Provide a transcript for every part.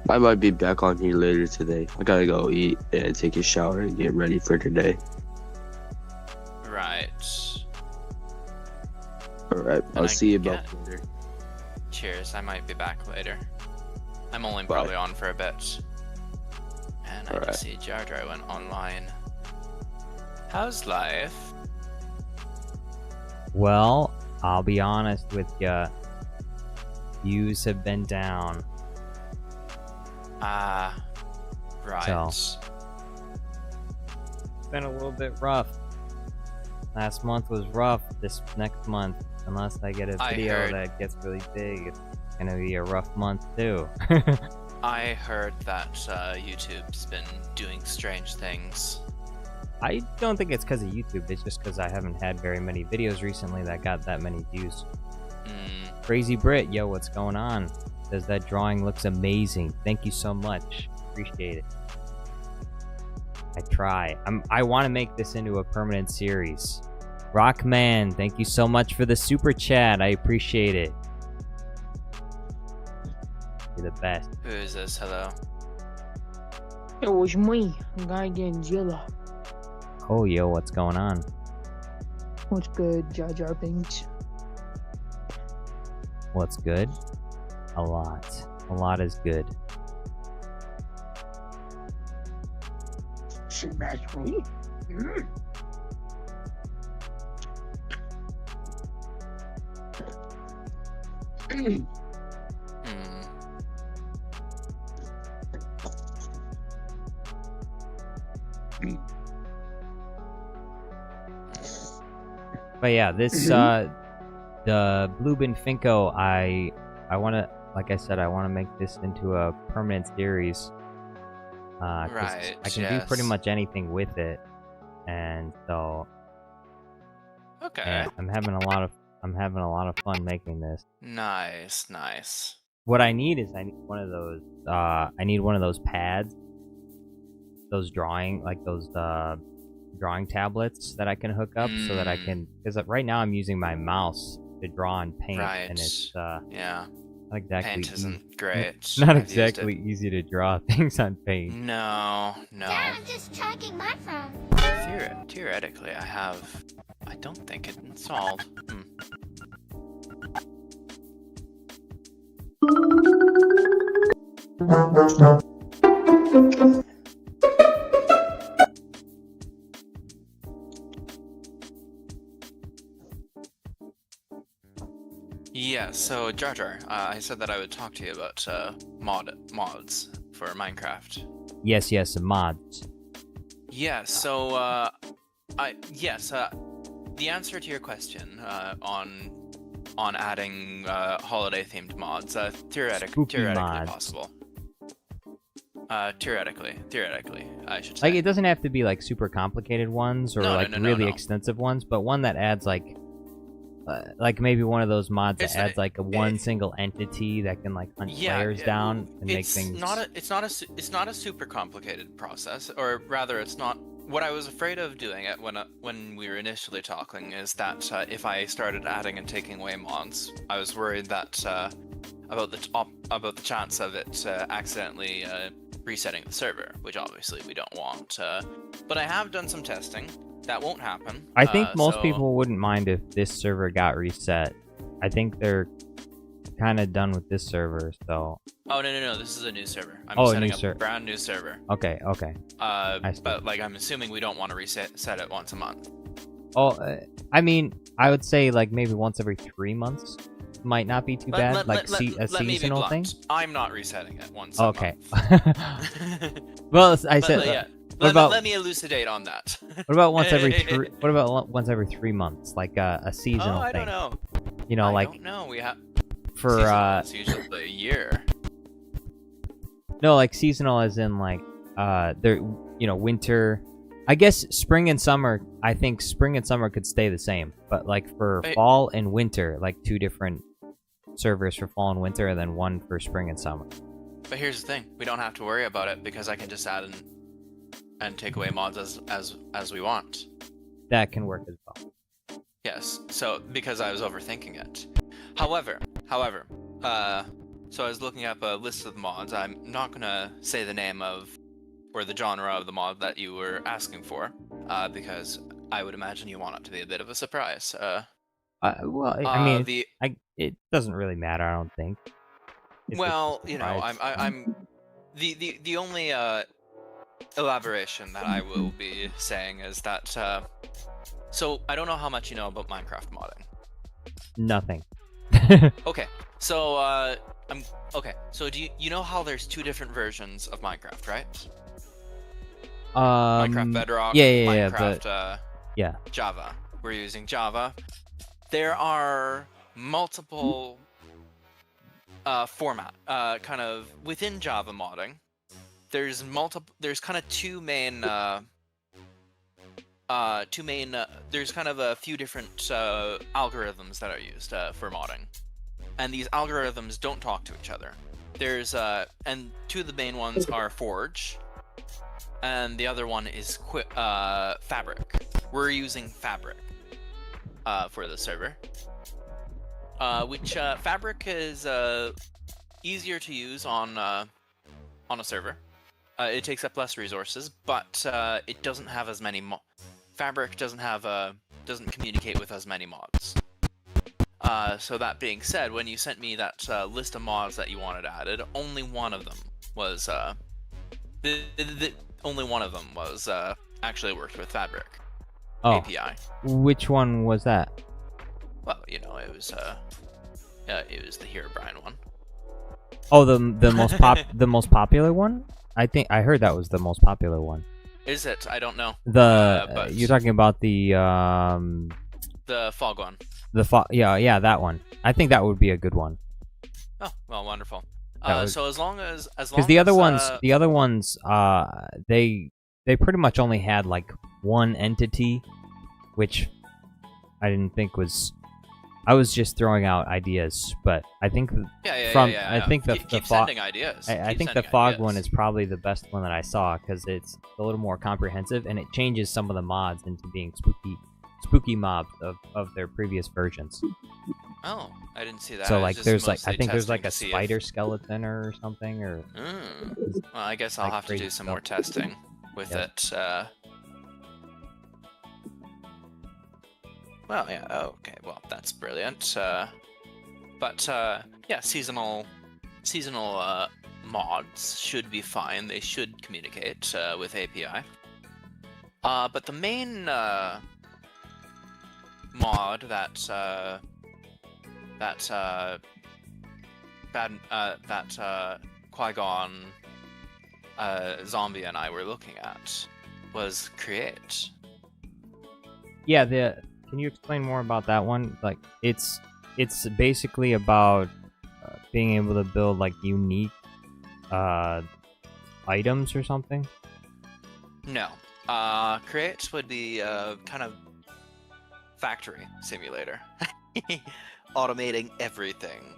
I might be back on here later today. I gotta go eat and take a shower and get ready for today. Right. Alright, I'll see you back later. Cheers, I might be back later. I'm only Bye. probably on for a bit. And I Alright. just see Jar Jar went online. How's life? Well, I'll be honest with ya. Views have been down. Ah, right. So. It's been a little bit rough. Last month was rough. This next month, unless I get a video that gets really big, it's gonna be a rough month too. I heard that YouTube's been doing strange things. I don't think it's because of YouTube. It's just because I haven't had very many videos recently that got that many views. Crazy Brit, yo, what's going on? Says that drawing looks amazing. Thank you so much. Appreciate it. I try. I want to make this into a permanent series. Rockman, thank you so much for the super chat. I appreciate it. You're the best. Who is this? Hello? It was me, Godzilla. Oh, yo, what's going on? What's good, Jar Jar Binks? What's good? A lot. A lot is good. Smash me. But yeah, this the Blueb and Finko, I want to, like I said, I want to make this into a permanent series. Right. I can do pretty much anything with it, and so. Okay. Yeah, I'm having a lot of fun making this. Nice, nice. What I need is one of those. I need one of those pads. Those drawing tablets that I can hook up so that I can, because right now I'm using my mouse to draw and paint, and it's yeah, not exactly paint isn't great. Not exactly easy to draw things on paint. No. Dad, I'm just tracking my phone. Theoretically, I don't think it's installed. Yeah, so Jar Jar, I said that I would talk to you about mods for Minecraft. Yes, mods. Yeah, so the answer to your question on adding holiday themed mods, theoretically mods. possible. Theoretically, I should say. Like, it doesn't have to be like super complicated ones or really extensive ones, but one that adds like maybe one of those mods that adds like one single entity that can like hunt players down and make things. It's not a super complicated process, or rather, it's not. What I was afraid of doing it when we were initially talking is that if I started adding and taking away mods, I was worried that about the chance of it accidentally resetting the server, which obviously we don't want. But I have done some testing. That won't happen. I think most people wouldn't mind if this server got reset. I think they're kind of done with this server, so. Oh no! This is a new server. I'm setting up a brand new server. Okay. But like, I'm assuming we don't want to reset it once a month. Oh, I mean, I would say like maybe once every 3 months might not be too bad. A seasonal thing. I'm not resetting it once. Okay. A month. Well, I said. Yeah. Let me elucidate on that. What about once every once every 3 months, like a seasonal thing? I don't know. You know, I don't know. We have for it's usually a year. No, like seasonal as in like winter. I guess spring and summer. I think spring and summer could stay the same, but like for fall and winter, like 2 different servers for fall and winter, and then one for spring and summer. But here's the thing: we don't have to worry about it because I can just add and take away mods as we want. That can work as well. Yes. So because I was overthinking it. However, So I was looking up a list of the mods. I'm not gonna say the name of or the genre of the mod that you were asking for, because I would imagine you want it to be a bit of a surprise. Well, I mean, The it doesn't really matter. I don't think. If it's a well, you know, surprise. I'm the only elaboration that I will be saying is that so I don't know how much you know about Minecraft modding. Nothing. Okay, so So do you know how there's two different versions of Minecraft, right? Minecraft Bedrock, yeah, Minecraft yeah. Java. We're using Java. There are multiple format kind of within Java modding. There's kind of two main there's kind of a few different algorithms that are used for modding, and these algorithms don't talk to each other. There's and two of the main ones are Forge, and the other one is Fabric. We're using Fabric for the server, which Fabric is easier to use on a server. It takes up less resources, but it doesn't have as many Fabric doesn't communicate with as many mods. So that being said, when you sent me that list of mods that you wanted added, only one of them was actually worked with Fabric API. Which one was that? Well, you know, it was the Herobrine one. Oh, the most popular one? I think I heard that was the most popular one. Is it? I don't know. But you're talking about the fog one. Yeah, that one. I think that would be a good one. Oh, well, wonderful. So as long as because the other ones, they pretty much only had like one entity, which I didn't think was. I was just throwing out ideas, but I think I think keep sending ideas. I think the fog one is probably the best one that I saw because it's a little more comprehensive and it changes some of the mods into being spooky mobs of their previous versions. Oh, I didn't see that. So like there's like I think there's like a to see spider skeleton or something or. Well, I guess I'll like have to do crazy some stuff. more testing with Yeah. it. Well, yeah. Okay. Well, that's brilliant. But yeah, seasonal mods should be fine. They should communicate with API. But the main mod that Qui-Gon Zombie and I were looking at was Create. Yeah, can you explain more about that one? Like, it's basically about being able to build like unique items or something. No, Create would be kind of factory simulator, automating everything,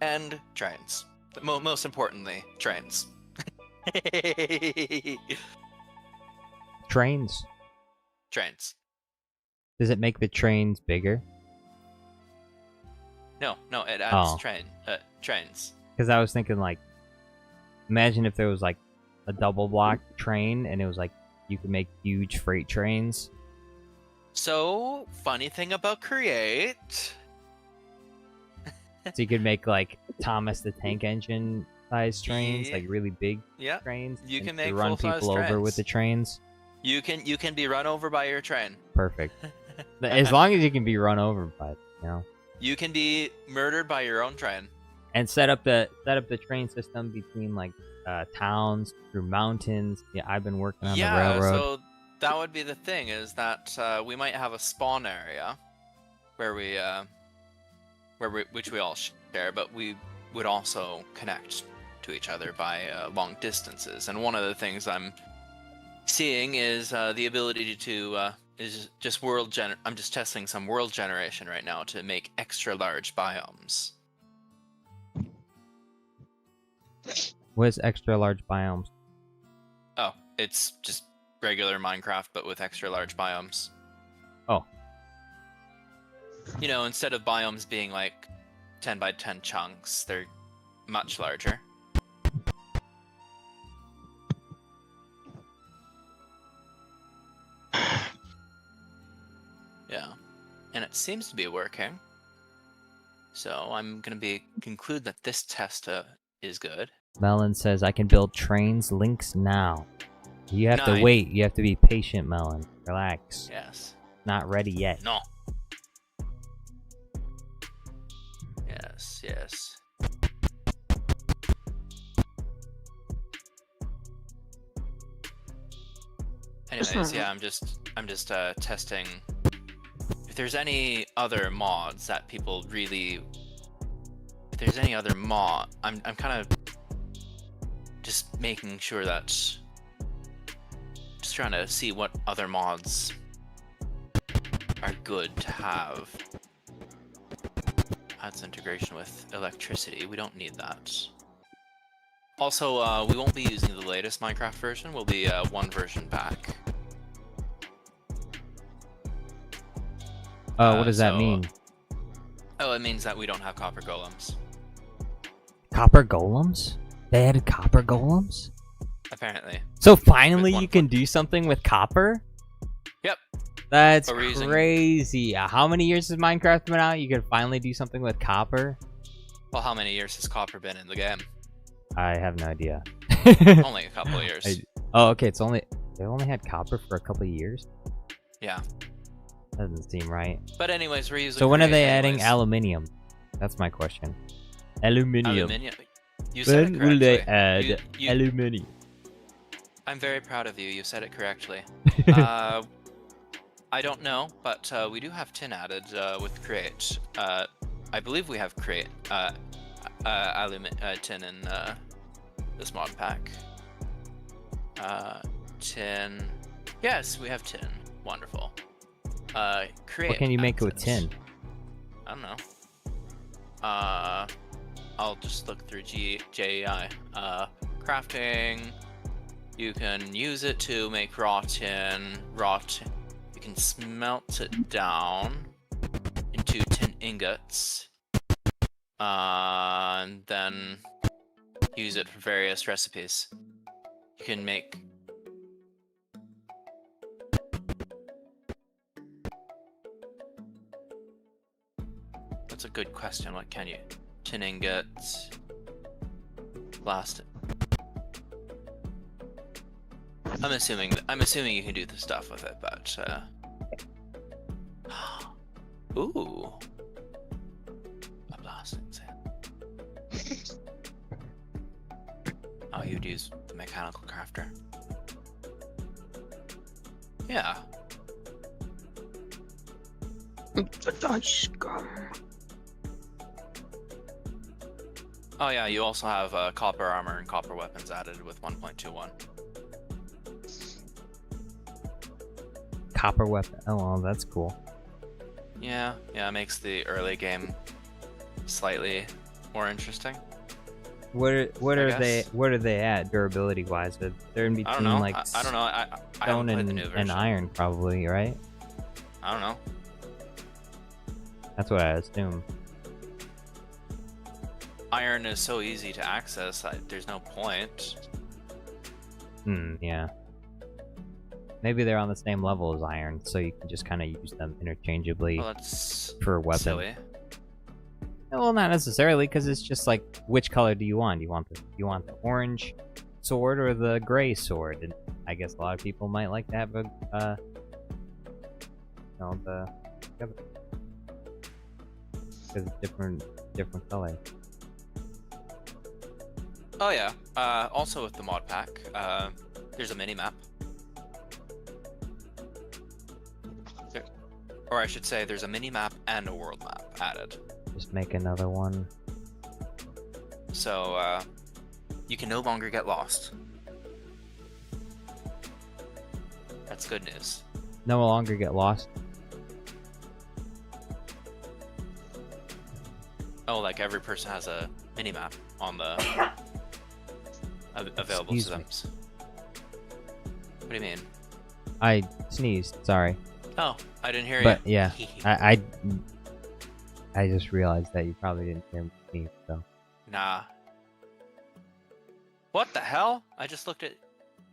and trains. Most importantly, trains. Trains. Trains. Does it make the trains bigger? No, it adds Oh. trains. Because I was thinking like, imagine if there was like a double block train and it was like you could make huge freight trains. So, funny thing about Create. So you could make like Thomas the Tank Engine size trains, Yeah. like really big Yeah, trains. you and can to make run full-size people over trains. with the trains. You can be run over by your train. Perfect. As long as you can be run over by it, you know. You can be murdered by your own train. And set up the train system between like towns through mountains. Yeah, I've been working on the railroad. So that would be the thing, is that we might have a spawn area where which we all share, but we would also connect to each other by long distances. And one of the things I'm seeing is the ability to is just I'm just testing some world generation right now to make extra large biomes. What is extra large biomes? Oh, it's just regular Minecraft, but with extra large biomes. Oh. You know, instead of biomes being like 10 by 10 chunks, they're much larger. Yeah, and it seems to be working. So I'm gonna conclude that this test is good. Melon says, I can build trains links now. You have to Nine. wait. You have to be patient, Melon. Relax. Yes. Not ready yet. No. Yes, yes. Anyways, yeah, I'm just testing if there's any other mods that people really. If there's any other mod, I'm kind of just making sure that. Just trying to see what other mods are good to have. Adds integration with electricity. We don't need that. Also, we won't be using the latest Minecraft version. We'll be one version back. What does that mean? Oh, it means that we don't have copper golems. Copper golems? They added copper golems? Apparently. So finally you can do something with copper? Yep. That's But we're using- crazy. How many years has Minecraft been out? You can finally do something with copper? Well, how many years has copper been in the game? I have no idea. Only a couple of years. Oh, okay. They only had copper for a couple of years? Yeah. Doesn't seem right. But anyways, we're using. So when are Create they adding anyways. aluminium? That's my question. Aluminium. You said When it will they correctly. add You- aluminium? I'm very proud of you. You said it correctly. I don't know, but we do have tin added with create. I believe we have create tin in this mod pack. Tin. Yes, we have tin. Wonderful. Create. What can you make with accents. tin? I don't know. I'll just look through JEI. Crafting. You can use it to make raw tin. You can smelt it down into tin ingots. And then use it for various recipes. You can make. That's a good question. What can you? Tin ingots. Blast it. I'm assuming you can do the stuff with it, but ooh. A blasting sand. Oh, you'd use the mechanical crafter. Yeah. The dice gum. Oh yeah, you also have copper armor and copper weapons added with 1.21. Copper weapon. Oh, well, that's cool. Yeah, it makes the early game slightly more interesting. What are they? guess. What are they at durability wise? They're in between I don't know. like I don't know. I stone haven't played the new version. and iron, probably, right? I don't know. That's what I assume. Iron is so easy to access. There's no point. Yeah. Maybe they're on the same level as iron, so you can just kind of use them interchangeably Well, that's for weapons. silly. Well, not necessarily, because it's just like, which color do you want? Do you want the orange sword or the gray sword? And I guess a lot of people might like to have the because it's different color. Oh yeah. Also with the mod pack, there's a mini map. Or I should say, there's a mini map and a world map added. Just make another one. So you can no longer get lost. That's good news. No longer get lost. Oh, like every person has a mini map on the available Excuse to them. me. What do you mean? I sneezed. Sorry, Oh, I didn't hear but you. yeah, I just realized that you probably didn't hear me, so Nah, What the hell? I just looked at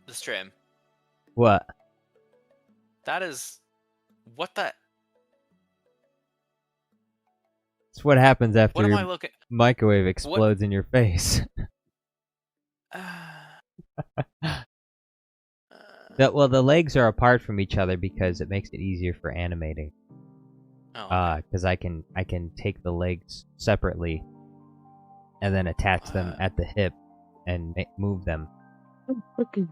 the stream. What? That is... What the... It's what happens after What am I your looking... microwave explodes in your face. Well, the legs are apart from each other because it makes it easier for animating. Oh. Because I can take the legs separately and then attach them at the hip and move them. Fucking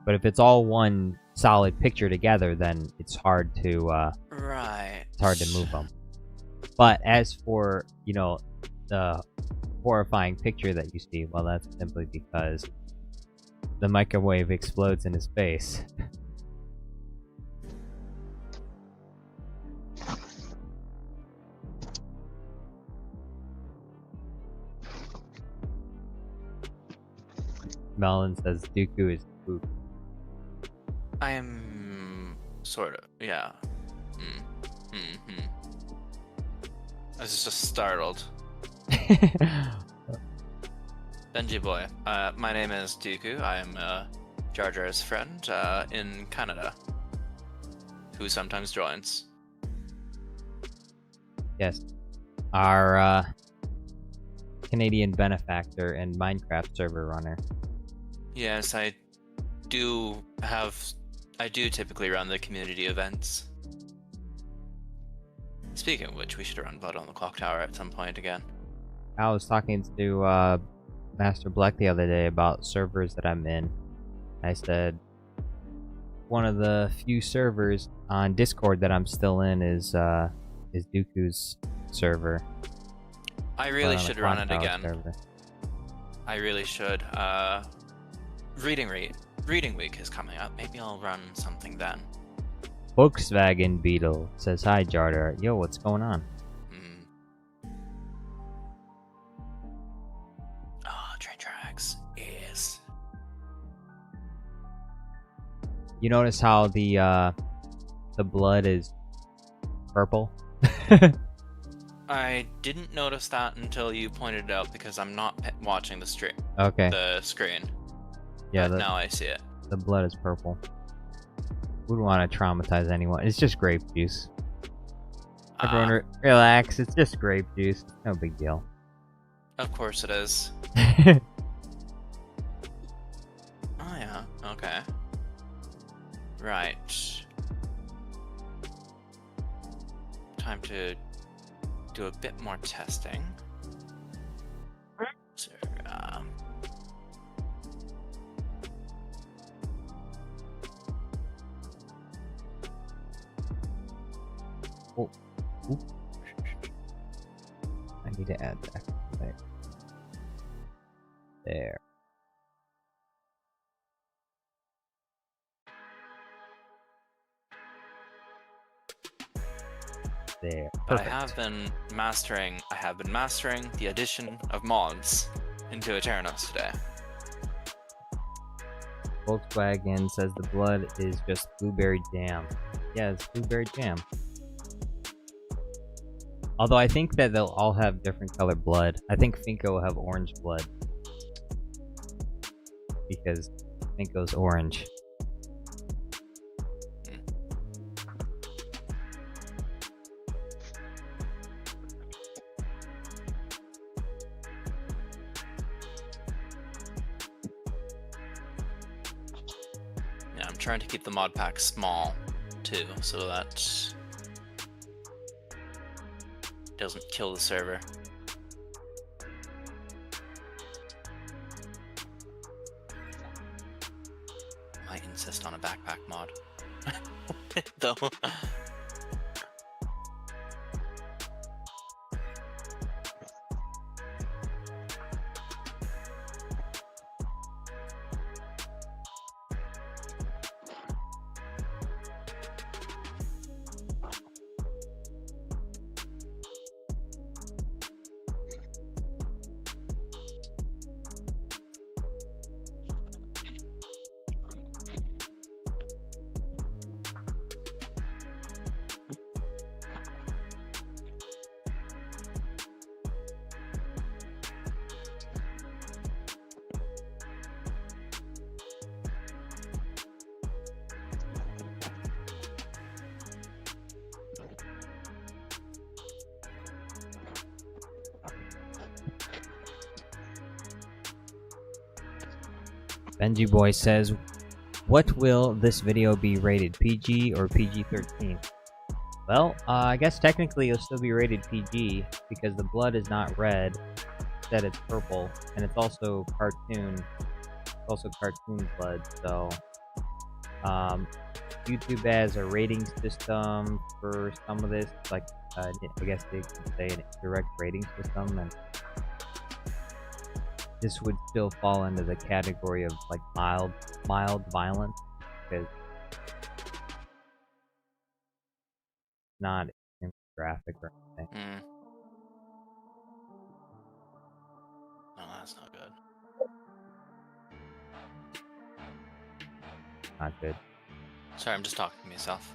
But if it's all one solid picture together, then it's hard to Right. it's hard to move them. But as for, you know, the horrifying picture that you see, well, that's simply because the microwave explodes in his face. Melon says Dooku is poop. I am... Sort of, yeah. I was just startled. Benji boy, my name is Dooku. I am Jar Jar's friend in Canada, who sometimes joins. Yes. Our Canadian benefactor and Minecraft server runner. Yes, I do typically run the community events. Speaking of which, we should run Blood on the Clock Tower at some point again. I was talking to Master Black the other day about servers that I'm in. I said one of the few servers on Discord that I'm still in is Dooku's server. I really should run it again. Server. I really should. Reading Week is coming up. Maybe I'll run something then. Volkswagen Beetle says, hi, Jarder. Yo, what's going on? Oh, train tracks. Yes. You notice how the blood is purple? I didn't notice that until you pointed it out because I'm not watching the stream. Okay. The screen. Yeah. But now I see it. The blood is purple. Wouldn't want to traumatize anyone. It's just grape juice. Everyone relax. It's just grape juice. No big deal. Of course it is. Oh yeah. Okay. Right. Time to do a bit more testing. So, Oh. Oop. I need to add that. There. There. but I Perfect. have been mastering the addition of mods into Eternos today. Volkswagen says the blood is just blueberry jam. Yeah, it's blueberry jam. Although I think that they'll all have different colored blood. I think Finko will have orange blood. Because Finko's orange. Yeah, I'm trying to keep the mod pack small too, so that doesn't kill the server. Might insist on a backpack mod. Though. Benji Boy says, what will this video be rated, PG or PG-13? Well, I guess technically it'll still be rated PG because the blood is not red, instead it's purple, and it's also cartoon. It's also cartoon blood, so YouTube has a rating system for some of this, like I guess they could say an indirect rating system, and this would still fall into the category of like mild violence because it's not graphic or anything. No, that's not good. Not good. Sorry, I'm just talking to myself.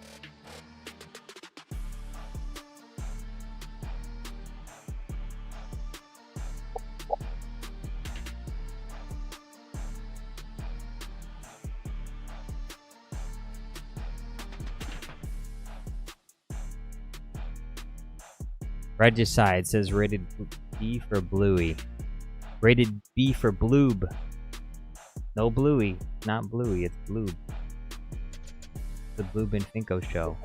Regicide says rated B for Bluey. Rated B for Blueb. No Bluey, not Bluey, it's Blueb. The Blueb and Finko show.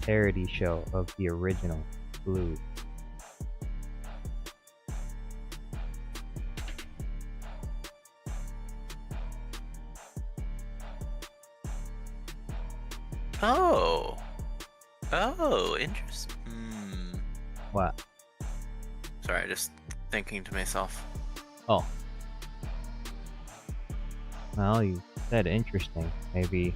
Parody show of the original Blueb. Oh, interesting. What? Sorry, just thinking to myself. Oh. Well, you said interesting. Maybe.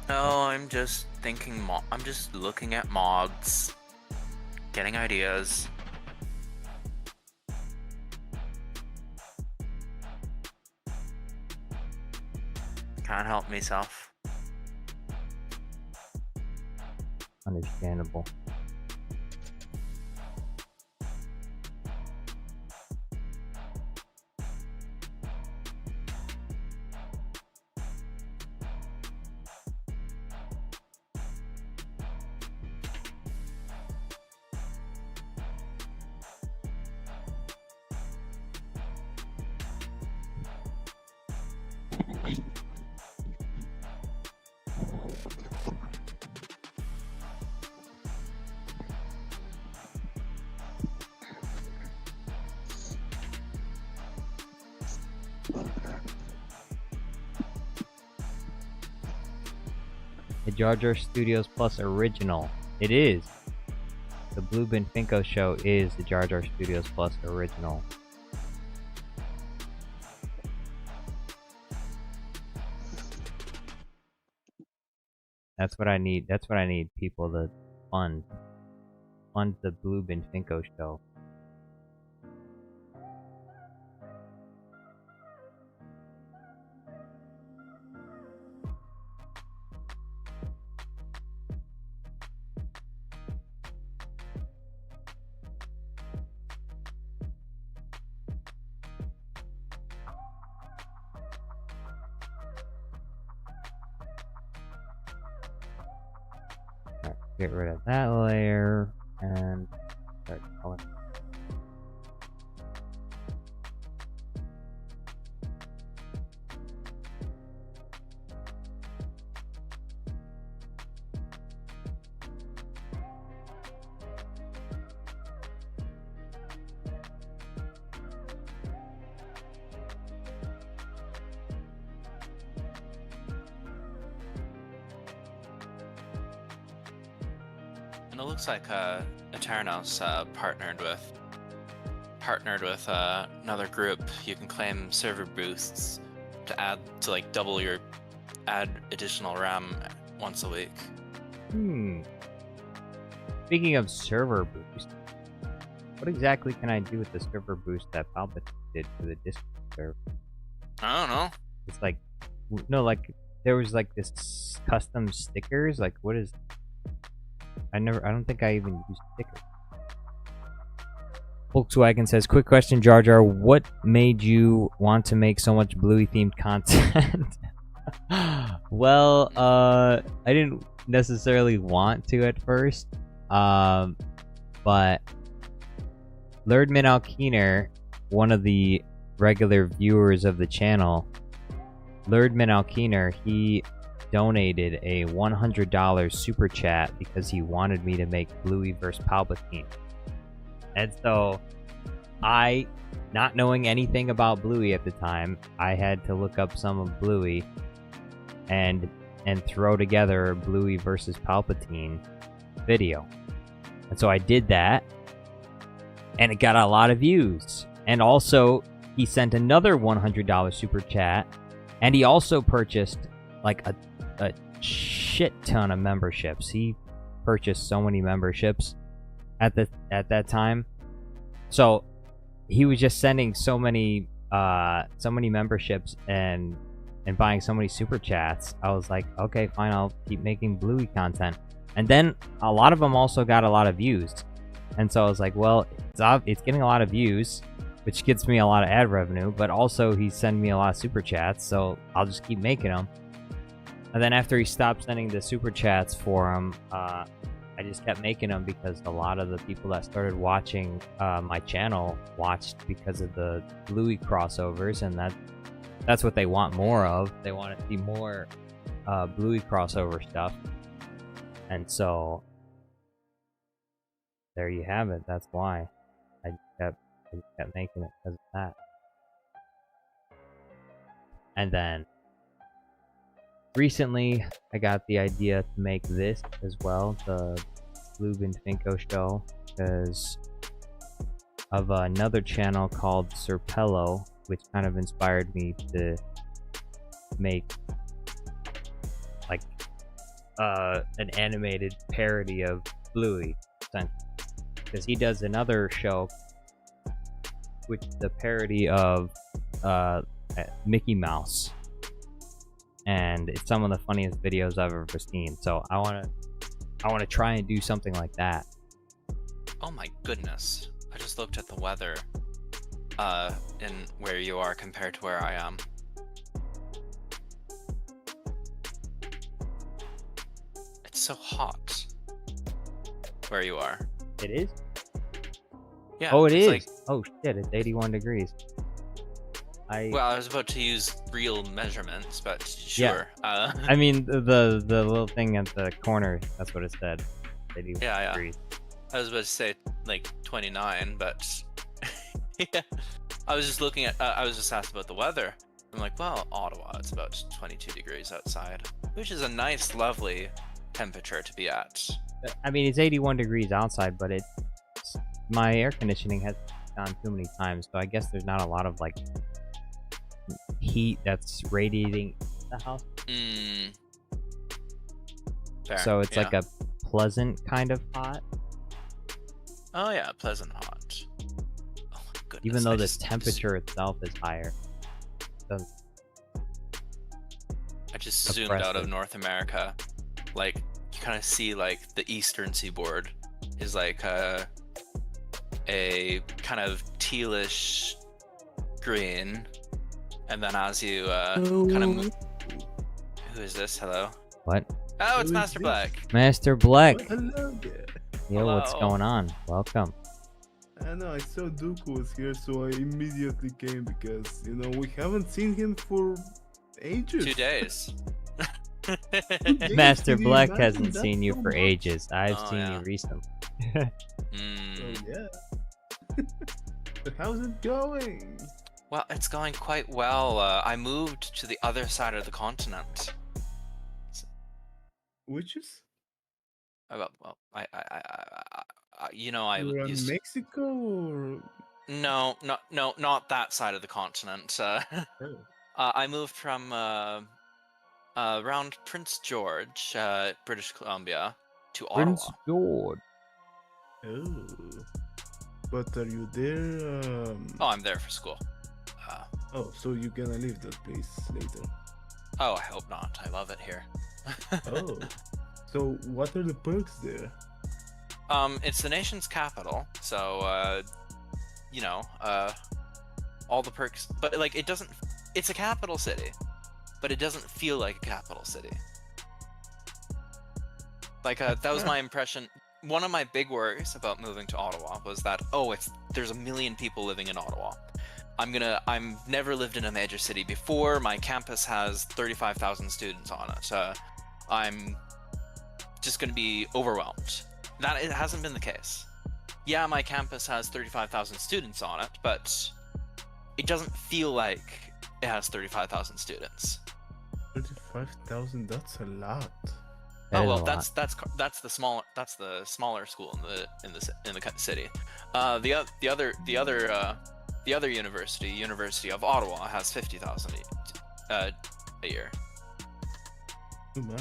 No, I'm just thinking. I'm just looking at mods, getting ideas. Can't help myself. Understandable. The Jar Jar Studios Plus original. It is. The Blueb and Finko show is the Jar Jar Studios Plus original. That's what I need. That's what I need people to fund. Fund the Blueb and Finko show. Get rid of that layer and start calling. And it looks like Eternos partnered with another group. You can claim server boosts to add to like double your additional RAM once a week. Speaking of server boost, what exactly can I do with the server boost that Palpatine did for the Discord server? I don't know. It's like, no, like there was like this custom stickers. Like, what is? I don't think I even used stickers. Volkswagen says, quick question, Jar Jar, what made you want to make so much Bluey themed content? Well, I didn't necessarily want to at first, but Lerdman Alkiner, one of the regular viewers of the channel, Lerdman Alkiner, he donated a $100 super chat because he wanted me to make Bluey versus Palpatine. And so I, not knowing anything about Bluey at the time, I had to look up some of Bluey and throw together a Bluey versus Palpatine video. And so I did that, and it got a lot of views. And also, he sent another $100 super chat, and he also purchased like a shit ton of memberships. He purchased so many memberships at that time. So he was just sending so many memberships and buying so many super chats. I was like, okay, fine, I'll keep making Bluey content. And then a lot of them also got a lot of views. And so I was like, well, it's getting a lot of views, which gets me a lot of ad revenue, but also he's sending me a lot of super chats, so I'll just keep making them. And then after he stopped sending the super chats for him, I just kept making them because a lot of the people that started watching my channel watched because of the Bluey crossovers, and that's what they want more of. They want to see more Bluey crossover stuff. And so there you have it. That's why I just kept making it, because of that. And then recently I got the idea to make this as well, the Blueb and Finko show, because of another channel called Serpello, which kind of inspired me to make like an animated parody of Bluey, because he does another show which is a parody of Mickey Mouse, and it's some of the funniest videos I've ever seen. So I want to try and do something like that. Oh my goodness! I just looked at the weather in where you are compared to where I am. It's so hot where you are. It is? Yeah. Oh, it is. Like, oh shit! It's 81 degrees. well, I was about to use real measurements, but sure. Yeah. I mean, the little thing at the corner, that's what it said. 81 degrees. I was about to say like 29, but yeah. I was just looking at. I was just asked about the weather. I'm like, well, Ottawa, it's about 22 degrees outside, which is a nice, lovely temperature to be at. I mean, it's 81 degrees outside, but my air conditioning has gone too many times, so I guess there's not a lot of like heat that's radiating the house. Fair, so it's like a pleasant kind of hot. Oh yeah, pleasant hot. Oh my goodness. Even though the temperature itself is higher. I just zoomed out of North America. Like, you kind of see like the eastern seaboard is like a kind of tealish green, and then as you kind of move... Who is this? Hello? What? Oh, it's Master Black. Master Black. Hello there. Yo, Hello. what's going on? Welcome. I know, I saw Dooku was here, so I immediately came because, you know, we haven't seen him for ages. 2 days. Master Can you Black imagine hasn't that seen you so for much? ages. I've Oh, seen yeah. you recently. Oh, yeah. So how's it going? Well, it's going quite well. I moved to the other side of the continent. Witches? Well, you know, I You're in used... Mexico or? No, not that side of the continent. Oh. I moved from around Prince George, British Columbia, to Prince Ottawa. George. Oh. But are you there? Oh, I'm there for school. Oh, so you're gonna leave that place later? Oh, I hope not. I love it here. Oh. So what are the perks there? It's the nation's capital, so you know, all the perks, but like it doesn't. It's a capital city, but it doesn't feel like a capital city. Like that was my impression. One of my big worries about moving to Ottawa was that, oh, there's a million people living in Ottawa. I've never lived in a major city before. My campus has 35,000 students on it. I'm just gonna be overwhelmed. It hasn't been the case. Yeah, my campus has 35,000 students on it, but it doesn't feel like it has 35,000 students. 35,000, that's a lot. That is a that's lot. that's the smaller school in the city. The other University of Ottawa, has 50,000 a year. Oh my.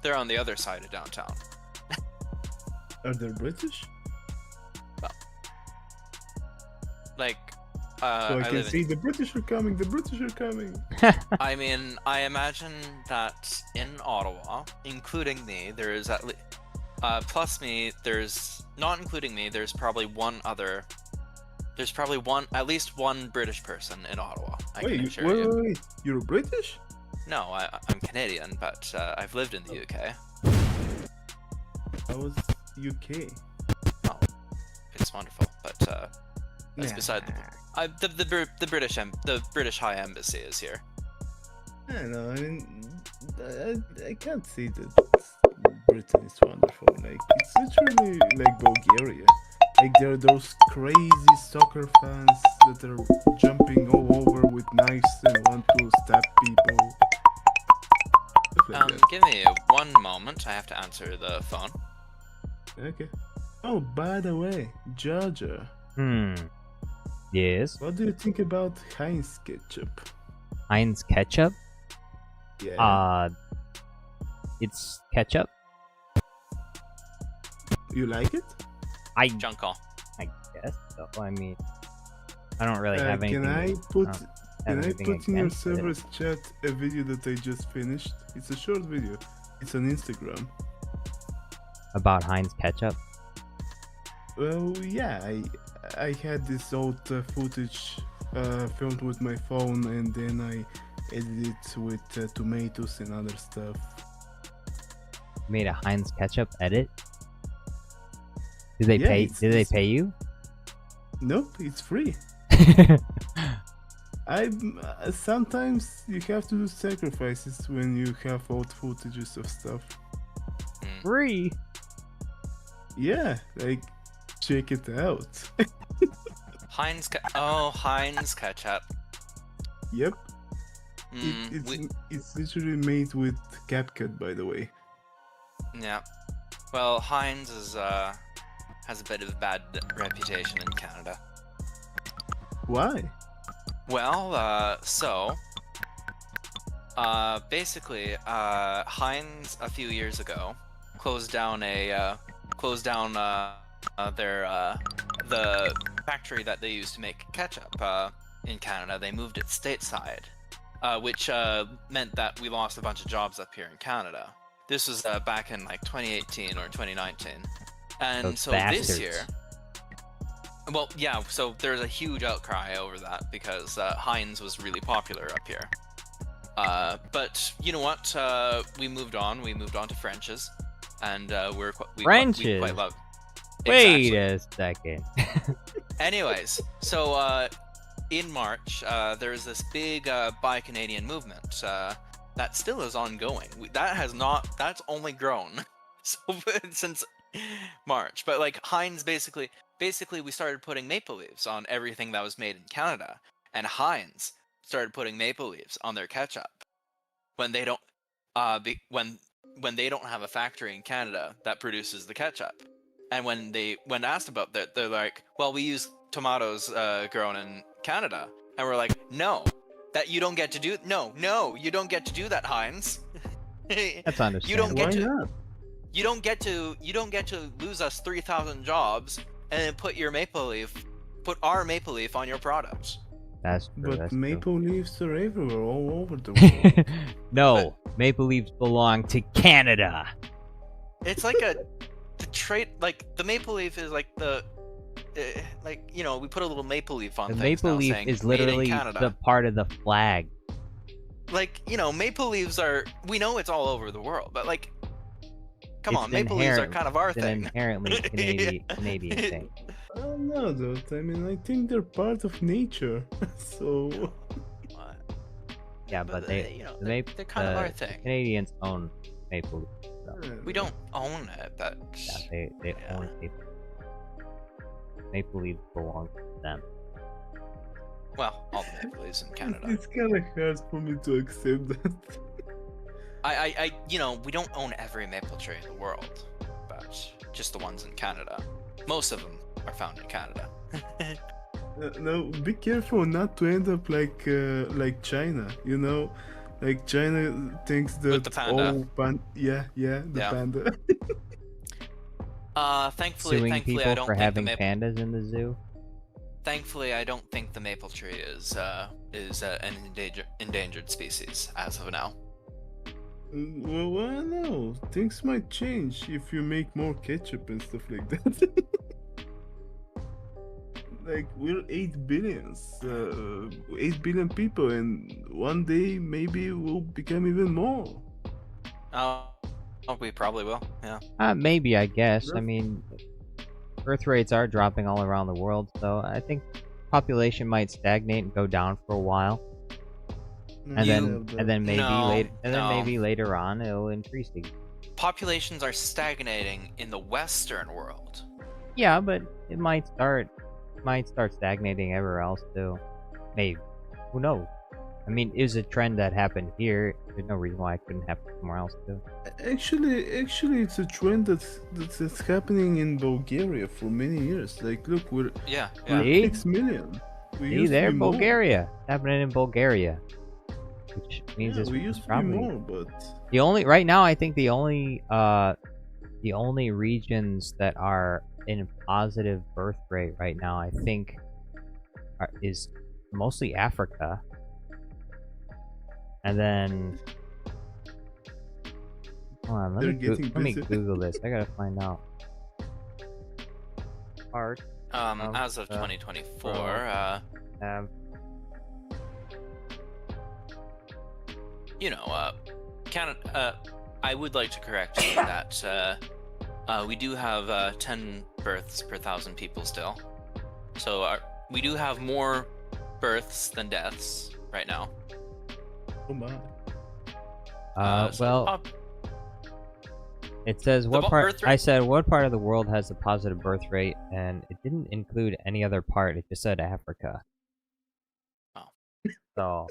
They're on the other side of downtown. Are they British? Like, So I I can live see the British are coming, the British are coming. I mean, I imagine that in Ottawa, including me, there is at least, plus me, there's, not including me, there's probably at least one British person in Ottawa. I can assure you. Wait, you're British? No, I'm Canadian, but I've lived in the UK. I was UK. Oh, it's wonderful, but that's beside the British High Embassy is here. I know, I mean, I can't say that Britain is wonderful. Like, it's literally like Bulgaria. Like, there are those crazy soccer fans that are jumping all over with knives and want to stab people. Stuff like that. Give me one moment. I have to answer the phone. Okay. Oh, by the way, Georgia, Yes. what do you think about Heinz ketchup? Heinz ketchup? Yeah. It's ketchup. You like it? Junk call. I guess so. I mean, I don't really have anything. Can I put have in anything your against it. server's chat a video that I just finished? It's a short video. It's on Instagram. About Heinz ketchup? Well, yeah, I had this old footage filmed with my phone, and then I edited it with tomatoes and other stuff. You made a Heinz ketchup edit? Did they Yeah, pay? it's- Did they it's- pay you? Nope, it's free. Sometimes you have to do sacrifices when you have old footages of stuff. Free? Yeah, like, check it out. Heinz ketchup. Yep, Mm, it's literally made with CapCut, by the way. yeah. Well, Heinz has a bit of a bad reputation in Canada. Why? Well, basically, Heinz a few years ago closed down the factory that they used to make ketchup in Canada. They moved it stateside, which meant that we lost a bunch of jobs up here in Canada. This was back in like 2018 or 2019, and Those so bastards. this year. Well, yeah, so there's a huge outcry over that because Heinz was really popular up here. But you know what? We moved on. We moved on to French's, and we quite love. Wait Exactly. a second. Anyways, so in March, there's this big Buy Canadian movement that still is ongoing. That's only grown so since March. But like Heinz basically we started putting maple leaves on everything that was made in Canada, and Heinz started putting maple leaves on their ketchup when they don't when they don't have a factory in Canada that produces the ketchup. And when asked about that, they're like, well, we use tomatoes grown in Canada. And we're like, no, that you don't get to do. No, you don't get to do that, Heinz. That's understandable. You don't get Why to. not? You don't get to lose us 3,000 jobs and then put our maple leaf on your product. That's true. But that's maple leaves are everywhere, all over the world. true. No, maple leaves belong to Canada. It's like the trait, like the maple leaf is like like, you know, we put a little maple leaf on The things maple now leaf saying, is "Made in literally Canada." the part of the flag. Like, you know, maple leaves are, we know it's all over the world, but like, Come on, maple leaves are kind of our it's an thing. inherently Canadian thing. I don't know, though. I mean, I think they're part of nature. So, Yeah, but they, you know, the they're kind of our the thing. Canadians own maple leaf. So, We don't own it, but yeah, they Yeah. own maple. Maple leaf belongs to them. well, all the maple leaves in Canada. it's kind of hard for me to accept that. You know, we don't own every maple tree in the world, but just the ones in Canada. Most of them are found in Canada. No, be careful not to end up like China. You know, like China thinks that With the panda. the Yeah. panda. Thankfully, Suing I people don't for think having the maple. pandas in the zoo. Thankfully, I don't think the maple tree is an endangered species as of now. Well, I don't know. Things might change if you make more ketchup and stuff like that. Like we're 8 billion people, and one day maybe we'll become even more. Oh, we probably will. Yeah. Maybe, I guess. I Sure. mean, birth rates are dropping all around the world, so I think population might stagnate and go down for a while, and then maybe later on it'll increase again. Populations are stagnating in the Western world. Yeah, but it might start stagnating everywhere else too. Maybe. Who knows? I mean, it was a trend that happened here. There's no reason why it couldn't happen somewhere else too. Actually, it's a trend that's happening in Bulgaria for many years. Like, look, we're Yeah. See? 6 million. We See used to there, be more. Bulgaria. It's happening in Bulgaria, which means Yeah, it's we used to be probably more, but the only right now. I think the only regions that are in positive birth rate right now, I think, is mostly Africa, and then hold on, They're let getting me busy. Google this. I gotta find out. Part As of the 2024, have Canada. I would like to correct you that we do have 10 births per 1,000 people still. So we do have more births than deaths right now. oh my. So well, it says what part. birth rate- I said what part of the world has a positive birth rate, and it didn't include any other part. It just said Africa. Oh. So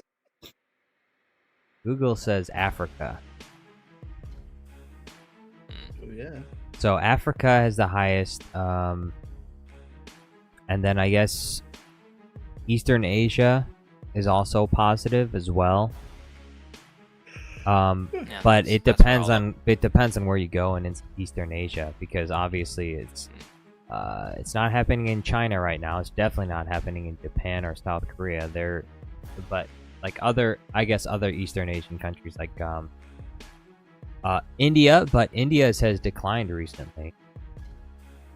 Google says Africa. Oh yeah. So Africa has the highest, and then I guess Eastern Asia is also positive as well. Yeah, But that's- it that's depends where all on where you go in Eastern Asia, because obviously it's not happening in China right now. It's definitely not happening in Japan or South Korea. But like other Eastern Asian countries like India, but India has declined recently.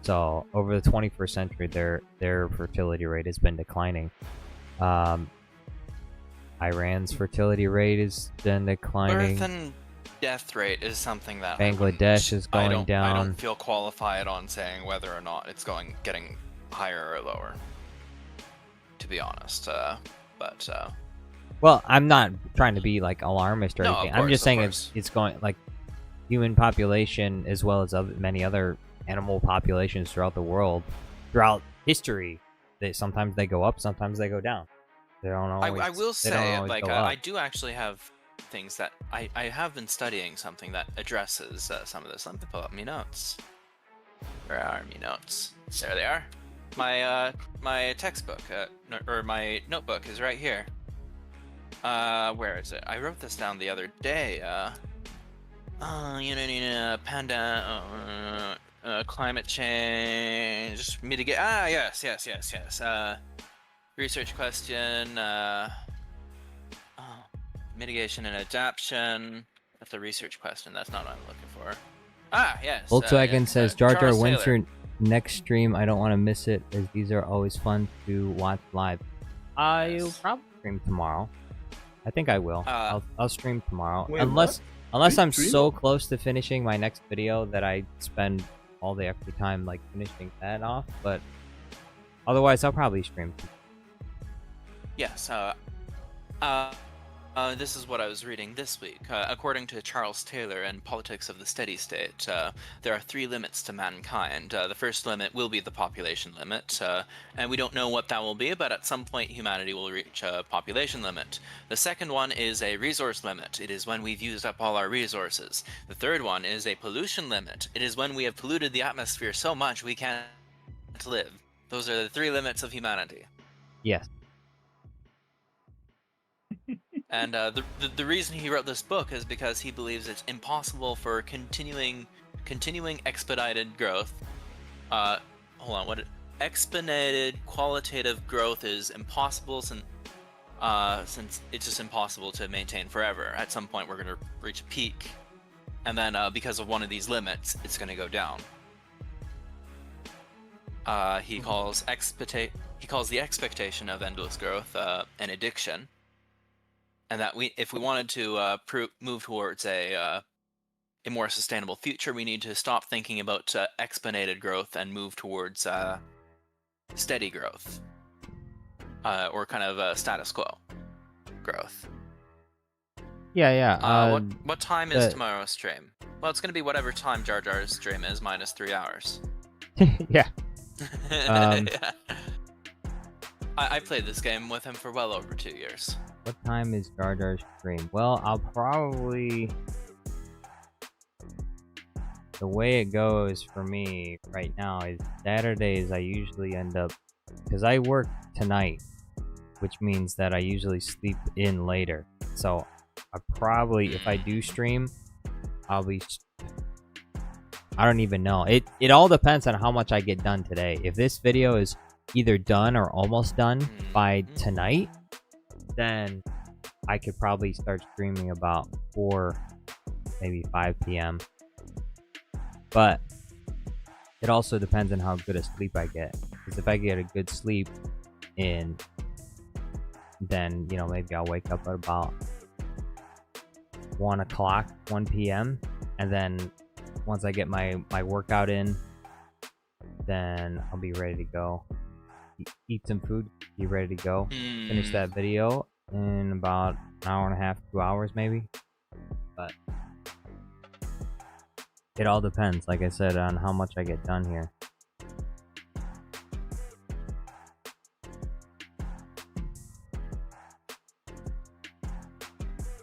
So over the 21st century, their fertility rate has been declining. Iran's fertility rate has been declining. Birth and death rate is something that Bangladesh is going I down. don't feel qualified on saying whether or not it's getting higher or lower. To be honest, Well, I'm not trying to be like alarmist or No, of anything. I'm course, just of saying course. it's going like human population as well as many other animal populations throughout the world, throughout history. Sometimes they go up, sometimes they go down. They don't always. I will they don't say, always like, go up. I do actually have things that I have been studying something that addresses some of this. Let me pull up my notes. Where are my notes? There they are. My textbook or my notebook is right here. Where is it? I wrote this down the other day. Panda, climate change, mitigate. Yes. Research question. Mitigation and adaptation. That's a research question. That's not what I'm looking for. Yes. Volkswagen yes, says, Jar Jar, Charles when's Taylor. your next stream? I don't want to miss it, as these are always fun to watch live. I'll Yes. probably stream tomorrow. I think I will. I'll stream tomorrow, Wait, unless Unless I'm Stream? so close to finishing my next video that I spend all the extra time like finishing that off, but otherwise I'll probably stream. Yes. This is what I was reading this week. According to Charles Taylor in Politics of the Steady State, there are 3 limits to mankind. The first limit will be the population limit, and we don't know what that will be, but at some point humanity will reach a population limit. The second one is a resource limit. It is when we've used up all our resources. The third one is a pollution limit. It is when we have polluted the atmosphere so much we can't live. Those are the 3 limits of humanity. Yes. And the reason he wrote this book is because he believes it's impossible for continuing expedited growth. Expedited qualitative growth is impossible since it's just impossible to maintain forever. At some point, we're going to reach a peak, and then because of one of these limits, it's going to go down. He calls the expectation of endless growth an addiction. And that if we wanted to move towards a more sustainable future, we need to stop thinking about exponentiated growth and move towards steady growth, or kind of status quo growth. Yeah. What time is tomorrow's stream? Well, it's going to be whatever time Jar Jar's stream is, minus 3 hours. Yeah. Yeah. I played this game with him for well over 2 years. What time is Jar Jar's stream? Well, I'll probably... The way it goes for me right now is Saturdays I usually end up... Because I work tonight, which means that I usually sleep in later. So, I probably, if I do stream, I'll be... I don't even know. It all depends on how much I get done today. If this video is either done or almost done by tonight, then I could probably start streaming about 4, maybe 5 p.m. But it also depends on how good a sleep I get. Because if I get a good sleep in, then, you know, maybe I'll wake up at about 1 o'clock, 1 p.m. And then once I get my workout in, then I'll be ready to go. Eat some food, be ready to go. Finish that video in about an hour and a half, 2 hours maybe. But it all depends, like I said, on how much I get done here.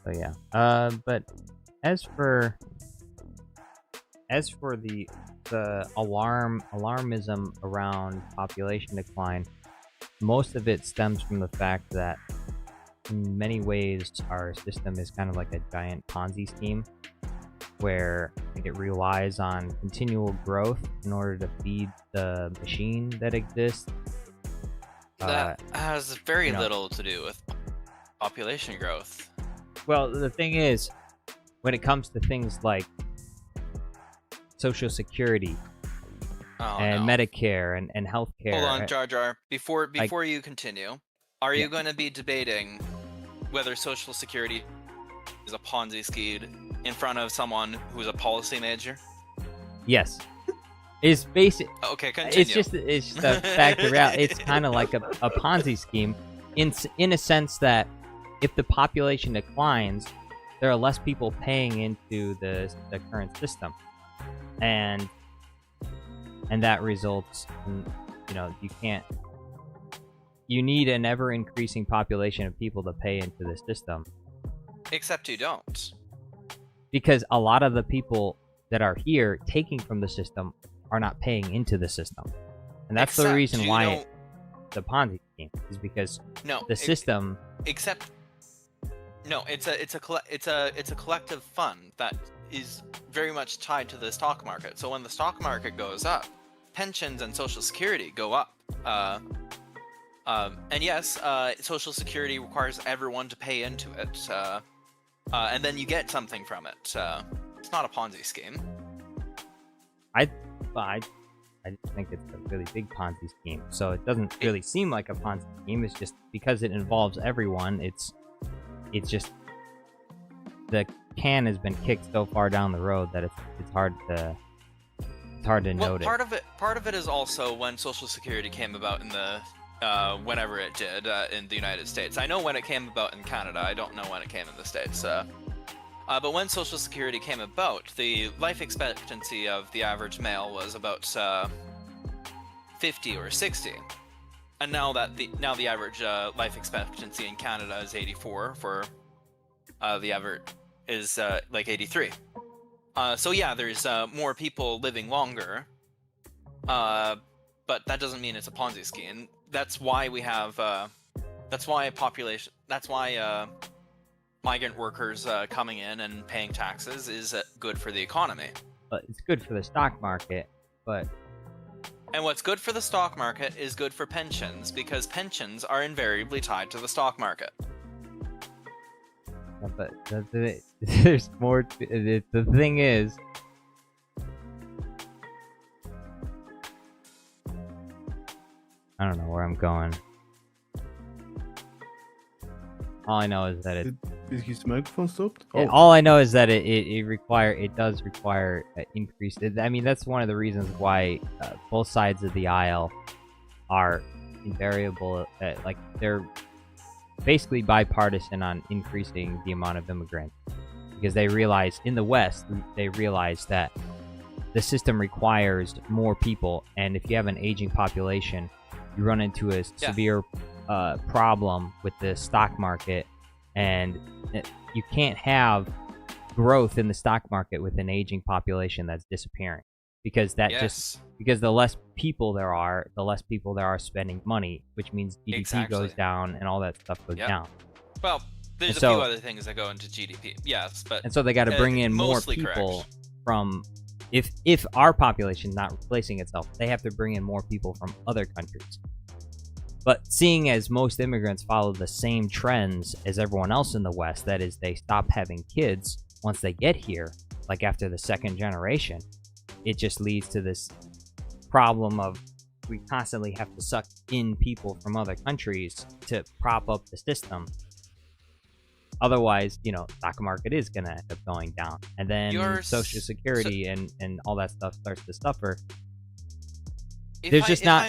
So yeah. But as for the alarmism around population decline, most of it stems from the fact that in many ways our system is kind of like a giant Ponzi scheme where it relies on continual growth in order to feed the machine that exists. That has very little to do with population growth. Well, the thing is, when it comes to things like Social Security and Medicare and healthcare. Hold on, Jar Jar. Before you continue, are you going to be debating whether Social Security is a Ponzi scheme in front of someone who's a policy major? Yes. It's basic. Okay, continue. It's just a fact of reality. It's kind of like a Ponzi scheme in a sense that if the population declines, there are less people paying into the current system. And that results in, you need an ever-increasing population of people to pay into the system. Except you don't. Because a lot of the people that are here taking from the system are not paying into the system. And that's the reason why the Ponzi scheme is because the system... it's a collective fund that is very much tied to the stock market. So when the stock market goes up, pensions and Social Security go up. And yes, Social Security requires everyone to pay into it, and then you get something from it. It's not a Ponzi scheme. I think it's a really big Ponzi scheme. So it doesn't really seem like a Ponzi scheme. It's just because it involves everyone. It's just the can has been kicked so far down the road that it's hard to Well, notice. part of it is also when Social Security came about in the whenever it did in the United States. I know when it came about in Canada. I don't know when it came in the States. But when Social Security came about, the life expectancy of the average male was about 50 or 60, and now the average life expectancy in Canada is 84. For the average is like 83. So yeah, there's more people living longer, but that doesn't mean it's a Ponzi scheme. That's why we have migrant workers coming in and paying taxes is good for the economy. But it's good for the stock market. And what's good for the stock market is good for pensions, because pensions are invariably tied to the stock market. But there's more. The thing is, I don't know where I'm going. All I know is that it. Is his microphone stopped? All I know is that it does require increased. I mean, that's one of the reasons why both sides of the aisle are invariable. Like they're basically bipartisan on increasing the amount of immigrants, because they realize in the West that the system requires more people, and if you have an aging population, you run into a severe problem with the stock market, and you can't have growth in the stock market with an aging population that's disappearing, because because the less people there are, spending money, which means GDP goes down and all that stuff goes down. Well, there's a few other things that go into GDP, yes, but and so they got to bring in more people from. If our population is not replacing itself, they have to bring in more people from other countries. But seeing as most immigrants follow the same trends as everyone else in the West, that is, they stop having kids once they get here, like after the second generation, it just leads to this problem of we constantly have to suck in people from other countries to prop up the system. Otherwise, stock market is going to end up going down. And then Social Security and all that stuff starts to suffer. There's not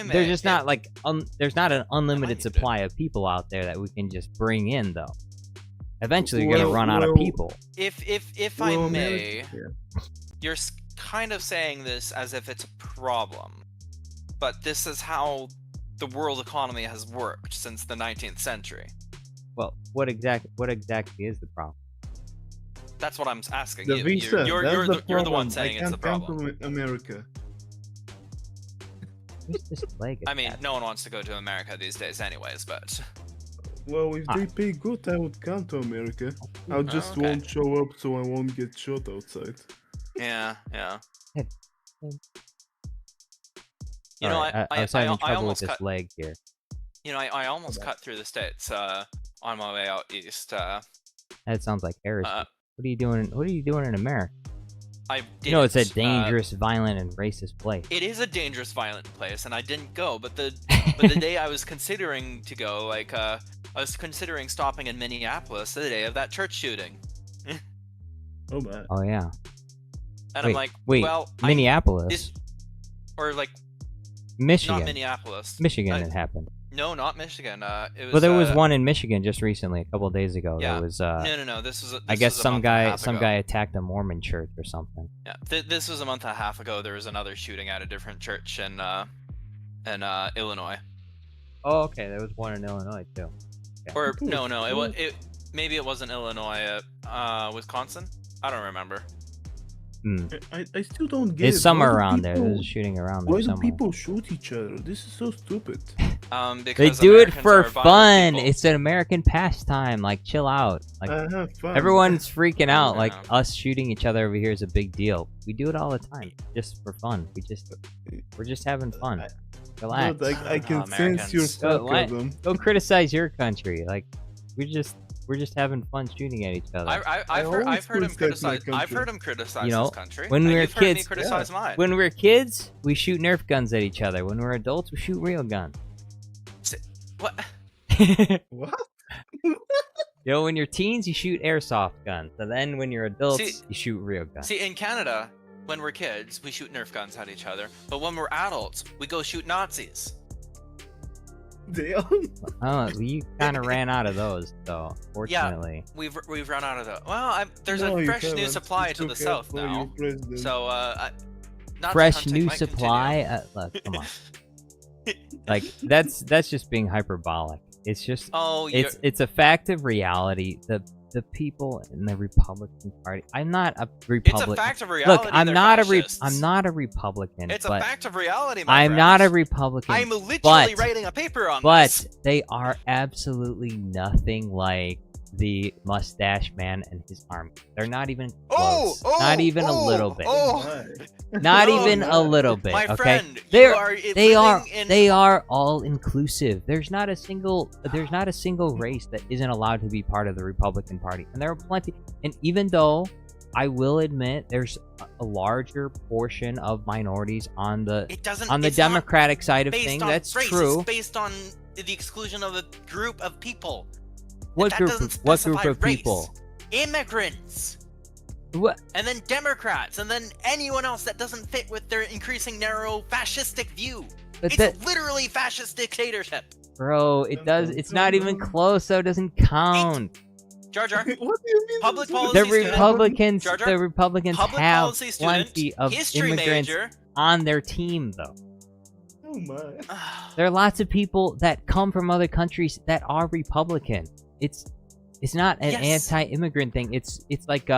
an unlimited supply of people out there that we can just bring in, though. Eventually, you're gonna run out of people. If I may, you're kind of saying this as if it's a problem, but this is how the world economy has worked since the 19th century. Well, what exactly is the problem? That's what I'm asking the you. Visa, You're the one saying it's a problem. I can't come to America. I mean, no one wants to go to America these days anyways, but... Well, if they pay good, I would come to America. I just won't show up so I won't get shot outside. Yeah. I was having trouble with this leg here. I almost cut through the States on my way out east. That sounds like heresy. What are you doing in America? It's a dangerous, violent, and racist place. It is a dangerous, violent place, and I didn't go. But the day I was considering to go, I was considering stopping in Minneapolis the day of that church shooting. Oh man. Oh yeah. And I'm like, well, Minneapolis, Michigan. Not Minneapolis. Michigan it happened. No, not Michigan. It was. Well, there was one in Michigan just recently, a couple of days ago. Yeah. There was. No. This was. I guess some guy attacked a Mormon church or something. Yeah, this was a month and a half ago. There was another shooting at a different church in Illinois. Oh, okay. There was one in Illinois too. Okay. Or no, maybe it wasn't Illinois. Wisconsin. I don't remember. I still don't get it. It's somewhere around there. There's a shooting around there somewhere. Why do people shoot each other? This is so stupid. Because they do Americans it for fun. People. It's an American pastime. Like, chill out. Like, have fun. everyone's freaking out. Like, us shooting each other over here is a big deal. We do it all the time, just for fun. We're just having fun. Relax. No, I can sense your sarcasm. Don't criticize your country. Like, we're just having fun shooting at each other. I've heard him criticize. I've heard him criticize his country. When we were kids, heard me criticize mine. When we were kids, we shoot Nerf guns at each other. When we're adults, we shoot real guns. What? What? Yo, when you're teens, you shoot airsoft guns. So then when you're adults, See- you shoot real guns. See, in Canada, when we're kids, we shoot Nerf guns at each other. But when we're adults, we go shoot Nazis. Damn. Oh, you kind of ran out of those, though. Fortunately. We've run out of the. Well, there's No, a you fresh new haven't. supply It's to the okay south for you, now. President. So, Nazi Fresh hunting new might supply. Look, come on. Like that's just being hyperbolic. It's just Oh, it's a fact of reality. The people in the Republican Party. I'm not a Republican. It's a fact of reality. Look, I'm they're not fascists. I'm not a Republican. It's a but fact of reality, my I'm friend. not a Republican. I'm literally but- writing a paper on But this. they are absolutely nothing like the mustache man and his army. They're not even close. Not even a little bit. Not No, even a little bit. My okay, friend, They're- they living are all inclusive. There's not a single race that isn't allowed to be part of the Republican Party, and there are plenty. And even though I will admit there's a larger portion of minorities on the it's Democratic side of based things, on that's race, true. It's based on the exclusion of a group of people. What That group? doesn't What group specify of race. people? Immigrants. What? And then Democrats, and then anyone else that doesn't fit with their increasing narrow fascistic view. But It's that, literally fascist dictatorship. bro, it does. It's not even close, so it doesn't count. Jar Jar, What do you mean? Public that's policy The student. Republicans, Jar Jar, the Republicans public have policy student, plenty of history immigrants major. on their team, though. Oh my. There are lots of people that come from other countries that are Republican. It's not an Yes. anti-immigrant thing. It's like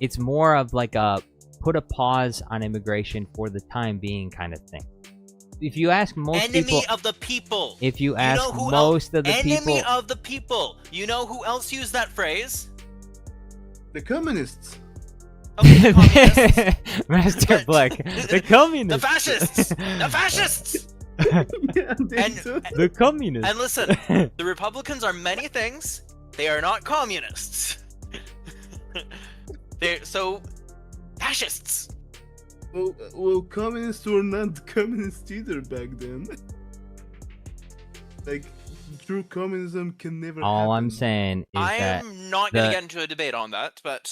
it's more of like a put a pause on immigration for the time being kind of thing. If you ask most Enemy people, of the people. if you You ask know who most of the Enemy people, of the people. You know who else used that phrase? The communists. Okay, the communists. Master But- Black, the The communists, fascists. The fascists. Yeah, they And- do. the communists. And listen, the Republicans are many things. They are not communists. They're so fascists. Well, communists were not communists either back then. Like, true communism can never All I'm happen. saying is I that am not going the- to get into a debate on that, but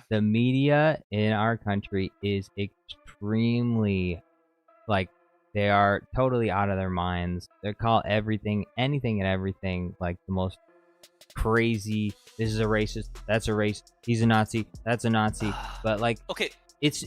the media in our country is extremely, like, they are totally out of their minds. They call anything and everything like the most crazy. This is a racist. That's a racist. He's a Nazi. That's a Nazi. But like, okay, it's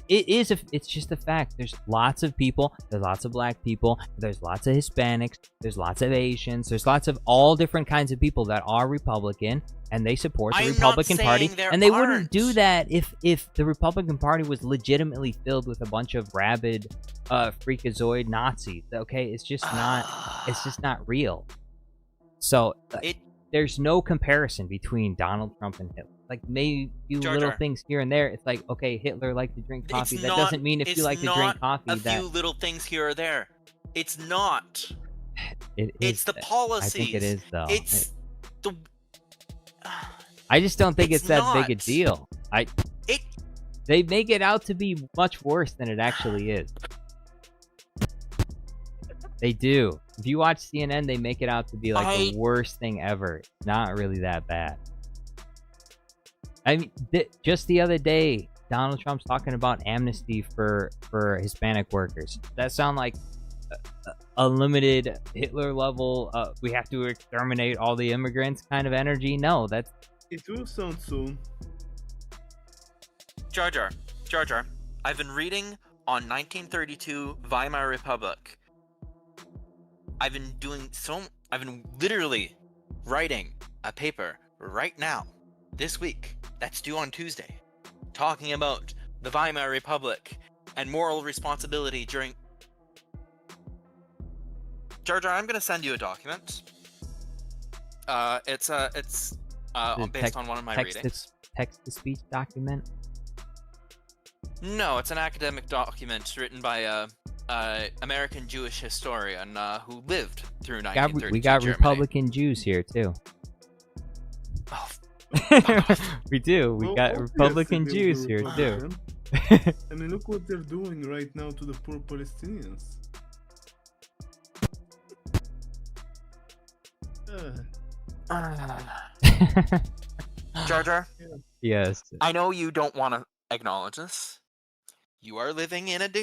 just a fact. There's lots of people. There's lots of black people. There's lots of Hispanics. There's lots of Asians. There's lots of all different kinds of people that are Republican, and they support the I'm not Republican Party. saying there And they aren't. wouldn't do that if the Republican Party was legitimately filled with a bunch of rabid, freakazoid Nazis. Okay, it's just not. It's just not real. So It- there's no comparison between Donald Trump and Hitler. Like, maybe a few Jar little Jar. things here and there. It's like, okay, Hitler liked to drink coffee. It's That not- doesn't mean if you it's like to not drink coffee a that few little things here or there. It's not. it It's is. the policies. I think it is though. It's the. I just don't think it's that big a not. deal. It. They make it out to be much worse than it actually is. They do. If you watch CNN, they make it out to be like the worst thing ever. It's not really that bad. I mean, just the other day, Donald Trump's talking about amnesty for Hispanic workers. That sound like a limited Hitler level, we have to exterminate all the immigrants kind of energy? No, that's... It will sound soon. Jar Jar. I've been reading on 1932 Weimar Republic. I've been literally writing a paper right now, this week, that's due on Tuesday, talking about the Weimar Republic and moral responsibility during... Jar Jar, I'm gonna send you a document. It's based on one of my readings. Text-to-speech document? No, it's an academic document written by a American Jewish historian who lived through 1932 We got Germany. Republican Jews here, too. Oh, We do. We Well, got obviously Republican they Jews were here, too. Republican. I mean, look what they're doing right now to the poor Palestinians. Jar Jar, Yes. I know you don't want to acknowledge this. You are living in an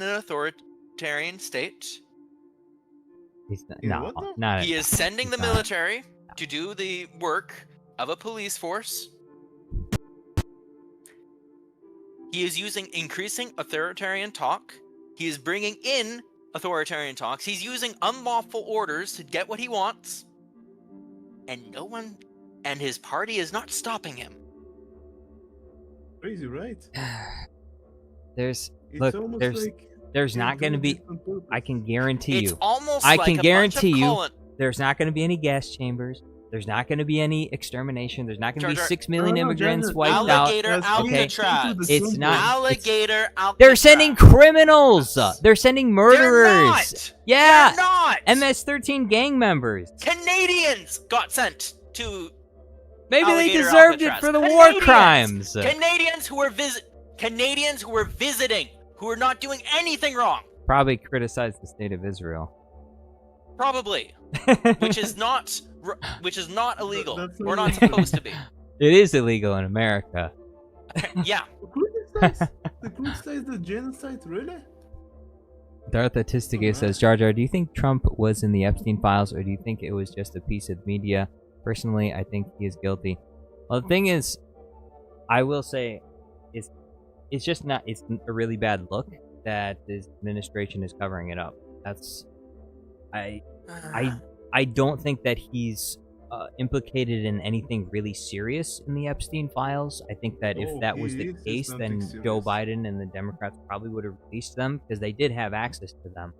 authoritarian state. He's not, Yeah, no, what the- not He is sending the he's not. military to do the work of a police force. He is using increasing authoritarian talk. He is bringing in authoritarian talks. He's using unlawful orders to get what he wants. And no one, and his party is not stopping him. Crazy, right? There's It's look. almost There's like there's they not going to do be. this on purpose. I can guarantee It's you. almost I like can a guarantee bunch of you. colon- There's not going to be any gas chambers. There's not going to be any extermination. There's not going to Jar be Jar- 6 million No, immigrants Janet, wiped out. Alligator That's- okay. Alcatraz. It's not- Alligator Alcatraz. They're sending criminals. They're sending murderers. They're not. Yeah. They're not. MS-13 gang members. Canadians got sent to Maybe they Alligator deserved it Alcatraz. for the war Canadians! crimes. Canadians who were visiting, who were not doing anything wrong. Probably criticized the state of Israel. Probably, which is not illegal That's or not illegal. supposed to be. It is illegal in America. Yeah. The criticize the genocide, really? Darth Atistige says, Jar Jar, do you think Trump was in the Epstein files, or do you think it was just a piece of media? Personally, I think he is guilty. Well, the thing is, I will say, it's just not. It's a really bad look that this administration is covering it up. That's, I don't think that he's implicated in anything really serious in the Epstein files. I think that if Oh, that was he the is just case, then nothing Joe serious. Biden and the Democrats probably would have released them because they did have access to them.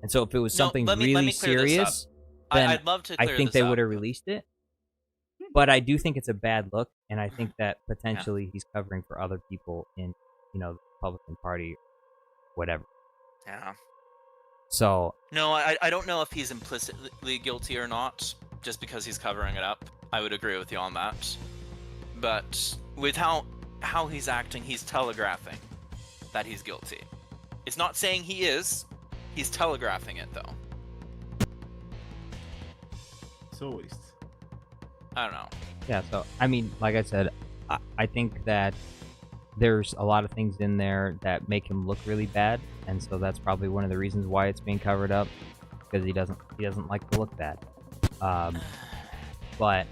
And so if it was No, something let me really clear this up. serious, then I'd love to I clear think this they up. would have released it. But I do think it's a bad look, and I think that potentially he's covering for other people in, the Republican Party, whatever. Yeah. So No, I don't know if he's implicitly guilty or not, just because he's covering it up. I would agree with you on that. But with how he's acting, he's telegraphing that he's guilty. It's not saying he is. He's telegraphing it, though. It's always. I don't know. yeah, so I mean, like I said, I think that there's a lot of things in there that make him look really bad, and so that's probably one of the reasons why it's being covered up, because he doesn't like to look bad. But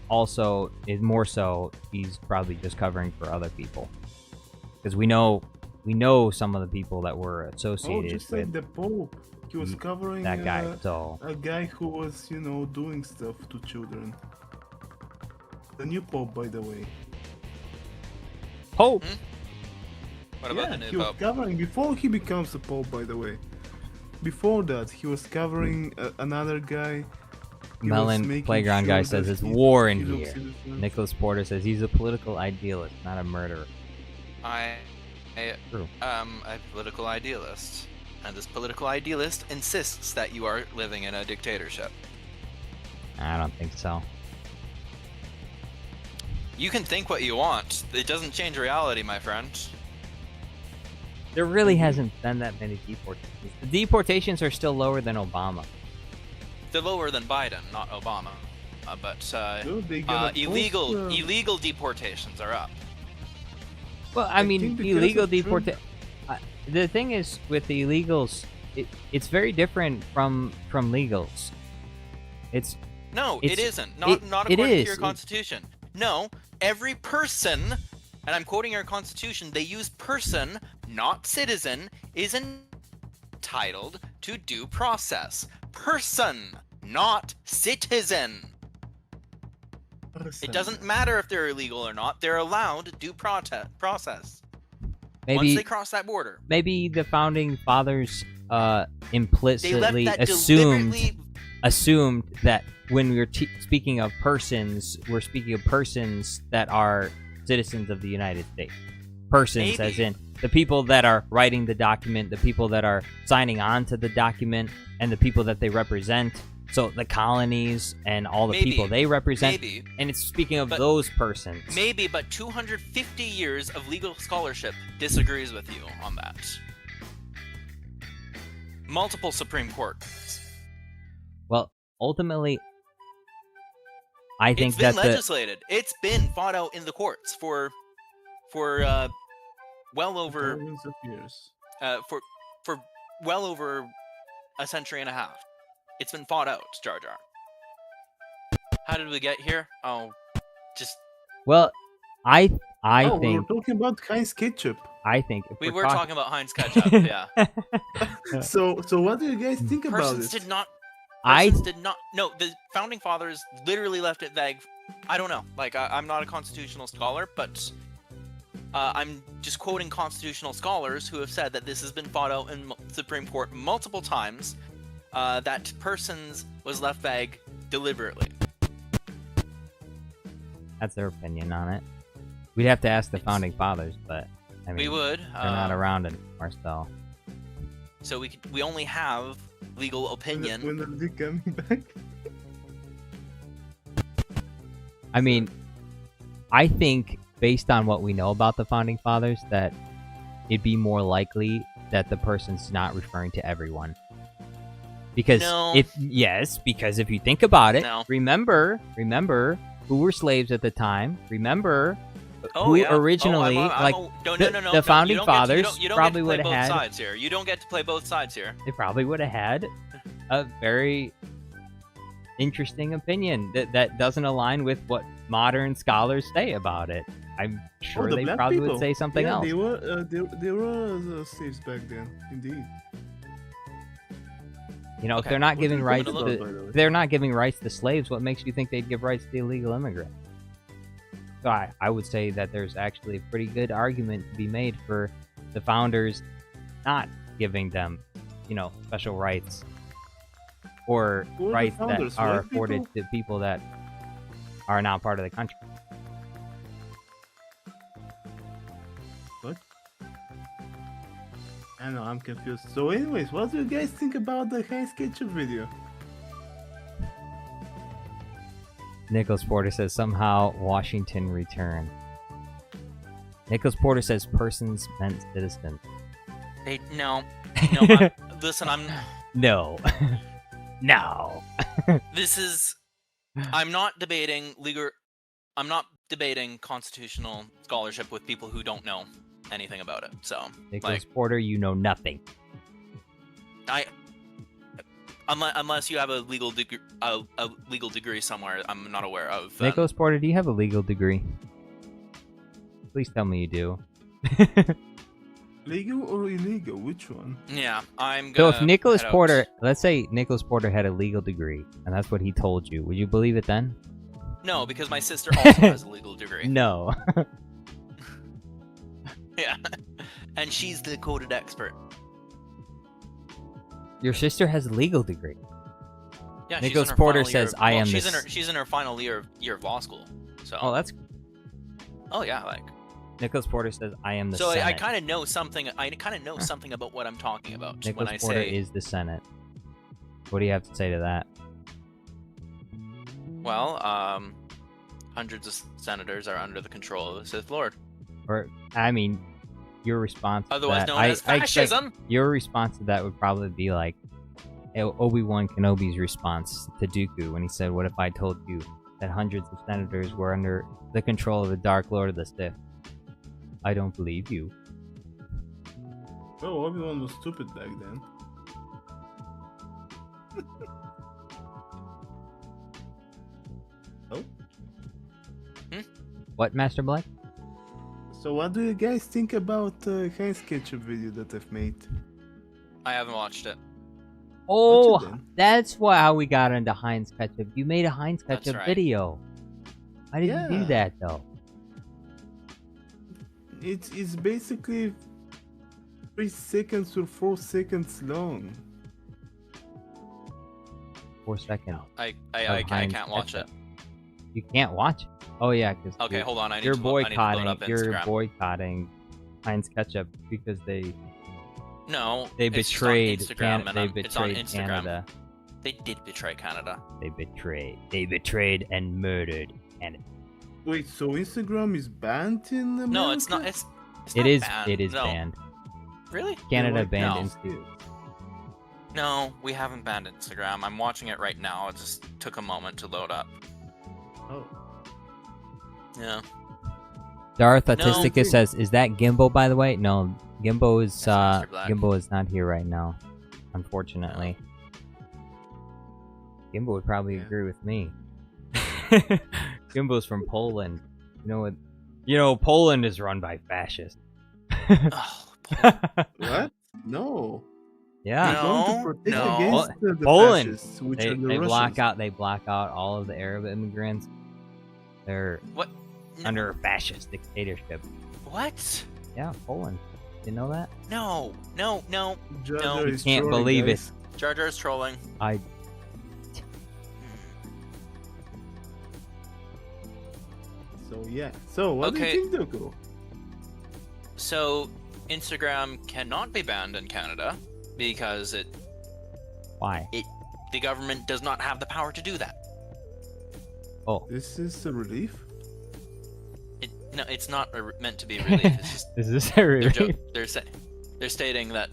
also, is more so, he's probably just covering for other people, because we know some of the people that were Oh, associated just like with the Pope. He was covering that guy. So a guy who was, doing stuff to children. The new Pope, by the way. Pope. What about Yeah, the new he was Pope? covering before he becomes a Pope, by the way. Before that, he was covering another guy. He was Melon making Playground sure guy that says it's he- war in he's a here. citizen. Nicholas Porter says he's a political idealist, not a murderer. I True. a political idealist. And this political idealist insists that you are living in a dictatorship. I don't think so. You can think what you want. It doesn't change reality, my friend. There really hasn't been that many deportations. The deportations are still lower than Obama. They're lower than Biden, not Obama. But Dude, they gonna illegal post, illegal deportations are up. Well, I mean, think because illegal of Trump- deportation. The thing is with the illegals, it's very different from legals. It's No, It's- it isn't. Not it according to is. your constitution. No, every person, and I'm quoting our constitution, they use person, not citizen, is entitled to due process. Person, not citizen. It doesn't matter if they're illegal or not. They're allowed due process. Once maybe they cross that border. maybe the founding fathers They left implicitly that assumed deliberately. that when we're speaking of persons, we're speaking of persons that are citizens of the United States. Persons, Maybe. as in the people that are writing the document, the people that are signing on to the document, and the people that they represent. So the colonies and all the Maybe. people they represent. Maybe. And it's speaking of But- those persons. Maybe, but 250 years of legal scholarship disagrees with you on that. Multiple Supreme Courts. Well, ultimately, I think It's been that the legislated. It's been fought out in the courts for well over Thousands of years. for well over a century and a half. It's been fought out, Jar Jar. How did we get here? Oh, just well, I Oh, we think were talking about Heinz ketchup. I think if we we're were talking about Heinz ketchup. Yeah, So what do you guys think about persons it? did not. I Persons did not. No, the founding fathers literally left it vague. I don't know. Like I'm not a constitutional scholar, but I'm just quoting constitutional scholars who have said that this has been fought out in Supreme Court multiple times. That persons was left vague deliberately. that's their opinion on it. We'd have to ask the founding fathers, but I mean, We would. they're not around anymore, so. So we only have legal opinion. When are they coming back? I mean, I think based on what we know about the founding fathers, that it'd be more likely that the person's not referring to everyone. Because No. because if you think about it, No. remember who were slaves at the time. Remember Oh, who yeah. originally the founding fathers probably would have had sides here. You don't get to play both sides here. they probably would have had a very interesting opinion that doesn't align with what modern scholars say about it. I'm sure the they black probably people. would say something Yeah, else. they were slaves back then, indeed. You know, if Okay. they're not What giving are you rights talking to, about, by the way? if they're not giving rights to slaves, what makes you think they'd give rights to illegal immigrants? So I would say that there's actually a pretty good argument to be made for the founders not giving them, you know, special rights or Who are the rights founders, that are white afforded people? to people that are not part of the country. What? I know, I'm confused. So anyways, what do you guys think about the Heinz ketchup video? Nicholas Porter says somehow Washington returned. Nicholas Porter says persons meant citizens. No. Listen, I'm. No. No. I'm not debating legal. I'm not debating constitutional scholarship with people who don't know anything about it. So, Nicholas Porter, you know nothing. unless you have a legal degree somewhere, I'm not aware of. Nicholas Porter, do you have a legal degree? Please tell me you do. Legal or illegal? Which one? Yeah, I'm So gonna. if Nicholas head out. Porter, let's say Nicholas Porter had a legal degree, and that's what he told you, would you believe it then? No, because my sister also has a legal degree. No. Yeah, and she's the coded expert. Your sister has a legal degree. Yeah, Nicholas she's in her Porter final year says, of- "I well, am She's this-" she's in her final year of law school. So. Oh, that's Oh yeah, like. Nicholas Porter says, "I am the So Senate." I kind of know something. I kind of know something about what I'm talking about when Nicholas I Porter say. is the Senate. What do you have to say to that? Well, hundreds of senators are under the control of the Sith Lord, Or, I mean, your response to otherwise that, known as I expect fascism. your response to that would probably be like Obi-Wan Kenobi's response to Dooku when he said, "What if I told you that hundreds of senators were under the control of the Dark Lord of the Sith?" I don't believe you. Oh, Obi-Wan was stupid back then. Oh? What, Master Black? So what do you guys think about the Heinz ketchup video that I've made? I haven't watched it. Oh, Watch it then. that's how we got into Heinz Ketchup. You made a Heinz That's Ketchup right. video. Why did you do Yeah. that, though? It's basically 3 seconds or 4 seconds long. 4 seconds. I Heinz can't watch it. ketchup. You can't watch it? Oh, yeah, because Okay, hold on. I need you're to load up Instagram. boycotting Heinz Ketchup because they No, They it's just betrayed on Instagram, Can- and they it's on betrayed Instagram. Canada. They did betray Canada. They betrayed and murdered Canada. Wait, so Instagram is banned in America? No, it's not. It's It not is banned. it is No. banned. Really? Canada like- banned No. Institute. No, we haven't banned Instagram. I'm watching it right now. It just took a moment to load up. Oh. Yeah. Darth No. Autistica says, "Is that Gimbo, by the way?" No, Gimbo is That's Mr. Black. Gimbo is not here right now, unfortunately. Gimbo would probably Yeah. agree with me. Gimbo's from Poland. You know what? You know Poland is run by fascists. Oh, What? No. Yeah. They're going to No, protect no. against the Poland. fascists, which They, are the they block Russians. out all of the Arab immigrants. They're what? under a fascist dictatorship. What? Yeah, Poland. You know that? No, no, no. Jar No. Jar You is can't trolling, believe it. guys. Jar Jar's trolling. I So yeah. So what Okay. do you think, Doko? So, Instagram cannot be banned in Canada because why? the government does not have the power to do that. Oh, This is a relief. No, it's not meant to be relief. It's just is this a they're, relief? they're stating that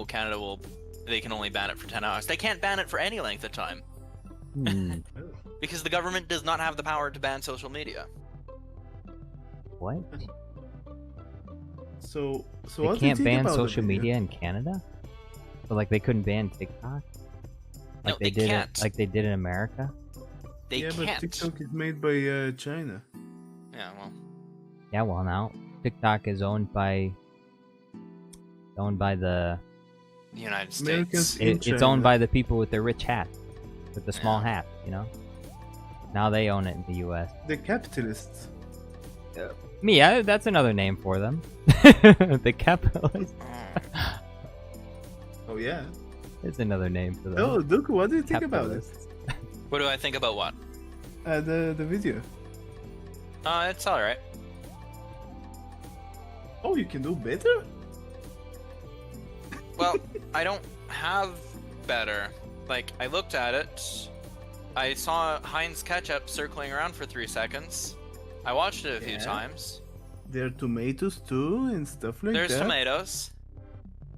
Canada they can only ban it for 10 hours. They can't ban it for any length of time Hmm, because the government does not have the power to ban social media. what? So They what do you can't think ban about the social video? media in Canada? So like they couldn't ban TikTok? No, Like they did can't. like they did in America? They Yeah, but can't. TikTok is made by China. Yeah, well, Yeah, well now TikTok is owned by the the United Americans- States. In it's owned China. by the people with the rich hats, with the small Yeah. hats, you know? Now they own it in the US. The capitalists. Yeah, that's another name for them. The capitalists. Oh. Oh yeah. It's another name for them. Oh, Doko, what do you think about it? Capitalists. What do I think about what? The video. It's all right. Oh, you can do better. Well, I don't have better. Like, I looked at it. I saw Heinz ketchup circling around for 3 seconds. I watched it a few Yeah. times. There are tomatoes too and stuff like There's that. tomatoes.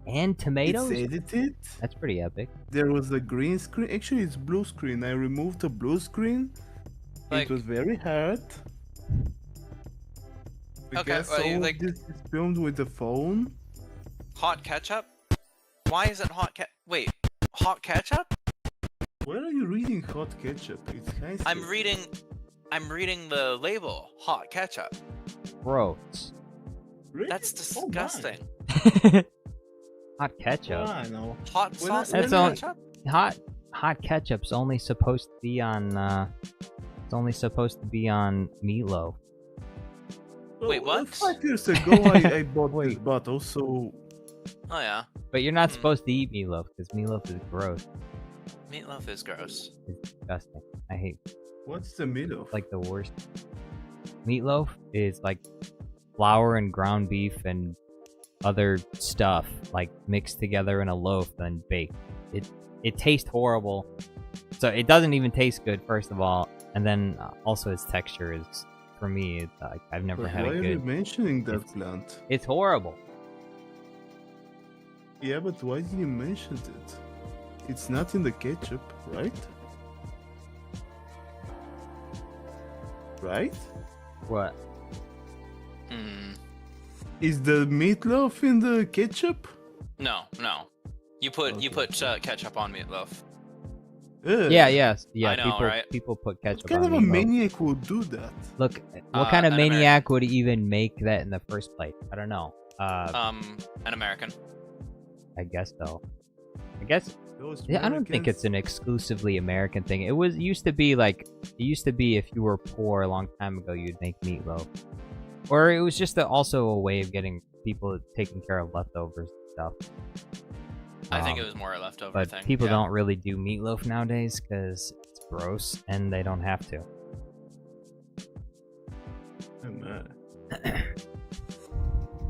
And tomatoes? It's edited. That's pretty epic. There was a green screen. Actually, it's blue screen. I removed the blue screen. Like- it was very hard. Okay, Because well, you all like- this is filmed with the phone. Hot ketchup? Why is it hot Wait, hot ketchup? Where are you reading hot ketchup? It's Heinz I'm ketchup. reading the label. Hot ketchup. Gross. Really? That's Oh, my. disgusting. Hot ketchup. I know. Hot When I- sauce That's and all- ketchup? Hot ketchup's only supposed to be on it's only supposed to be on meatloaf. Wait, what? 5 years ago, I bought this Wait. bottle, so Oh yeah. But you're not Hmm. supposed to eat meatloaf because meatloaf is gross. Meatloaf is gross. It's disgusting. I hate what's the middle? like the worst. Meatloaf is like flour and ground beef and other stuff like mixed together in a loaf and baked. It tastes horrible. So it doesn't even taste good first of all, and then also its texture is for me it's like I've never But had why a are you good. mentioning that it's- plant? It's horrible. Yeah, but why did you mention it? It's not in the ketchup, right? Right? What? Hmm. Is the meatloaf in the ketchup? No. You put ketchup on meatloaf. Ugh. Yeah, yes, yeah. I know, people right? people put What ketchup kind on of a meatloaf. maniac would do that? Look, what kind of an maniac would even make that in the first place? I don't know. An American. I guess so. I guess Those yeah, I don't think it's Americans- an exclusively American thing. It used to be if you were poor a long time ago, you'd make meatloaf, or it was just also a way of getting people taking care of leftovers and stuff. I think it was more a leftover But thing. people yeah. don't really do meatloaf nowadays because it's gross and they don't have to.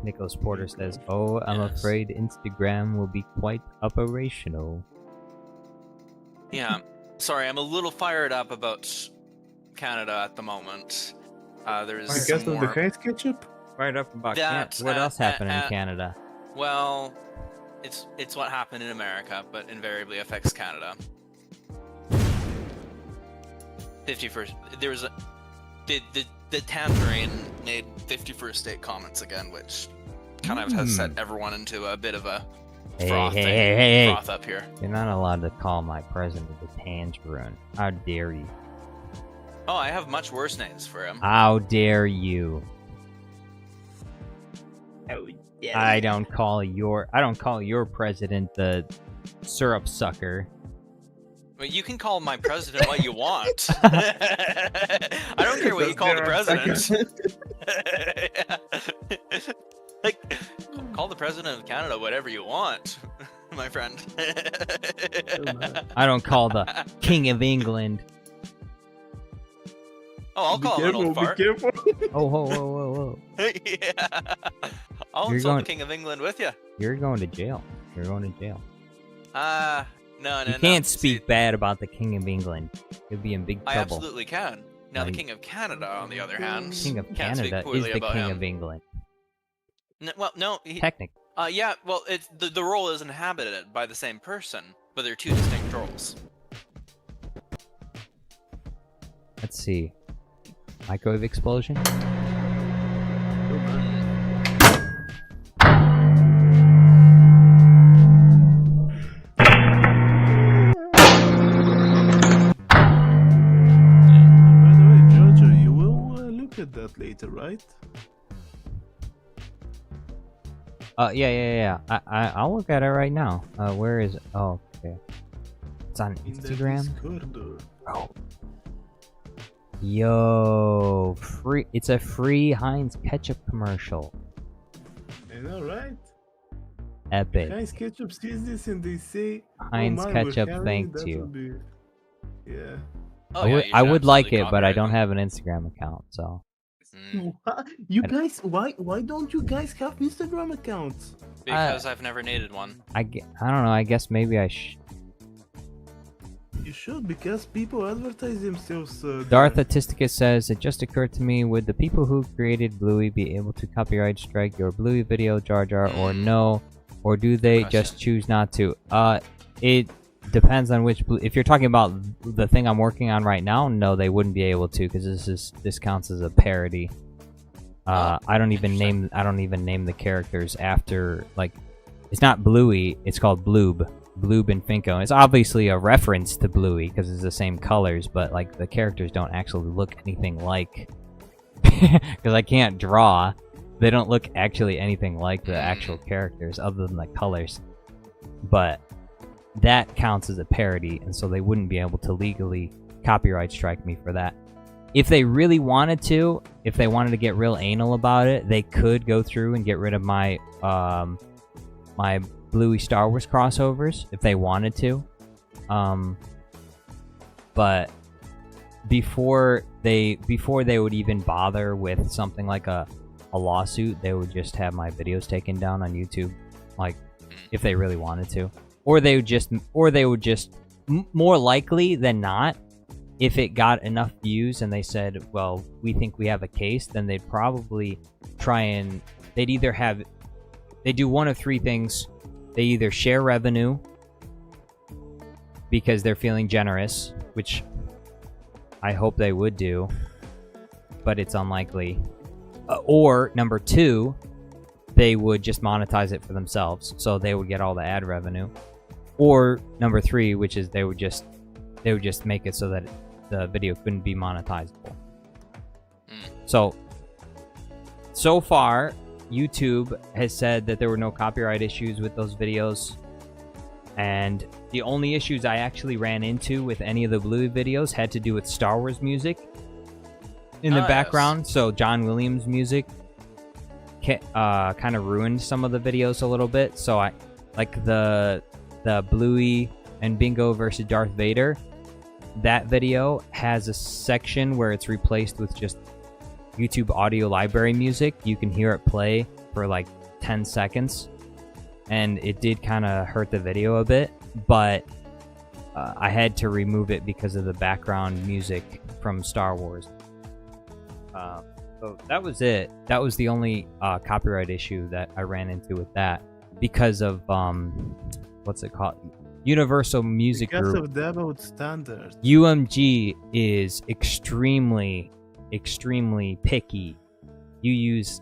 Nicholas Porter says, "Oh, I'm Yes. afraid Instagram will be quite operational." Yeah. Sorry, I'm a little fired up about Canada at the moment. There's Because some of the more. Heinz ketchup? Right up about That, What else happened in uh, Canada? Well, it's what happened in America, but invariably affects Canada. 51st. the Tangerine made 51st State comments again, which kind of has set everyone into a bit of a froth up here. You're not allowed to call my president a Tangerine. How dare you? Oh, I have much worse names for him. How dare you? I don't call your president the syrup sucker. Well, you can call my president what you want. I don't care what you call the president. Like, call the president of Canada whatever you want, my friend. I don't call the King of England. Oh, I'll call him an old fart. Be careful. Oh, whoa. Yeah. I'll You're insult going- the King of England with you. You're going to jail. You're going to jail. No. You can't speak bad about the King of England. You'll be in big I trouble. absolutely can. Now, the Right. King of Canada, on the other hand, King of can't speak Canada is poorly the about King him. of England. Well, no. Technically. Yeah, well, it's the role is inhabited by the same person, but they're two distinct roles. Let's see. Microwave explosion? By the way, Georgia, you will look at that later, right? Yeah. I'll look at it right now. Where is it? Oh, okay. It's on In the Instagram. Discord. Oh. Yo, free. It's a free Heinz ketchup commercial. I know, right? Epic. Heinz Ketchup sees this and they say, Heinz oh, man, Ketchup we're carrying, thanks that you. would be... Yeah. Oh, I yeah, would, you I should would like absolutely it, but I copyright don't them. have an Instagram account, so. What? You I- guys, why don't you guys have Instagram accounts? Because I've never needed one. I don't know. I guess maybe I should. You should, because people advertise themselves. Darth there. Atisticus says, it just occurred to me, would the people who created Bluey be able to copyright strike your Bluey video, Jar Jar, or no? Or do they Question. just choose not to? It depends on which if you're talking about the thing I'm working on right now, no, they wouldn't be able to, because this counts as a parody. I don't even name the characters after, like, it's not Bluey, it's called Blueb. Blueb and Finko. It's obviously a reference to Bluey because it's the same colors, but like the characters don't actually look anything like, because I can't draw. They don't look actually anything like the actual characters other than the colors. But that counts as a parody, and so they wouldn't be able to legally copyright strike me for that. If they really wanted to, if they wanted to get real anal about it, they could go through and get rid of my my Bluey Star Wars crossovers if they wanted to. But before they would even bother with something like a lawsuit, they would just have my videos taken down on YouTube, like if they really wanted to, or they would just more likely than not, if it got enough views and they said, well, we think we have a case, then they'd probably try and they do one of three things. They either share revenue because they're feeling generous, which I hope they would do, but it's unlikely. Or number two, they would just monetize it for themselves, so they would get all the ad revenue. Or number three, which is they would just make it so that the video couldn't be monetizable. So far, YouTube has said that there were no copyright issues with those videos, and the only issues I actually ran into with any of the Bluey videos had to do with Star Wars music in the background. Yes. So John Williams music kind of ruined some of the videos a little bit. So I like the Bluey and Bingo versus Darth Vader. That video has a section where it's replaced with just YouTube audio library music. You can hear it play for like 10 seconds, and it did kind of hurt the video a bit, but I had to remove it because of the background music from Star Wars. So that was it. That was the only copyright issue that I ran into with that, because of what's it called? Universal Music Because Group. of devout standards. UMG is extremely extremely picky, you use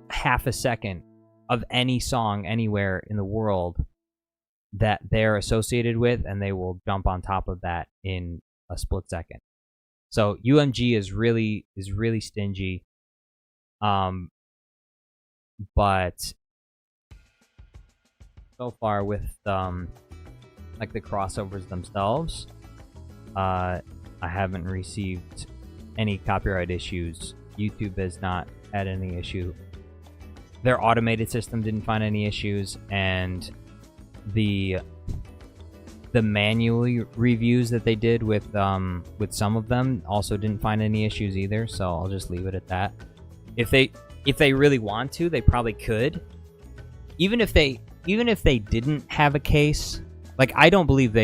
half a second of any song anywhere in the world that they're associated with, and they will jump on top of that in a split second. So UMG is really stingy. But so far with like the crossovers themselves, I haven't received any copyright issues. YouTube has not had any issue. Their automated system didn't find any issues, and the manual reviews that they did with some of them also didn't find any issues either. So I'll just leave it at that. If they really want to, they probably could. Even if they didn't have a case, like I don't believe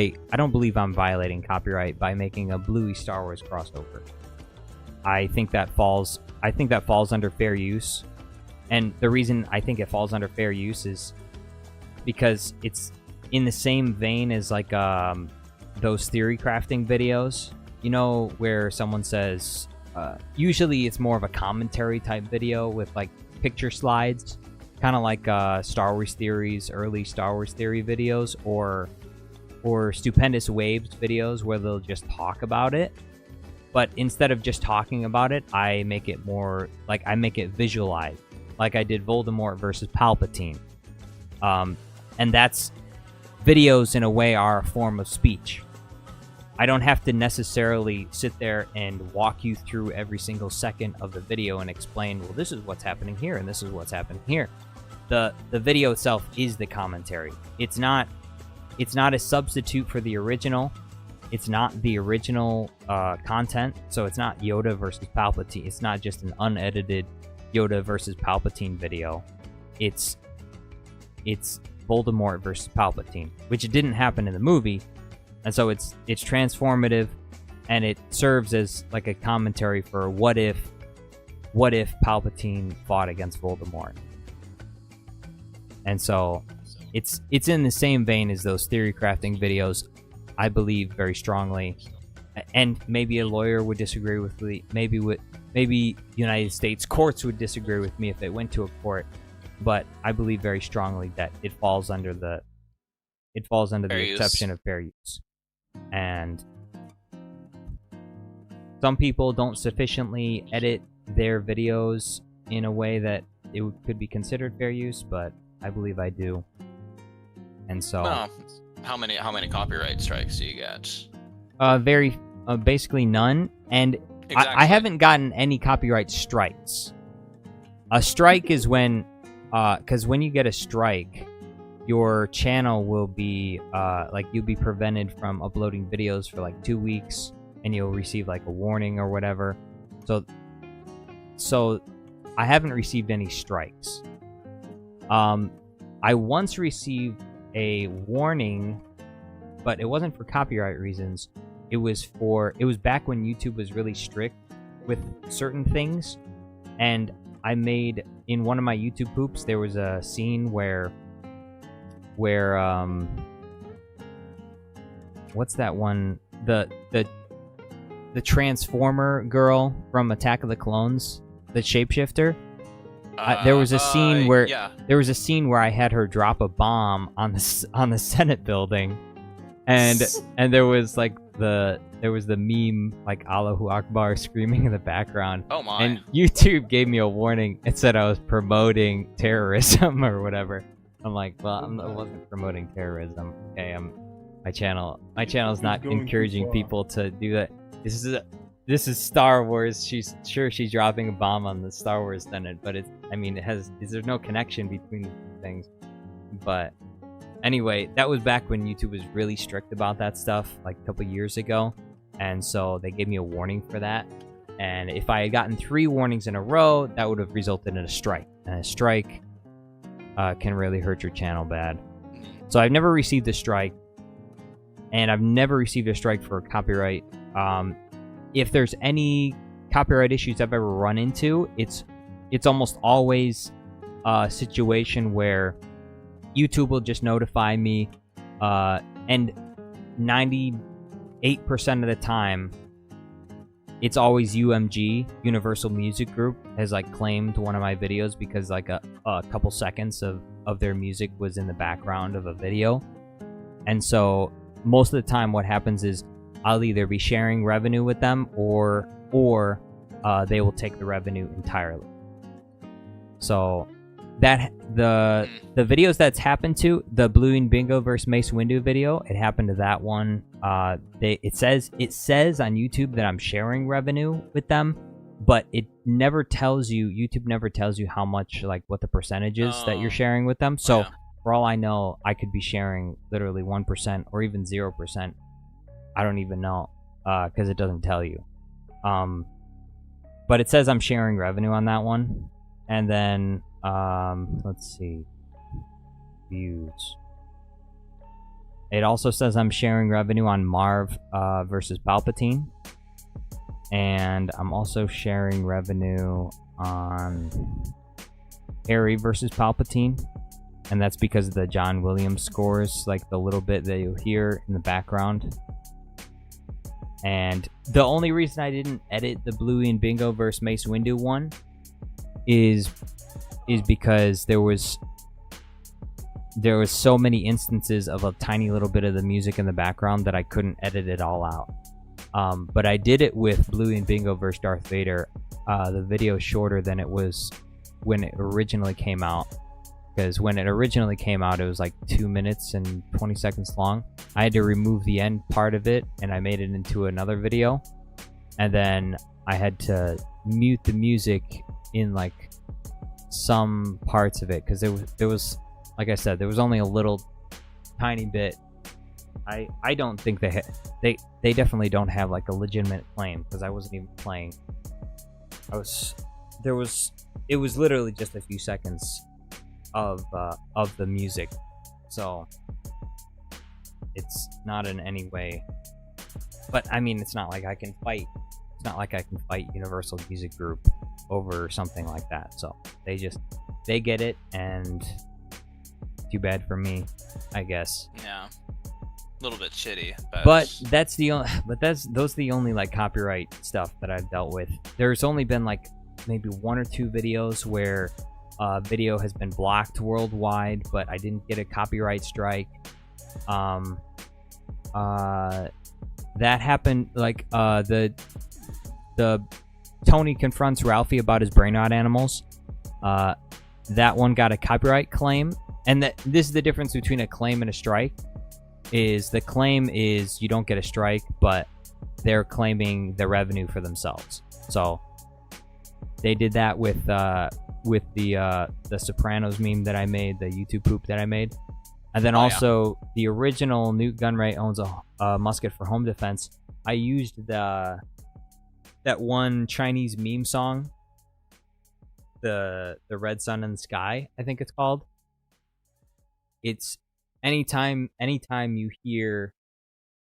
I'm violating copyright by making a Bluey Star Wars crossover. I think that falls under fair use. And the reason I think it falls under fair use is because it's in the same vein as like those theory crafting videos, you know, where someone says, usually it's more of a commentary type video with like picture slides, kind of like Star Wars Theories, early Star Wars Theory videos, or Stupendous Waves videos where they'll just talk about it. But instead of just talking about it, I make it more like I make it visualized, like I did Voldemort versus Palpatine. And that's videos in a way are a form of speech. I don't have to necessarily sit there and walk you through every single second of the video and explain, well, this is what's happening here and this is what's happening here. The video itself is the commentary. It's not a substitute for the original. It's not the original content. So it's not Yoda versus Palpatine. It's not just an unedited Yoda versus Palpatine video. It's Voldemort versus Palpatine, which didn't happen in the movie. And so it's transformative, and it serves as like a commentary for what if Palpatine fought against Voldemort. And so it's in the same vein as those theory crafting videos. I believe very strongly, and maybe a lawyer would disagree with me. Maybe United States courts would disagree with me if it went to a court. But I believe very strongly that it falls under the exception of fair use. And some people don't sufficiently edit their videos in a way that it could be considered fair use, but I believe I do. And so, well, how many copyright strikes do you get? Basically none. And Exactly. I haven't gotten any copyright strikes. A strike is when, because when you get a strike, your channel will be like you'll be prevented from uploading videos for like 2 weeks, and you'll receive like a warning or whatever. So I haven't received any strikes. I once received a warning, but it wasn't for copyright reasons. It was back when YouTube was really strict with certain things, and I made, in one of my YouTube poops, there was a scene where what's that one, the Transformer girl from Attack of the Clones, the shapeshifter. There was a scene where I had her drop a bomb on the Senate building, and there was the meme like Allahu Akbar screaming in the background. Oh my! And YouTube gave me a warning. It said I was promoting terrorism or whatever. I'm like, well, I wasn't promoting terrorism. Okay, my channel is not encouraging people to do that. This is Star Wars. She's dropping a bomb on the Star Wars Senate, but there's no connection between the two things. But anyway, that was back when YouTube was really strict about that stuff, like a couple years ago, and so they gave me a warning for that. And if I had gotten 3 warnings in a row, that would have resulted in a strike. And a strike can really hurt your channel bad. So I've never received a strike, and I've never received a strike for copyright. If there's any copyright issues I've ever run into, it's almost always a situation where YouTube will just notify me, and 98% of the time, it's always UMG, Universal Music Group, has like claimed one of my videos because like a couple seconds of their music was in the background of a video. And so most of the time what happens is I'll either be sharing revenue with them or they will take the revenue entirely. So that the videos that's happened to, the Blue and Bingo versus Mace Windu video, it happened to that one. It says on YouTube that I'm sharing revenue with them, but it never tells you, YouTube never tells you how much, like what the percentage is that you're sharing with them. So for all I know, I could be sharing literally 1% or even 0%. I don't even know, because it doesn't tell you. But it says I'm sharing revenue on that one. And then, let's see, views. It also says I'm sharing revenue on Marv versus Palpatine. And I'm also sharing revenue on Harry versus Palpatine. And that's because of the John Williams scores, like the little bit that you'll hear in the background. And the only reason I didn't edit the Bluey and Bingo versus Mace Windu one is because there was so many instances of a tiny little bit of the music in the background that I couldn't edit it all out. But I did it with Bluey and Bingo versus Darth Vader. The video is shorter than it was when it originally came out. Because when it originally came out, it was like 2 minutes and 20 seconds long. I had to remove the end part of it, and I made it into another video. And then I had to mute the music in like some parts of it, because there was, like I said, there was only a little tiny bit. I don't think they definitely don't have like a legitimate claim, because I wasn't even playing. It was literally just a few seconds of the music, so it's not in any way. But I mean, it's not like I can fight. It's not like I can fight Universal Music Group over something like that. So they get it, and too bad for me, I guess. Yeah, a little bit shitty. But those are the only like copyright stuff that I've dealt with. There's only been like maybe 1 or 2 videos where video has been blocked worldwide, but I didn't get a copyright strike. That happened like the Tony confronts Ralphie about his brain rot animals. That one got a copyright claim, and this is the difference between a claim and a strike. Is the claim is you don't get a strike, but they're claiming the revenue for themselves. So they did that with the Sopranos meme that I made, the YouTube poop that I made. And then the original Newt Gunray owns a musket for home defense. I used that one Chinese meme song, the Red Sun in the Sky, I think it's called. It's anytime you hear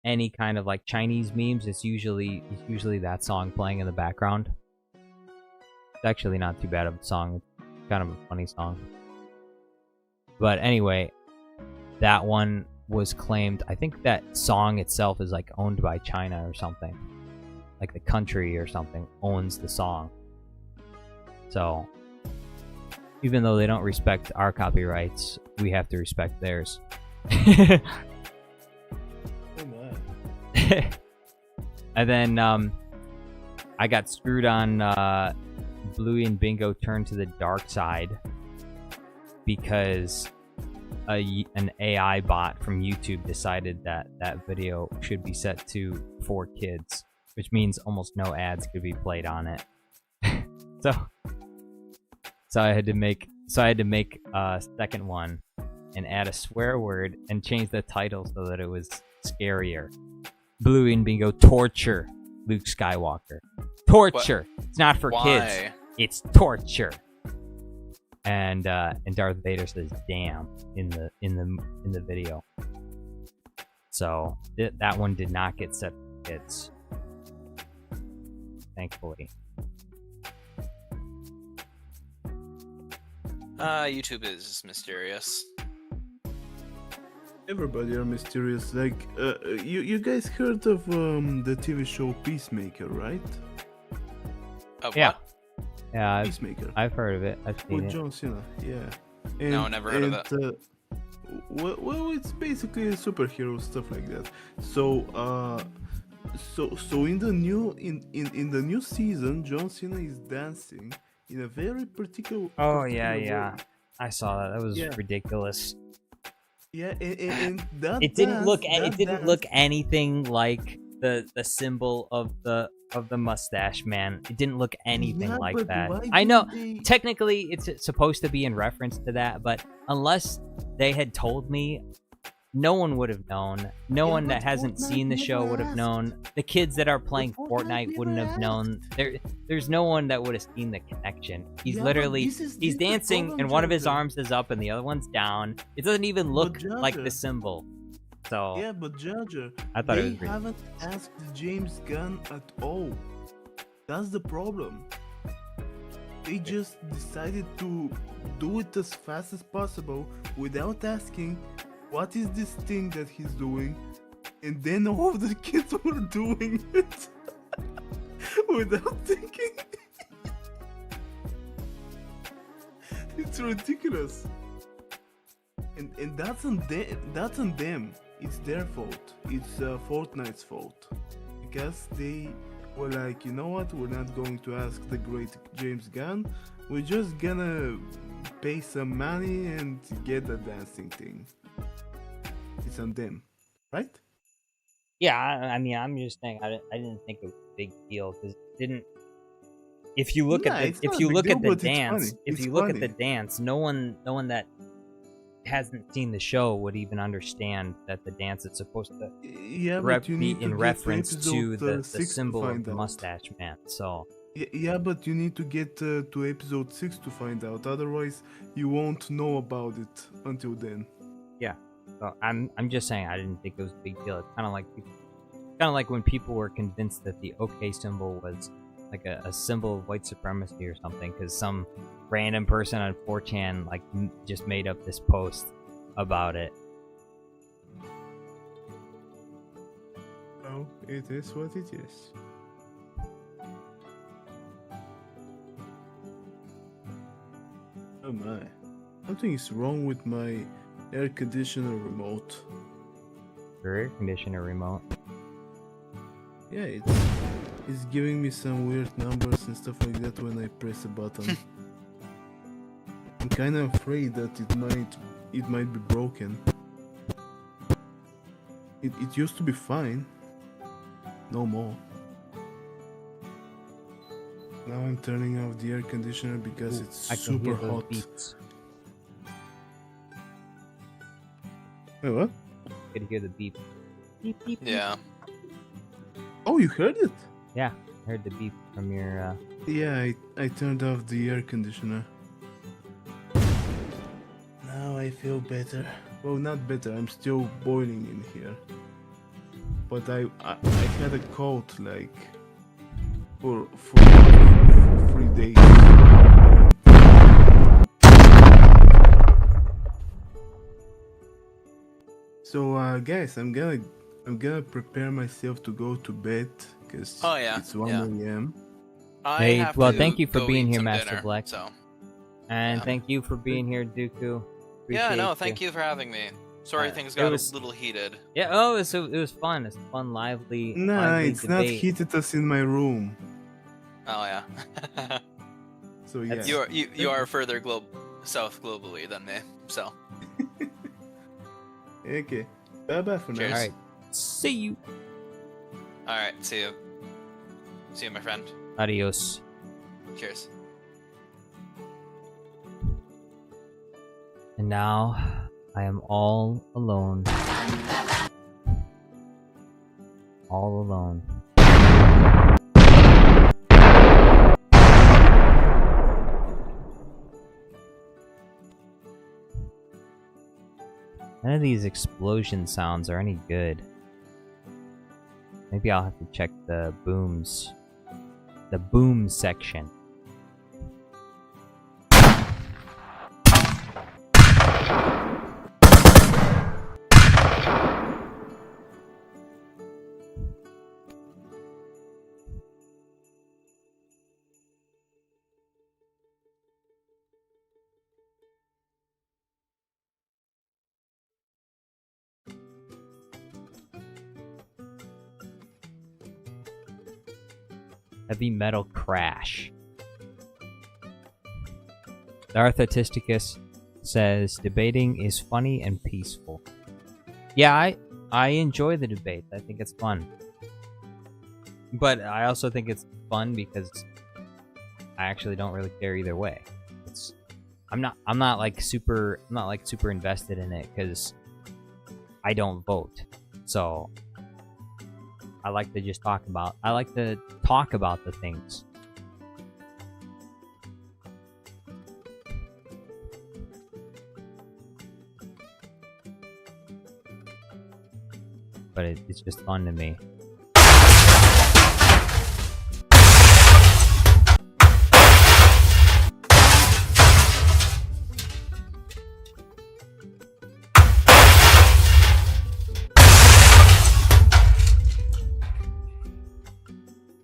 any kind of like Chinese memes, it's usually that song playing in the background. It's actually not too bad of a song. It's kind of a funny song. But anyway, that one was claimed. I think that song itself is like owned by China or something. Like the country or something owns the song. So even though they don't respect our copyrights, we have to respect theirs. And then I got screwed on Bluey and Bingo Turn to the Dark Side because an AI bot from YouTube decided that video should be set to 4 kids, which means almost no ads could be played on it. So I had to make a second one and add a swear word and change the title so that it was scarier. Bluey and Bingo torture Luke Skywalker. Torture. What? It's not for kids. It's torture. And Darth Vader says "damn" in the video. So that one did not get set for kids, thankfully. YouTube is mysterious. Everybody are mysterious. Like, you guys heard of the TV show Peacemaker, right? Of Yeah. what? Yeah, Peacemaker I've heard of it. I've seen with it. John Cena. Yeah. No, never heard of it. Well, it's basically superhero stuff like that. So, so in the new season, John Cena is dancing in a very particular. Oh yeah, particular yeah. way. I saw that. That was Yeah. ridiculous. Yeah, and that It didn't dance- look. that It didn't dance- look anything like the symbol of the mustache man. It didn't look anything Yeah, like but that. why I know. didn't they- Technically, it's supposed to be in reference to that, but unless they had told me, no one would have known. No Yeah, one that but hasn't Fortnite seen the show never would have asked. known. The kids that are playing Fortnite Fortnite wouldn't never have known. There's no one that would have seen the connection. He's Yeah, but literally this is he's the dancing problem, and one of his Jonathan. arms is up and the other one's down. It doesn't even look like the Jonathan- symbol. So Yeah, but Jaja, I thought it they was really- haven't asked James Gunn at all. That's the problem. They just decided to do it as fast as possible without asking what is this thing that he's doing, and then all of the kids were doing it without thinking. It's ridiculous. And that's on them. It's their fault. It's Fortnite's fault. Because they were like, you know what, we're not going to ask the great James Gunn. We're just gonna pay some money and get the dancing thing. It's on them, right? yeah, I mean, I'm just saying I didn't think it was a big deal because it didn't. If you look Yeah, at it's the not if a you big look deal, at the but it's dance, funny. if It's you look at the funny. dance, no one that hasn't seen the show would even understand that the dance is supposed to Yeah, but you be need to in get reference to episode, the 6 to symbol of find the out. mustache man. So Yeah, but you need to get to episode 6 to find out. Otherwise, you won't know about it until then. So I'm just saying I didn't think it was a big deal. It's kind of like when people were convinced that the OK symbol was like a symbol of white supremacy or something because some random person on 4chan like just made up this post about it. Well, it is what it is. Oh my. Something is wrong with my air conditioner remote. Your air conditioner remote. Yeah, it's giving me some weird numbers and stuff like that when I press a button. I'm kind of afraid that it might be broken. It used to be fine. No more. Now I'm turning off the air conditioner because Ooh, it's I can super hear those hot. beeps. Wait, what? I could hear the beep. Beep beep. beep. Yeah. Oh, you heard it? Yeah, I heard the beep from your. Yeah, I turned off the air conditioner. Now I feel better. Well, not better. I'm still boiling in here. But I had a cold like for 3 days. So guys, I'm gonna prepare myself to go to bed because Oh, yeah, it's 1 yeah. a.m. I Hey, have well, to thank you for go being eat here, some Master dinner, Black. So And Yeah. thank you for being here, Dooku. yeah, no, Appreciate thank you for having me. Sorry, things it got was- a little heated. Yeah. Oh, it was fun. It's fun, lively. Nah, lively it's not debate. heated us in my room. Oh yeah. So yeah. That's- you are further south globally than me. So Okay. Bye bye for now. Cheers. All right. See you. all right, see you. See you, my friend. Adios. Cheers. And now I am all alone. All alone. None of these explosion sounds are any good. Maybe I'll have to check the booms. The boom section. Heavy metal crash. Darth Artisticus says debating is funny and peaceful. Yeah, I enjoy the debates. I think it's fun. But I also think it's fun because I actually don't really care either way. I'm not like super invested in it because I don't vote. So I like to just talk about the things. But it's just fun to me.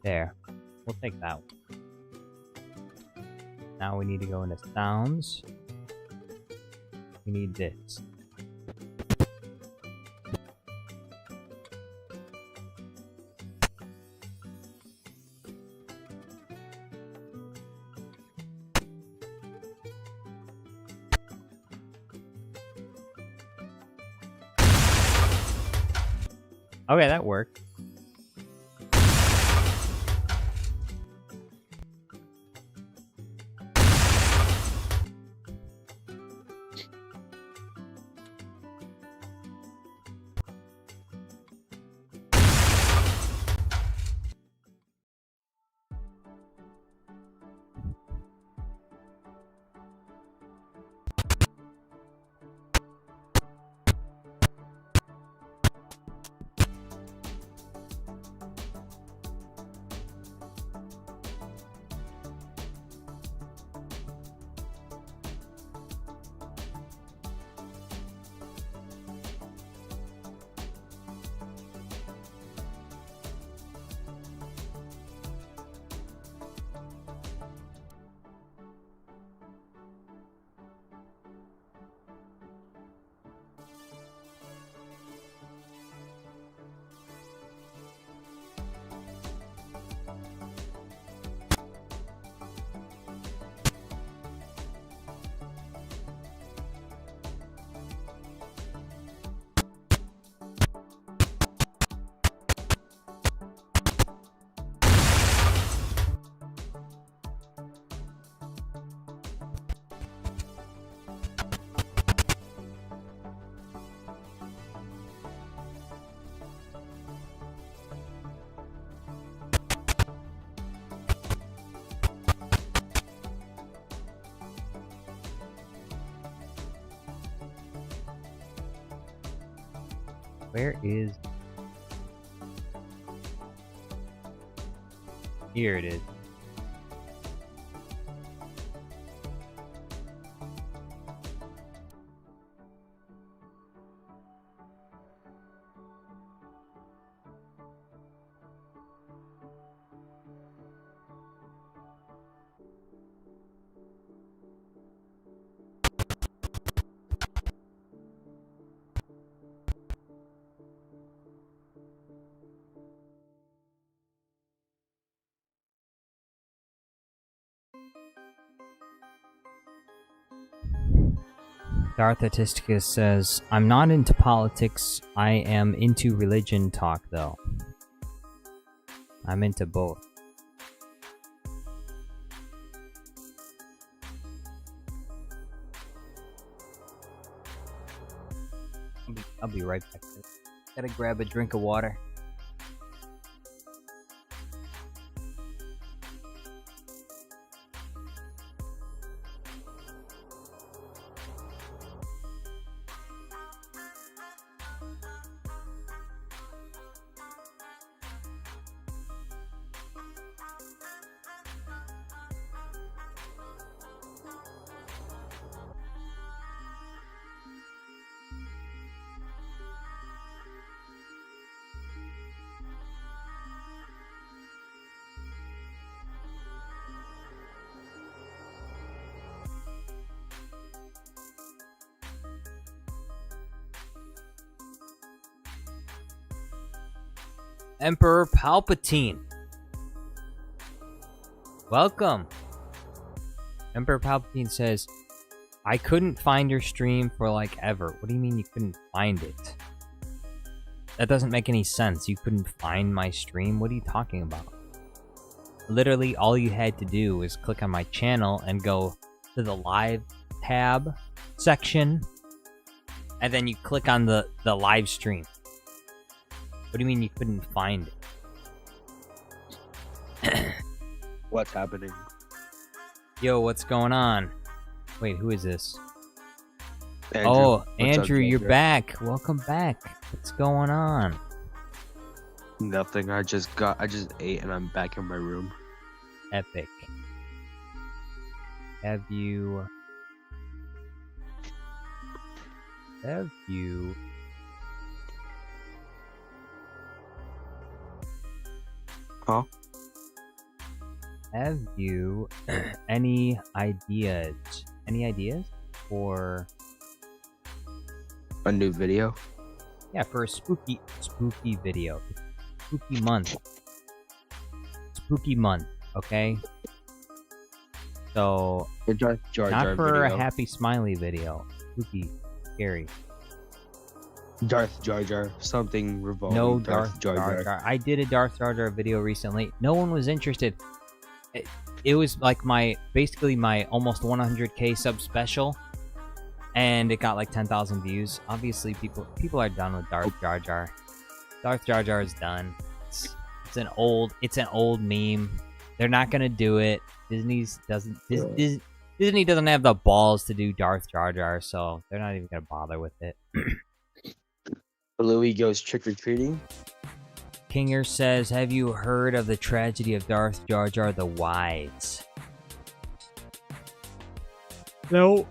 There. We'll take that one. Now we need to go into sounds. We need this. Okay, that worked. Where is... Here it is. Darth Artisticus says, I'm not into politics, I am into religion talk though. I'm into both. I'll be right back. Gotta grab a drink of water. Emperor Palpatine. Welcome. Emperor Palpatine says, I couldn't find your stream for like ever. What do you mean you couldn't find it? That doesn't make any sense. You couldn't find my stream? What are you talking about? Literally, all you had to do was click on my channel and go to the live tab section, and then you click on the live stream. What do you mean you couldn't find it? What's happening? Yo, what's going on? Wait, who is this? Andrew. Oh, What's up, Andrew, you're Andrew? back. Welcome back. What's going on? Nothing. I just ate and I'm back in my room. Epic. Have you... Huh? Have you any ideas? Any ideas for... A new video? Yeah, for a spooky video. Spooky month. Spooky month, okay? So, A Darth Jar Jar not for video. a happy smiley video. Spooky, scary. Darth Jar Jar. Something revolving. No Darth Jar Jar. I did a Darth Jar Jar video recently. No one was interested. It was like basically my almost 100k sub special, and it got like 10,000 views. Obviously, people are done with Darth Jar Jar. Darth Jar Jar is done. It's an old meme. They're not gonna do it. Disney doesn't have the balls to do Darth Jar Jar, so they're not even gonna bother with it. Louis goes trick or treating. Kinger says, have you heard of the tragedy of Darth Jar Jar the Wise? No.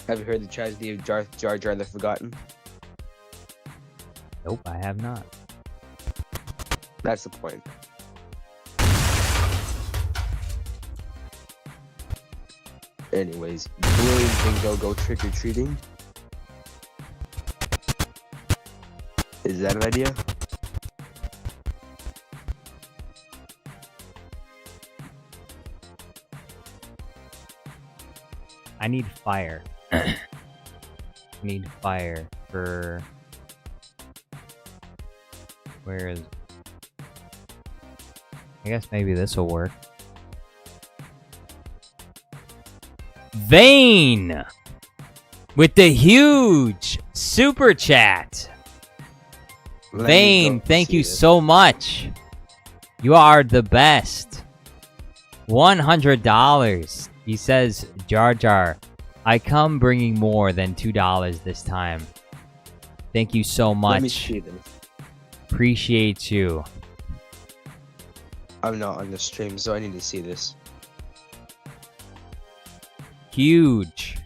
Have you heard the tragedy of Darth Jar Jar the Forgotten? Nope, I have not. That's the point. Anyways, Louis can go trick or treating. Is that an idea? I need fire. I need fire for... Where is... I guess maybe this will work. Vane! With the huge super chat! Vane, thank you so much! You are the best! $100! He says, Jar Jar, I come bringing more than $2 this time. Thank you so much. Let me see this. Appreciate you. I'm not on the stream, so I need to see this. Huge.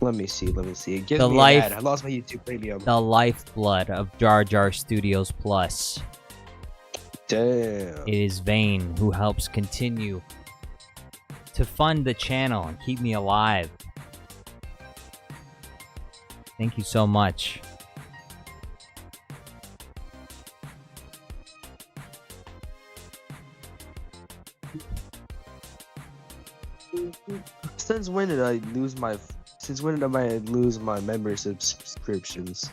Let me see. Give The me life- an ad. I lost my YouTube premium. The lifeblood of Jar Jar Studios Plus. Damn. It is Vane who helps continue to fund the channel and keep me alive. Thank you so much. Since when did I lose my? Since when did I lose my membership subscriptions?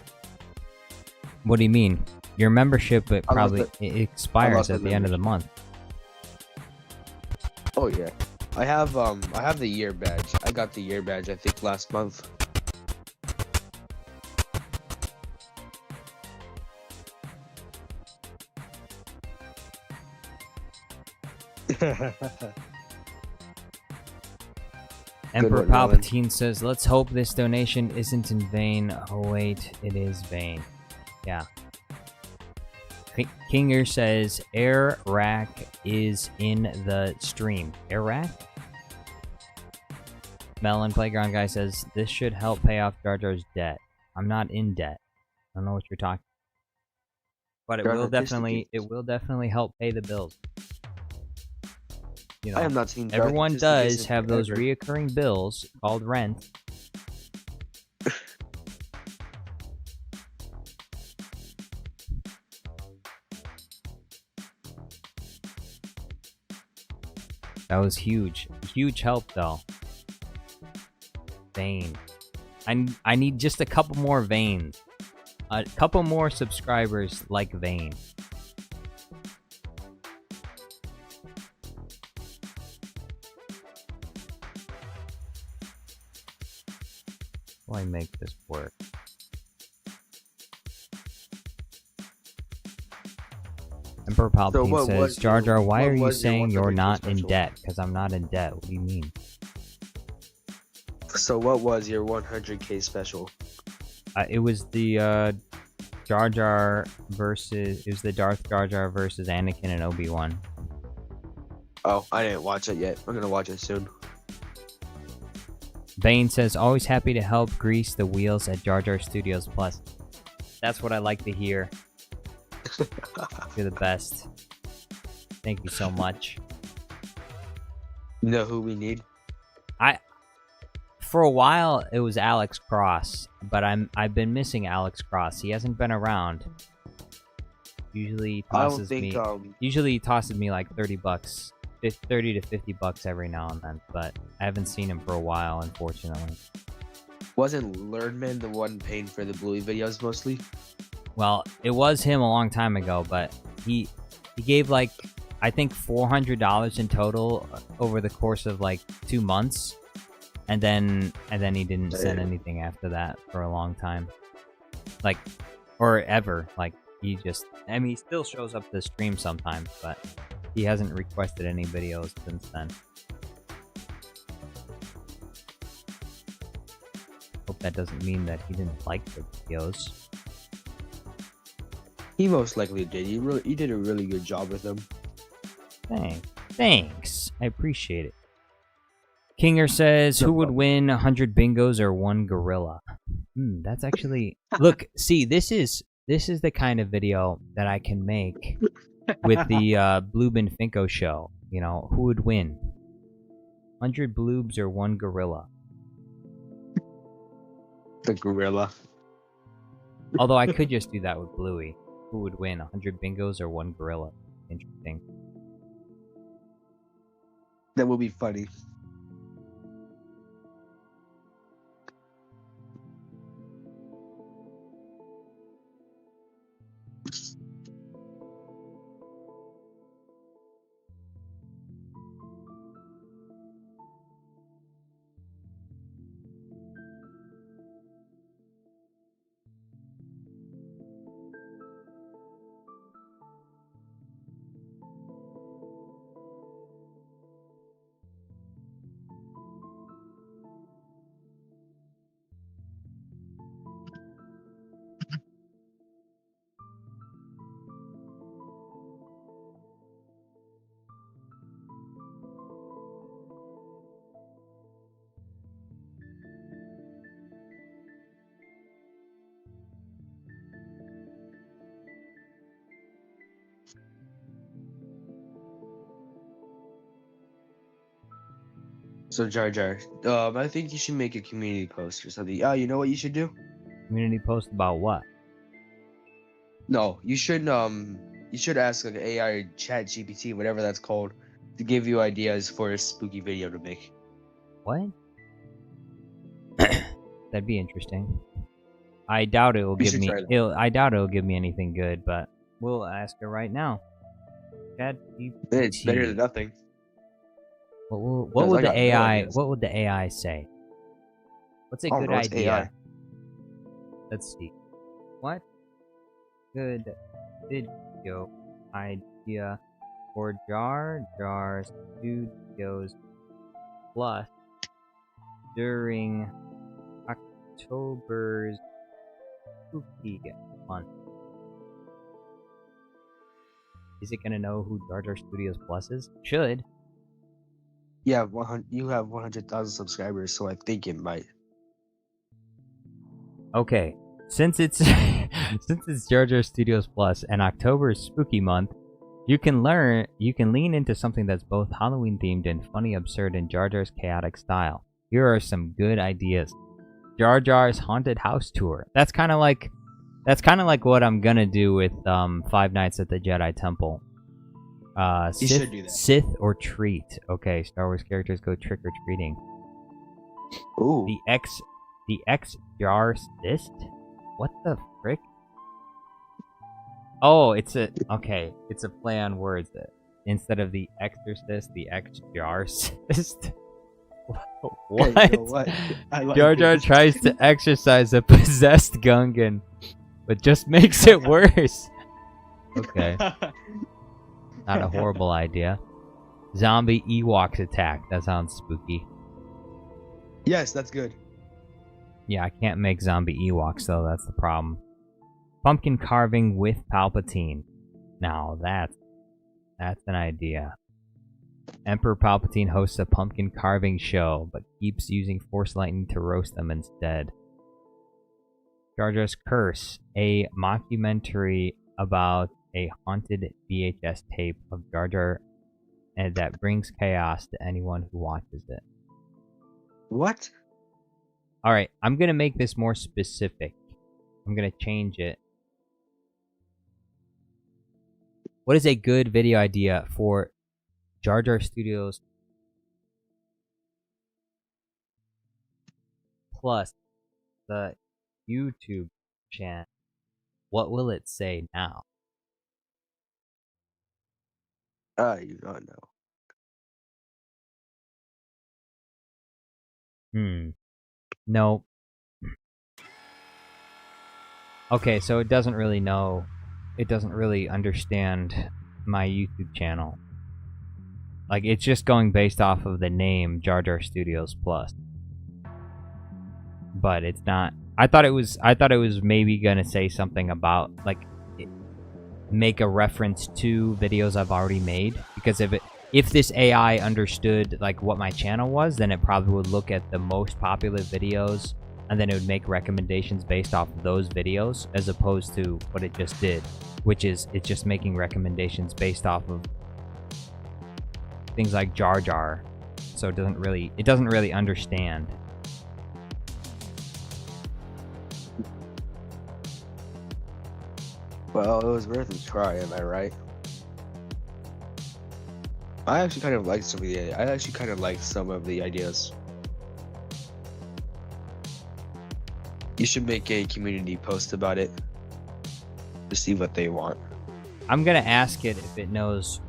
What do you mean? Your membership it I probably lost it expires lost at my the end of the month. Oh yeah, I have the year badge. I got the year badge I think last month. Emperor one, Nolan. Palpatine says, let's hope this donation isn't in vain. Oh wait, it is vain. Yeah. Kinger says, Air Rack is in the stream. Air Rack? Melon Playground Guy says, this should help pay off Jar Jar's debt. I'm not in debt. I don't know what you're talking about. But Jar it will Jar definitely help pay the bills. You know, I am not seeing. Jar everyone Jar does Jar have those ever. reoccurring bills called rent. That was huge. Huge help, though. Vane. I need just a couple more Vanes. A couple more subscribers like Vane. How do I make this work? Emperor Palpatine says, Jar Jar, why are you saying you're not in debt? Because I'm not in debt. What do you mean? So what was your 100k special? It was the Jar Jar versus... It was the Darth Jar Jar versus Anakin and Obi-Wan. Oh, I didn't watch it yet. I'm gonna watch it soon. Bane says, always happy to help grease the wheels at Jar Jar Studios Plus. That's what I like to hear. You're the best. Thank you so much. You know who we need? For a while, it was Alex Cross, but I've been missing Alex Cross. He hasn't been around. Usually he tosses Usually he tosses me like $30, 30 to 50 bucks every now and then, but I haven't seen him for a while, unfortunately. Wasn't Learnman the one paying for the Bluey videos mostly? Well, it was him a long time ago, but he gave like, I think $400 in total over the course of like 2 months. And then he didn't send anything after that for a long time. Like, or ever. Like, he just, I mean, he still shows up to stream sometimes, but he hasn't requested any videos since then. Hope that doesn't mean that he didn't like the videos. He most likely did. He did a really good job with them. Thanks. I appreciate it. Kinger says, who would win 100 bingos or 1 gorilla? That's actually... Look, see, this is the kind of video that I can make with the Blueb and Finko show. You know, who would win? 100 Bluebs or 1 gorilla? The gorilla. Although I could just do that with Bluey. Who would win? 100 bingos or 1 gorilla? Interesting. That would be funny. So Jar Jar, I think you should make a community post or something. You know what you should do? Community post about what? No, you should ask like AI or Chat GPT, whatever that's called, to give you ideas for a spooky video to make. What? That'd be interesting. I doubt it will give me. I doubt it will give me anything good, but we'll ask her right now. Chat GPT. It's better than nothing. What would the AI? What would the AI say? What's a good idea? AI. Let's see. What good video idea for Jar Jar Studios Plus during October's spooky month? Is it gonna know who Jar Jar Studios Plus is? Should. Yeah, you have 100,000 subscribers, so I think it might. Okay, since it's since it's Jar Jar Studios Plus and October is spooky month, you can lean into something that's both Halloween themed and funny, absurd, in Jar Jar's chaotic style. Here are some good ideas. Jar Jar's haunted house tour. That's kind of like what I'm gonna do with 5 Nights at the Jedi Temple. You Sith, should do that. Sith or treat. Okay, Star Wars characters go trick or treating. Ooh. The Exorcist? What the frick? Oh, it's a play on words. Instead of the Exorcist, the Exorcist. What? Hey, you know what? I like Jar Jar this. tries to exorcise a possessed Gungan, but just makes it worse. Okay, not a horrible idea. Zombie Ewoks attack. That sounds spooky. Yes, that's good. Yeah, I can't make zombie Ewoks though. That's the problem. Pumpkin carving with Palpatine. Now that's an idea. Emperor Palpatine hosts a pumpkin carving show, but keeps using Force Lightning to roast them instead. Jar Jar's Curse, a mockumentary about a haunted VHS tape of Jar Jar and that brings chaos to anyone who watches it. What? Alright, I'm gonna make this more specific. I'm gonna change it. What is a good video idea for Jar Jar Studios plus the YouTube channel? What will it say now? You don't know. No. Okay, so it doesn't really know. It doesn't really understand my YouTube channel. Like, it's just going based off of the name Jar Jar Studios Plus. But it's not. I thought it was maybe gonna say something about, like, make a reference to videos I've already made, because if this AI understood like what my channel was, then it probably would look at the most popular videos and then it would make recommendations based off of those videos, as opposed to what it just did, which is it's just making recommendations based off of things like Jar Jar. So it doesn't really understand. Well, it was worth a try, am I right? I actually kind of like some of the ideas. You should make a community post about it to see what they want. I'm gonna ask it if it knows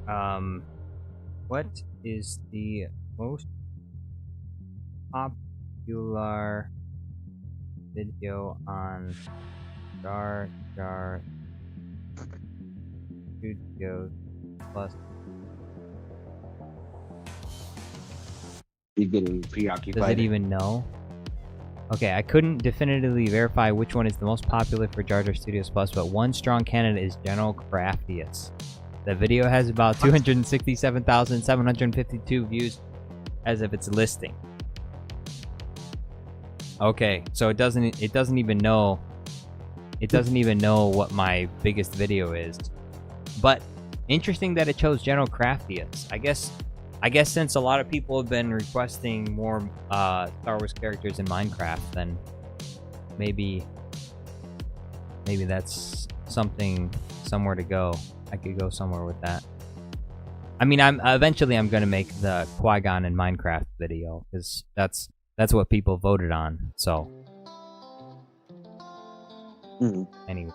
what is the most popular video on Jar Jar Studios Plus. You're getting preoccupied. Does it even know? Okay, I couldn't definitively verify which one is the most popular for Jar Jar Studios Plus, but one strong candidate is General Craftius. The video has about 267,752 views as of its listing. Okay, so it doesn't even know what my biggest video is. But interesting that it chose General Craftius. I guess since a lot of people have been requesting more Star Wars characters in Minecraft, then maybe that's somewhere to go. I could go somewhere with that. I mean, eventually I'm gonna make the Qui-Gon in Minecraft video, because that's what people voted on. So anyway.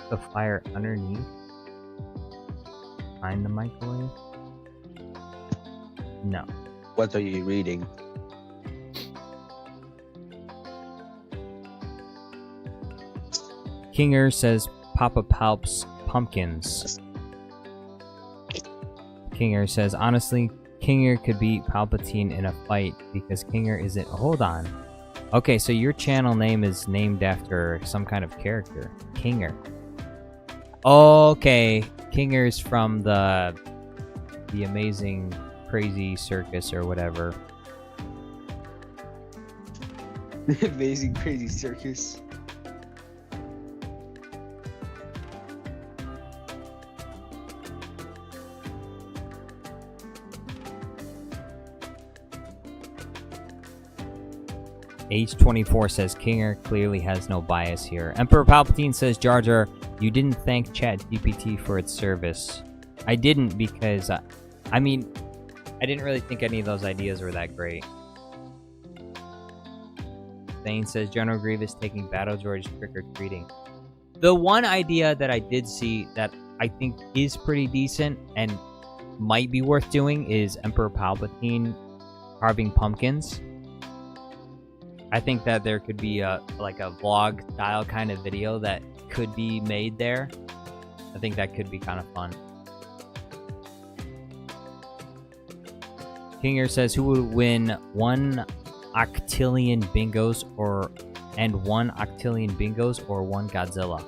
The fire underneath, behind the microwave. No. What are you reading? Kinger says Papa Palp's pumpkins. Kinger says, honestly, Kinger could beat Palpatine in a fight because Kinger isn't. Hold on. Okay, so your channel name is named after some kind of character. Kinger. Okay, Kinger's from the Amazing Crazy Circus or whatever. Amazing Crazy Circus. H24 says Kinger clearly has no bias here. Emperor Palpatine says Jar Jar, you didn't thank ChatGPT for its service. I didn't because, I mean, I didn't really think any of those ideas were that great. Thane says General Grievous taking Battle George trick-or-treating. The one idea that I did see that I think is pretty decent and might be worth doing is Emperor Palpatine carving pumpkins. I think that there could be a vlog style kind of video that could be made there. I think that could be kind of fun. Kinger says who would win 1 octillion bingos or 1 Godzilla?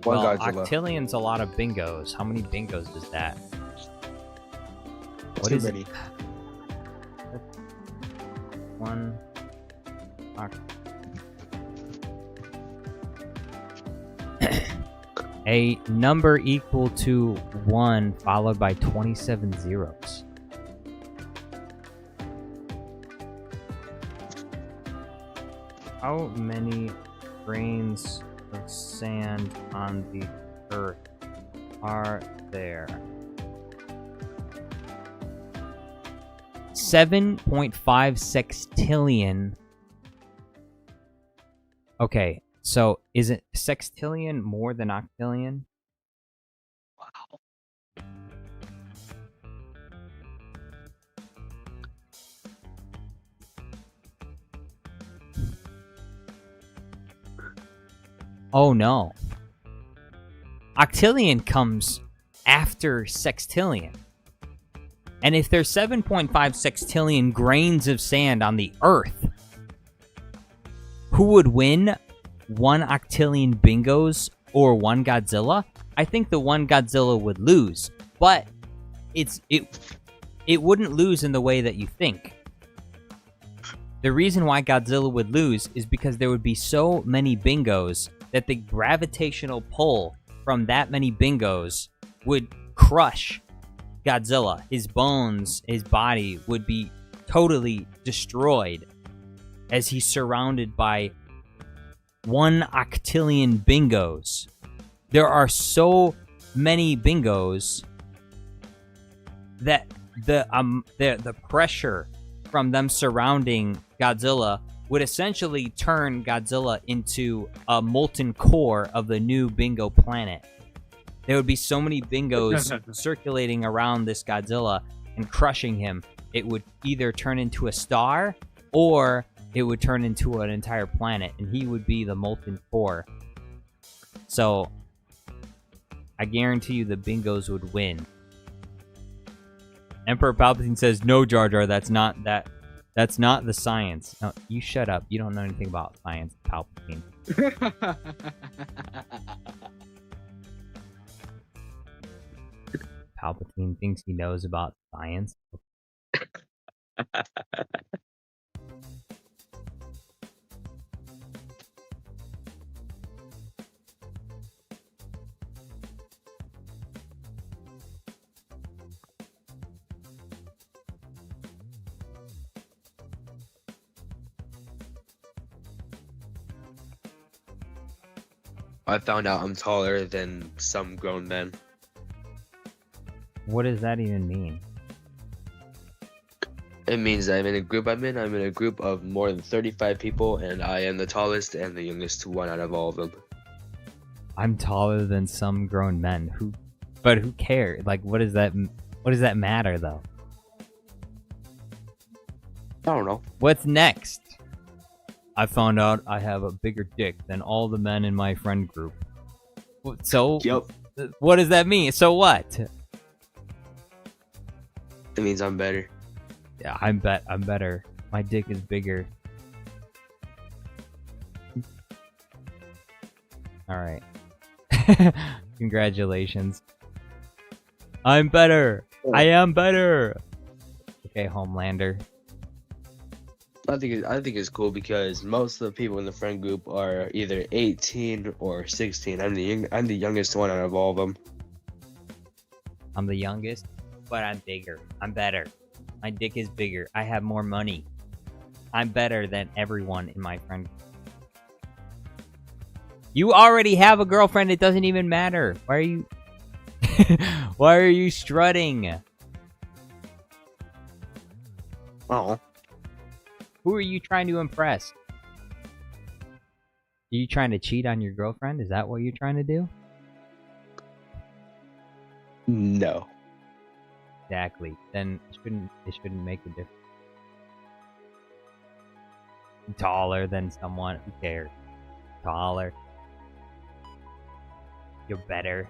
Well, Godzilla. octillion's a lot of bingos. How many bingos is that? What Too is many. it? 1 a number equal to 1 followed by 27 zeros. How many grains of sand on the earth are there? 7.5 sextillion. Okay, so is it sextillion more than octillion? Wow. Oh no. Octillion comes after sextillion. And if there's 7.5 sextillion grains of sand on the Earth, who would win 1 octillion bingos or 1 Godzilla? I think the 1 Godzilla would lose, but it wouldn't lose in the way that you think. The reason why Godzilla would lose is because there would be so many bingos that the gravitational pull from that many bingos would crush Godzilla. His bones, his body would be totally destroyed as he's surrounded by 1 octillion bingos. There are so many bingos that the pressure from them surrounding Godzilla would essentially turn Godzilla into a molten core of the new bingo planet. There would be so many bingos circulating around this Godzilla and crushing him. It would either turn into a star or it would turn into an entire planet, and he would be the molten core. So, I guarantee you the bingos would win. Emperor Palpatine says, no, Jar Jar, that's not the science. No, you shut up. You don't know anything about science, Palpatine. Palpatine thinks he knows about science. I found out I'm taller than some grown men. What does that even mean? It means I'm in a group I'm in a group of more than 35 people, and I am the tallest and the youngest one out of all of them. I'm taller than some grown men. But who cares? Like, what does that matter, though? I don't know. What's next? I found out I have a bigger dick than all the men in my friend group. So, Yep. What does that mean? So what? It means I'm better. Yeah, I'm better. My dick is bigger. Alright. Congratulations. I'm better! I am better! Okay, Homelander. I think it's cool because most of the people in the friend group are either 18 or 16. I'm the youngest one out of all of them. I'm the youngest, but I'm bigger. I'm better. My dick is bigger. I have more money. I'm better than everyone in my friend group. You already have a girlfriend. It doesn't even matter. Why are you... Why are you strutting? Oh. Who are you trying to impress? Are you trying to cheat on your girlfriend? Is that what you're trying to do? No. Exactly. Then it shouldn't make a difference. Taller than someone. Who cares? Taller. You're better.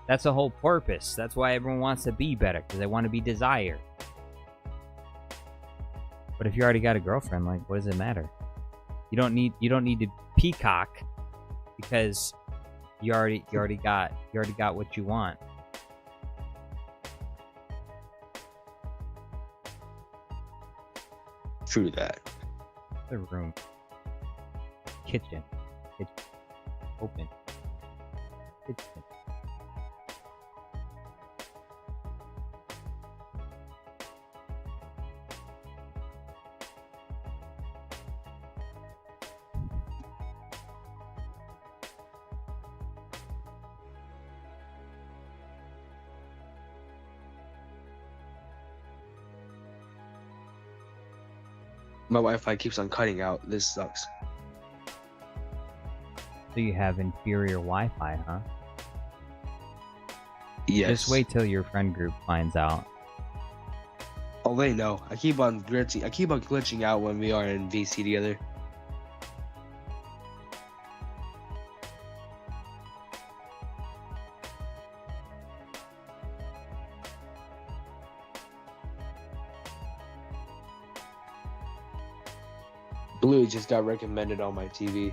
That's the whole purpose. That's why everyone wants to be better, because they want to be desired. But if you already got a girlfriend, like, what does it matter? You don't need to peacock because you already got what you want. True that. The room. Kitchen. Open. Kitchen. My Wi-Fi keeps on cutting out. This sucks. So you have inferior Wi-Fi, huh? Yes. Just wait till your friend group finds out. Oh, they know. I keep on glitching out when we are in VC together. Blueb just got recommended on my TV.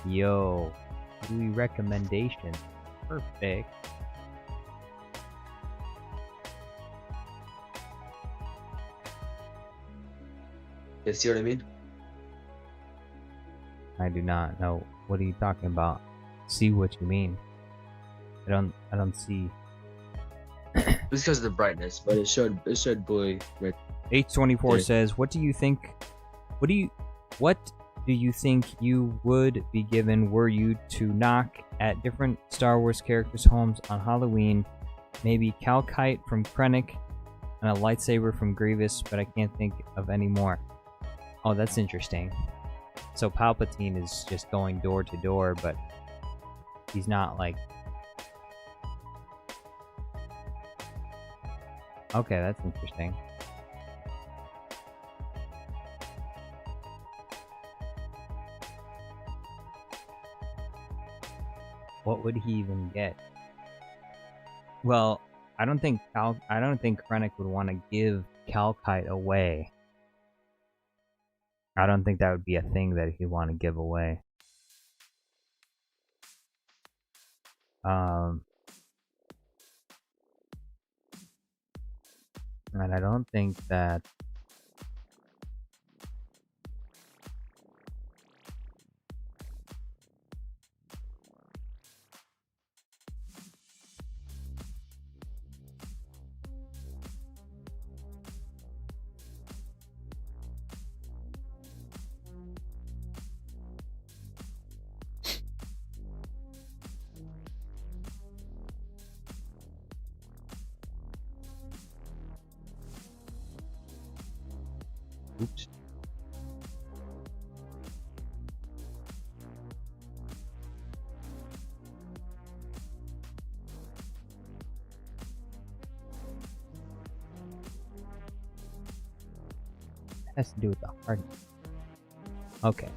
Yo, Louis recommendation. Perfect. You see what I mean? I do not know. What are you talking about? See what you mean. I don't see. It's because of the brightness, but it showed Blueb right. H24 Yeah. says, what do you think you would be given were you to knock at different Star Wars characters' homes on Halloween? Maybe Calkite from Krennic and a lightsaber from Grievous, but I can't think of any more. Oh, that's interesting. So Palpatine is just going door to door, but he's not like... Okay, that's interesting. What would he even get? Well, I don't think Krennic would want to give Calkite away. I don't think that would be a thing that he'd want to give away. And I don't think that... Oops. Has to do with the hardness. Okay.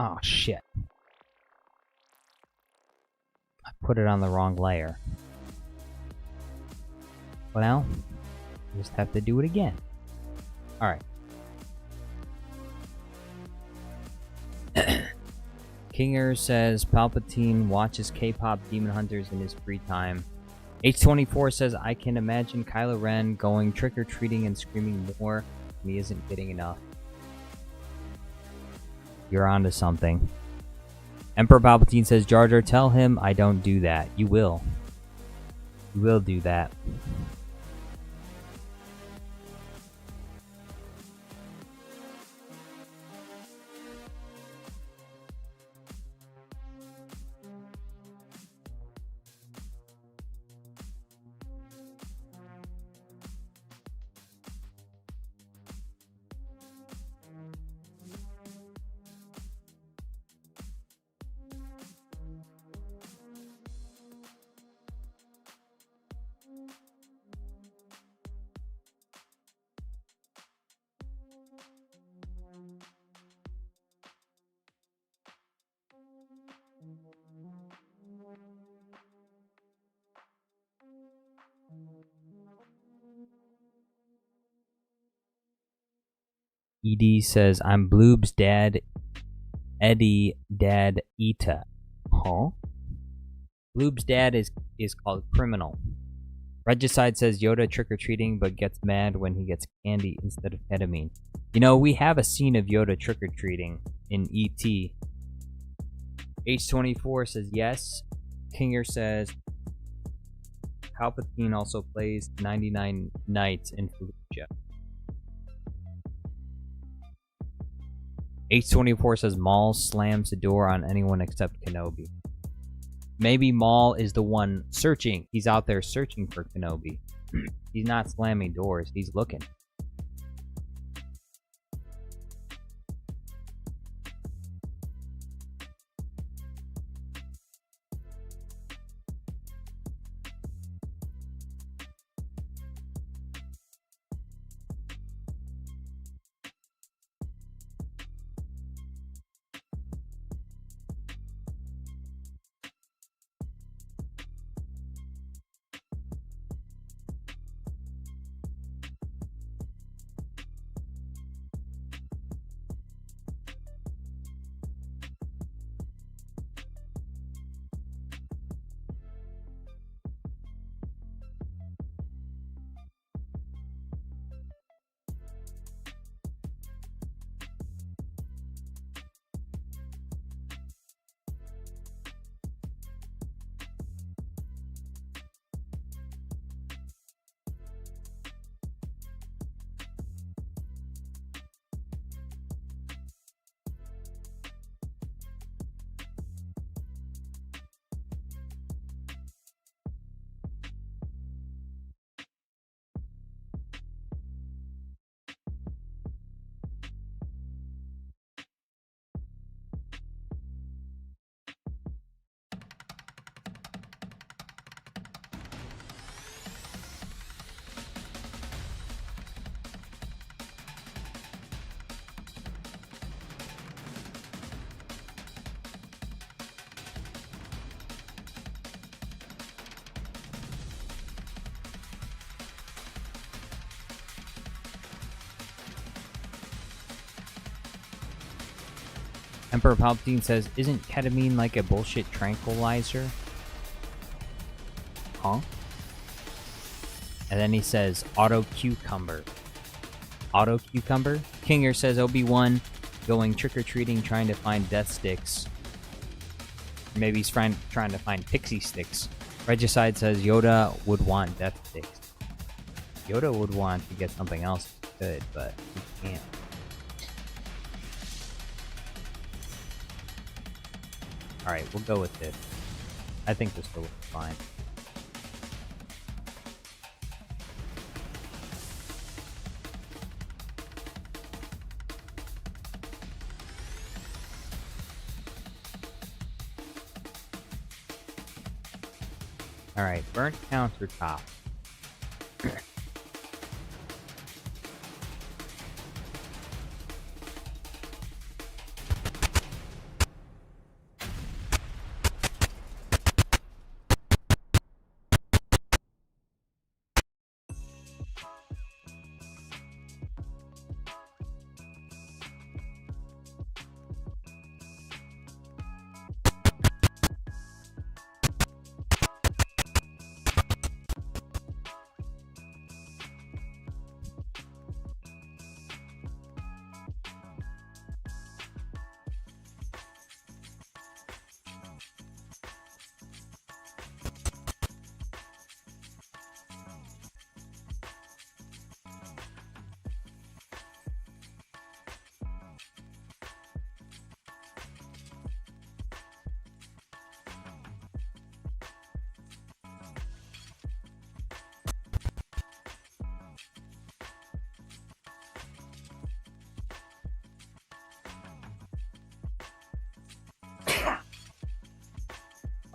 Oh, shit. I put it on the wrong layer. Well, just have to do it again. Alright. Kinger says Palpatine watches K-pop Demon Hunters in his free time. H24 says I can imagine Kylo Ren going trick-or-treating and screaming more and he isn't getting enough. You're onto something. Emperor Palpatine says Jar Jar, tell him I don't do that. You will. You will do that. ED says, I'm Blueb's dad, Eddie Dad Ita. Huh? Blueb's dad is called Criminal. Regicide says Yoda trick-or-treating but gets mad when he gets candy instead of ketamine. You know, we have a scene of Yoda trick-or-treating in E.T. H24 says yes. Kinger says Palpatine also plays 99 Nights in Fallujah. H24 says Maul slams the door on anyone except Kenobi. Maybe Maul is the one searching. He's out there searching for Kenobi. He's not slamming doors. He's looking. Emperor Palpatine says, isn't ketamine like a bullshit tranquilizer? Huh? And then he says, auto cucumber. Auto cucumber? Kinger says Obi-Wan going trick-or-treating trying to find death sticks. Maybe he's trying to find pixie sticks. Regicide says Yoda would want death sticks. Yoda would want to get something else if he could, but he can't. Alright, we'll go with this. I think this will look fine. Alright, burnt countertop.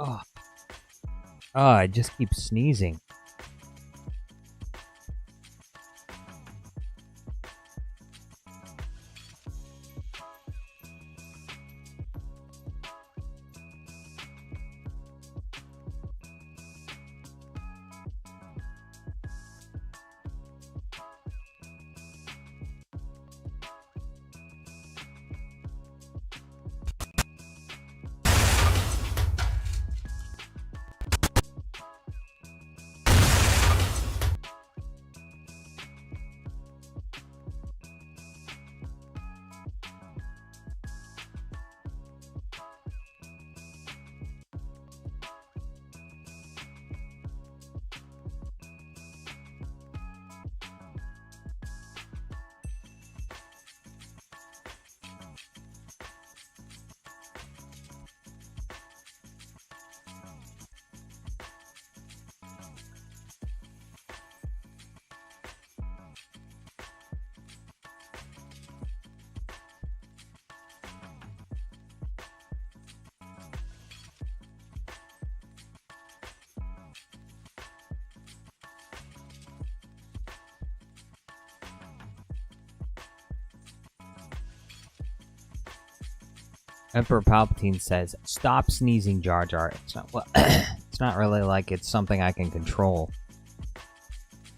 Oh, I just keep sneezing. Emperor Palpatine says, "Stop sneezing, Jar Jar." It's not well, it's not really like it's something I can control.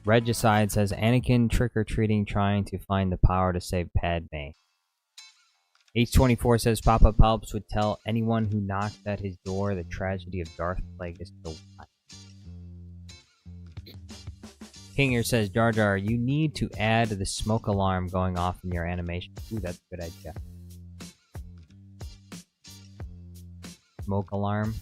Regicide says, "Anakin trick-or-treating trying to find the power to save Padme." H24 says, "Papa Palps would tell anyone who knocked at his door the tragedy of Darth Plagueis to watch." Kinger says, "Jar Jar, you need to add the smoke alarm going off in your animation." Ooh, that's a good idea. Smoke alarm.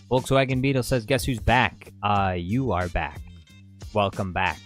Volkswagen Beetle says, "Guess who's back?" You are back. Welcome back.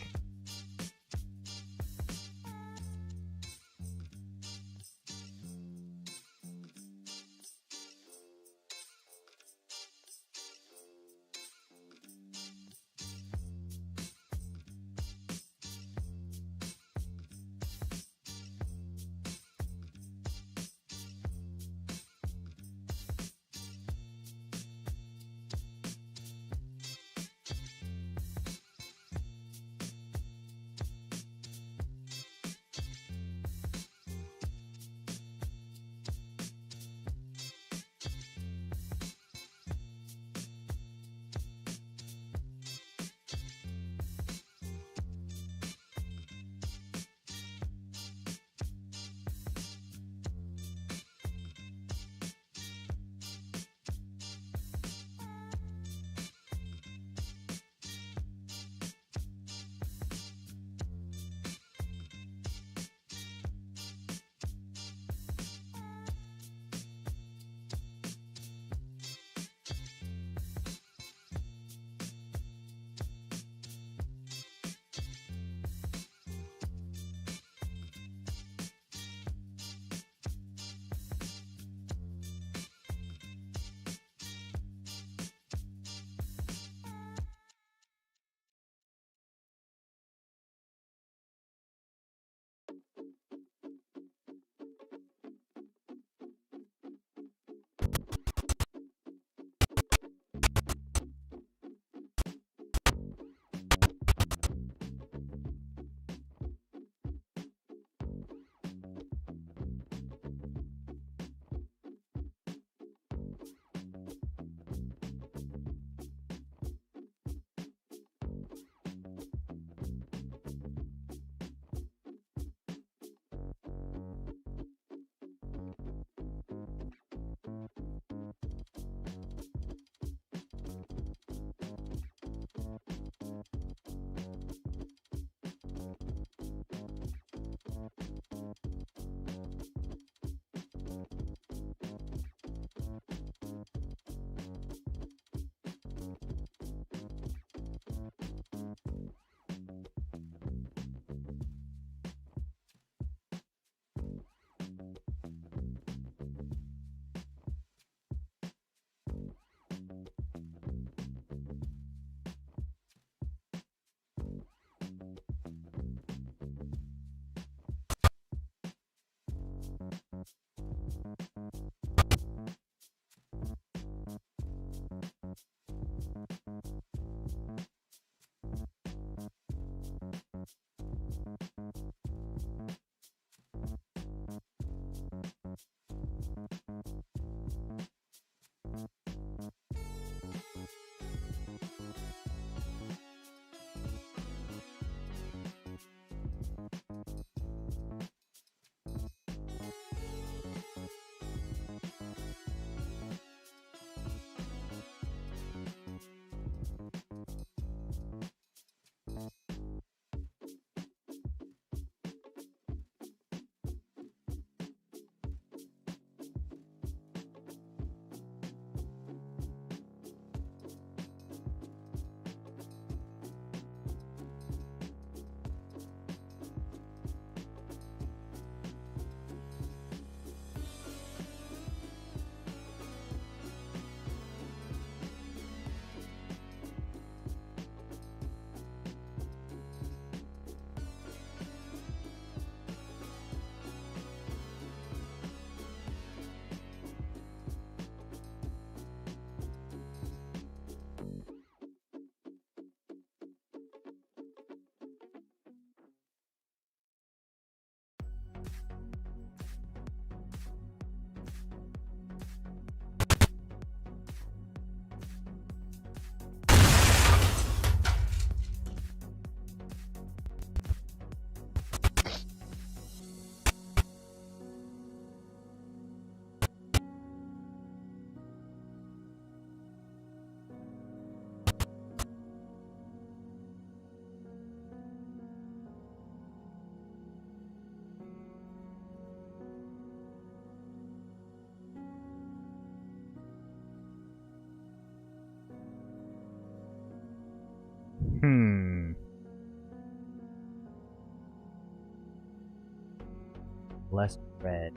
less red.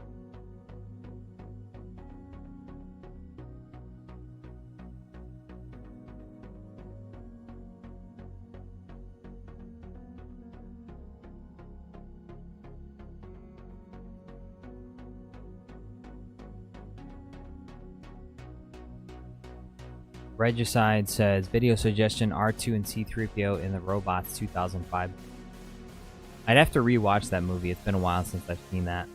Regicide says, video suggestion R2 and C-3PO in the Robots 2005. I'd have to rewatch that movie. It's been a while since I've seen that.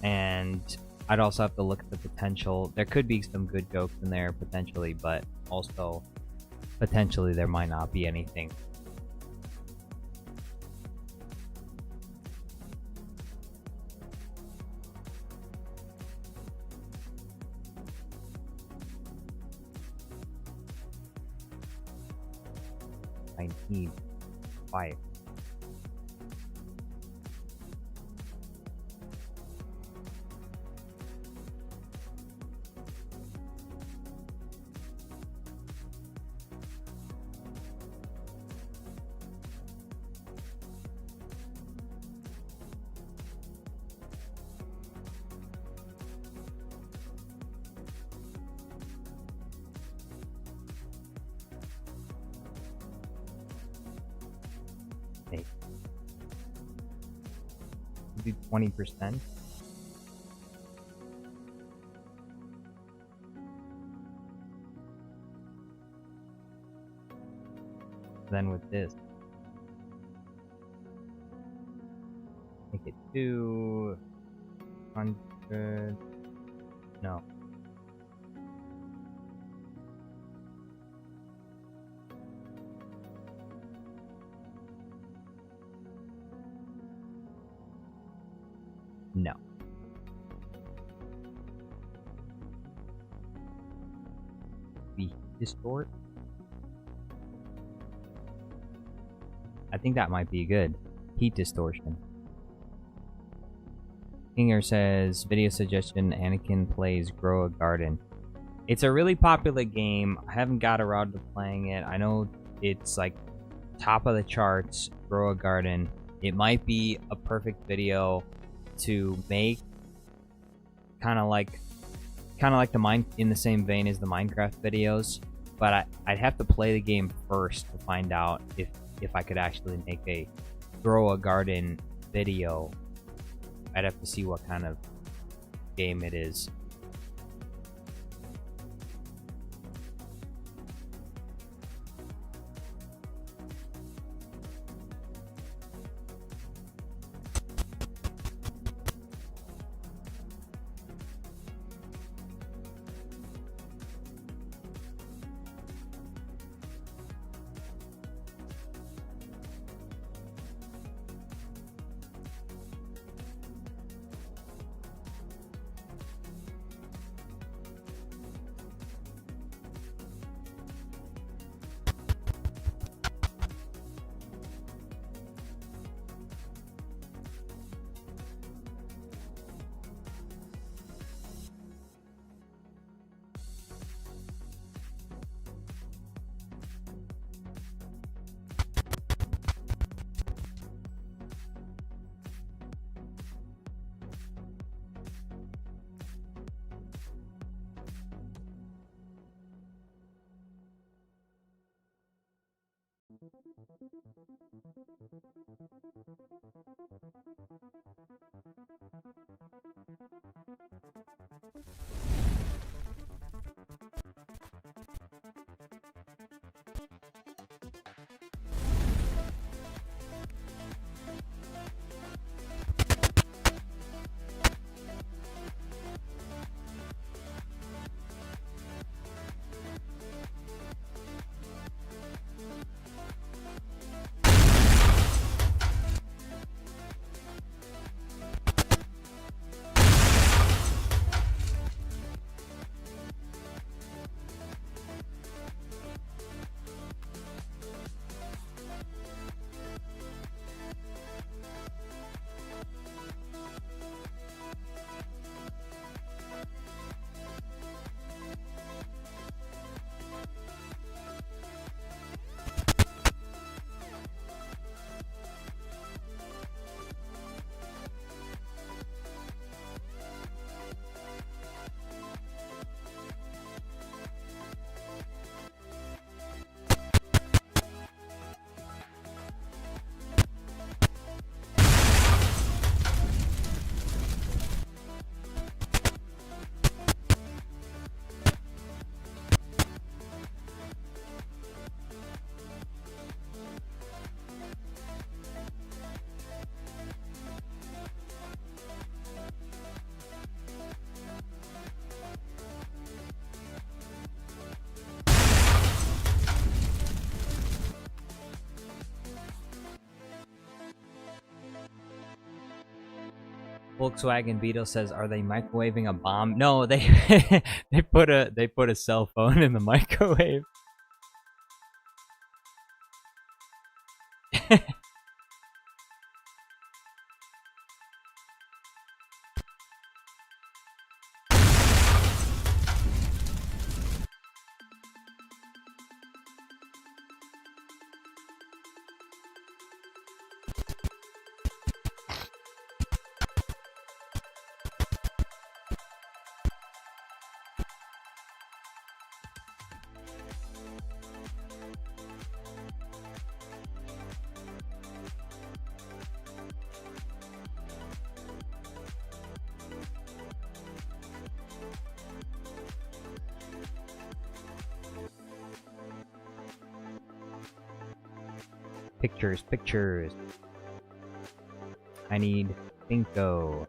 And I'd also have to look at the potential. There could be some good jokes in there, potentially, but also, potentially, there might not be anything. I need fire. Do 20%. Then with this, make it 200. No. No. We distort. I think that might be good. Heat distortion. Kinger says, video suggestion, Anakin plays Grow a Garden. It's a really popular game. I haven't got around to playing it. I know it's like top of the charts, Grow a Garden. It might be a perfect video to make, kind of like the in the same vein as the Minecraft videos, but I'd have to play the game first to find out if I could actually make a Grow a Garden video. I'd have to see what kind of game it is. Volkswagen Beetle says, "Are they microwaving a bomb?" No, they they put a cell phone in the microwave. Pictures, pictures. I need Bingo.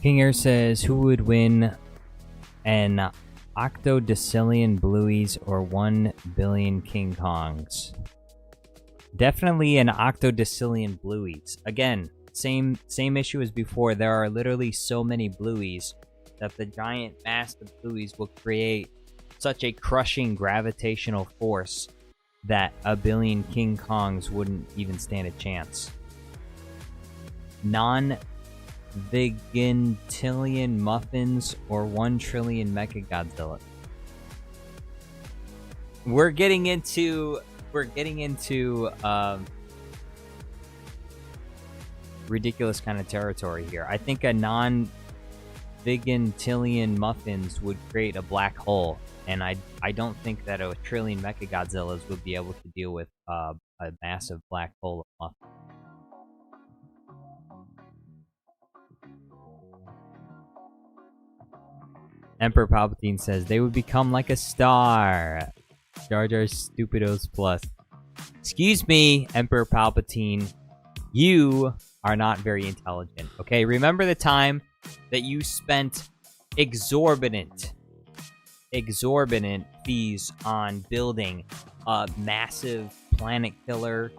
Kinger says, who would win an octodecillion Blueies or 1 billion King Kongs? Definitely an octodecillion Blueies. Again, same issue as before. There are literally so many Blueies that the giant mass of Blueies will create such a crushing gravitational force that a billion King Kongs wouldn't even stand a chance. Non-Vigintillion Muffins or 1 trillion Mechagodzilla. We're getting into ridiculous kind of territory here. I think a non-Vigintillion Muffins would create a black hole, and I don't think that a trillion Mechagodzillas would be able to deal with a massive black hole of muffins. Emperor Palpatine says they would become like a star. Jar Jar Stupidos Plus. Excuse me, Emperor Palpatine. You are not very intelligent, okay? Remember the time that you spent exorbitant fees on building a massive planet killer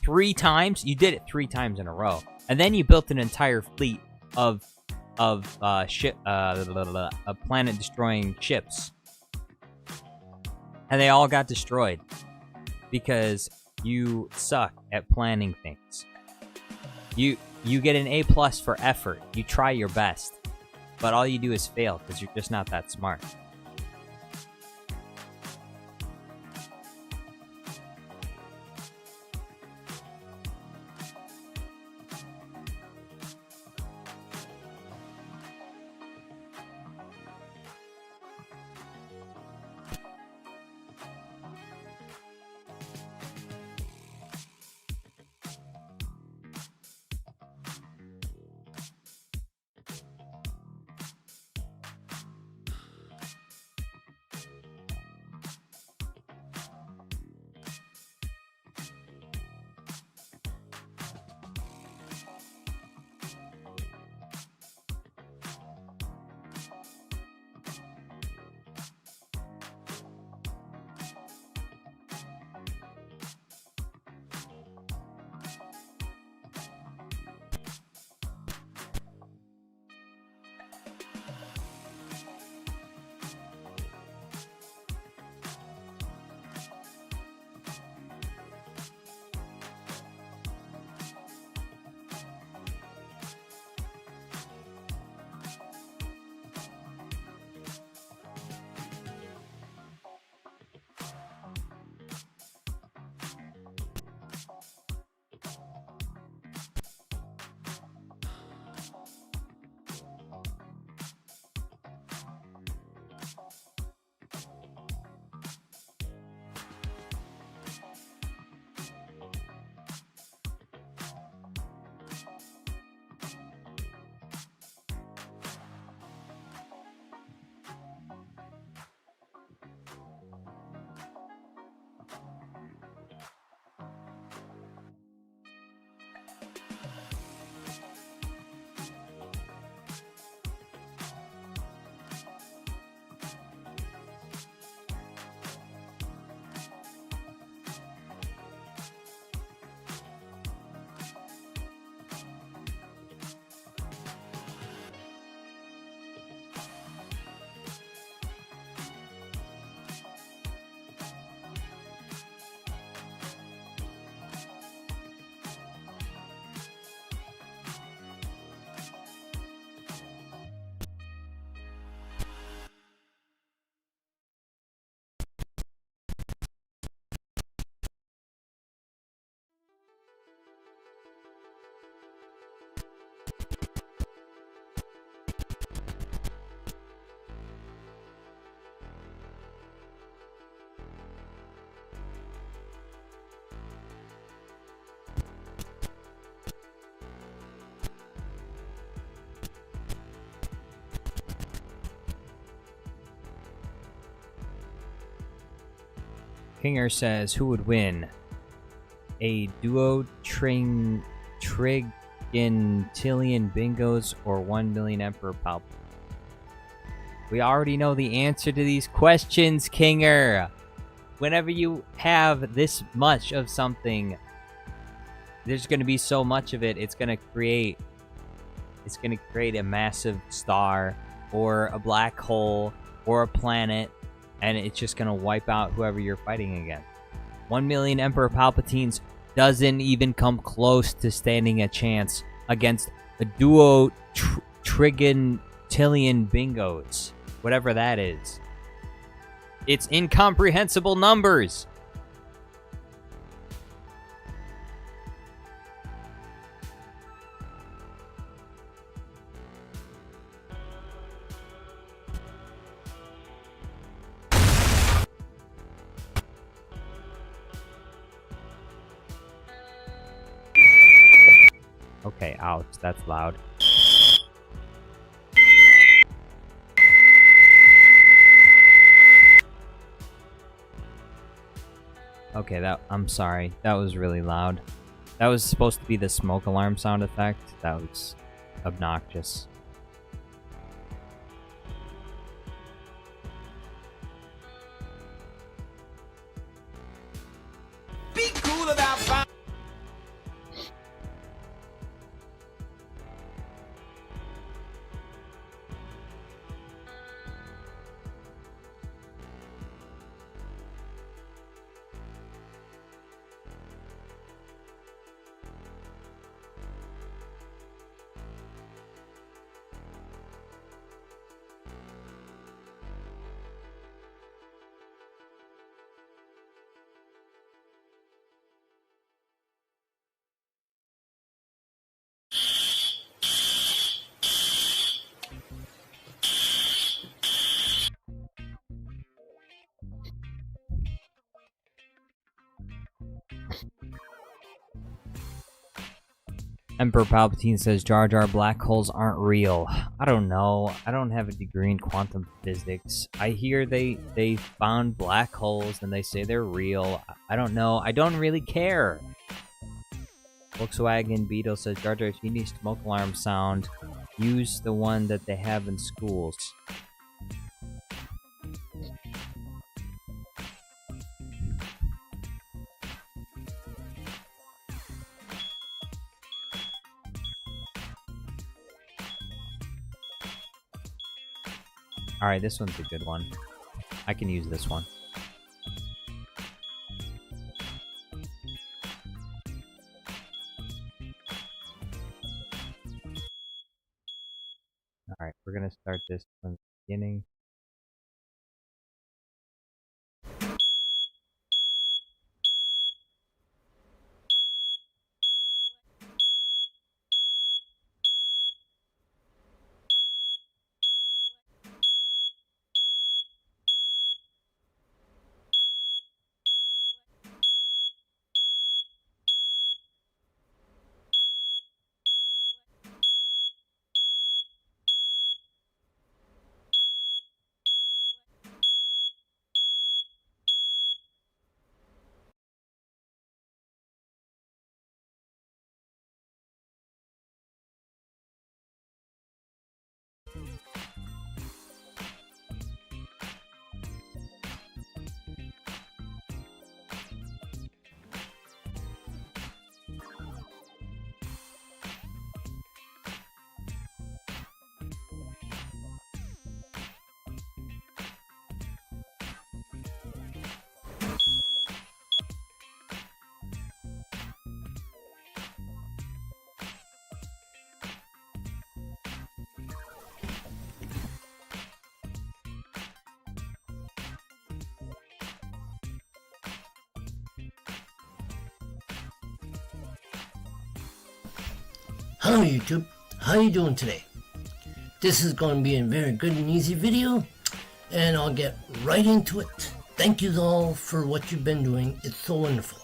3 times? You did it 3 times in a row. And then you built an entire fleet of planet destroying ships, and they all got destroyed because You suck at planning things. You get an A+ for effort. You try your best. But all you do is fail because you're just not that smart. Kinger says, who would win? A duo Trigintillion Bingos or 1 million Emperor Palpatine? We already know the answer to these questions, Kinger. Whenever you have this much of something, there's going to be so much of it, it's going to create a massive star or a black hole or a planet, and it's just going to wipe out whoever you're fighting against. 1 million Emperor Palpatines doesn't even come close to standing a chance against a duo Trigintillion Bingos, whatever that is. It's incomprehensible numbers. Okay, ouch, that's loud. Okay, I'm sorry. That was really loud. That was supposed to be the smoke alarm sound effect. That was obnoxious. Be cool about fire. Emperor Palpatine says Jar Jar black holes aren't real. I don't know. I don't have a degree in quantum physics. I hear they found black holes and they say they're real. I don't know. I don't really care. Volkswagen Beetle says Jar Jar's unique smoke alarm sound. Use the one that they have in schools. Alright, this one's a good one. I can use this one. Alright, we're gonna start this from the beginning. Hello YouTube, how you doing today? This is going to be a very good and easy video, and I'll get right into it. Thank you all for what you've been doing, it's so wonderful.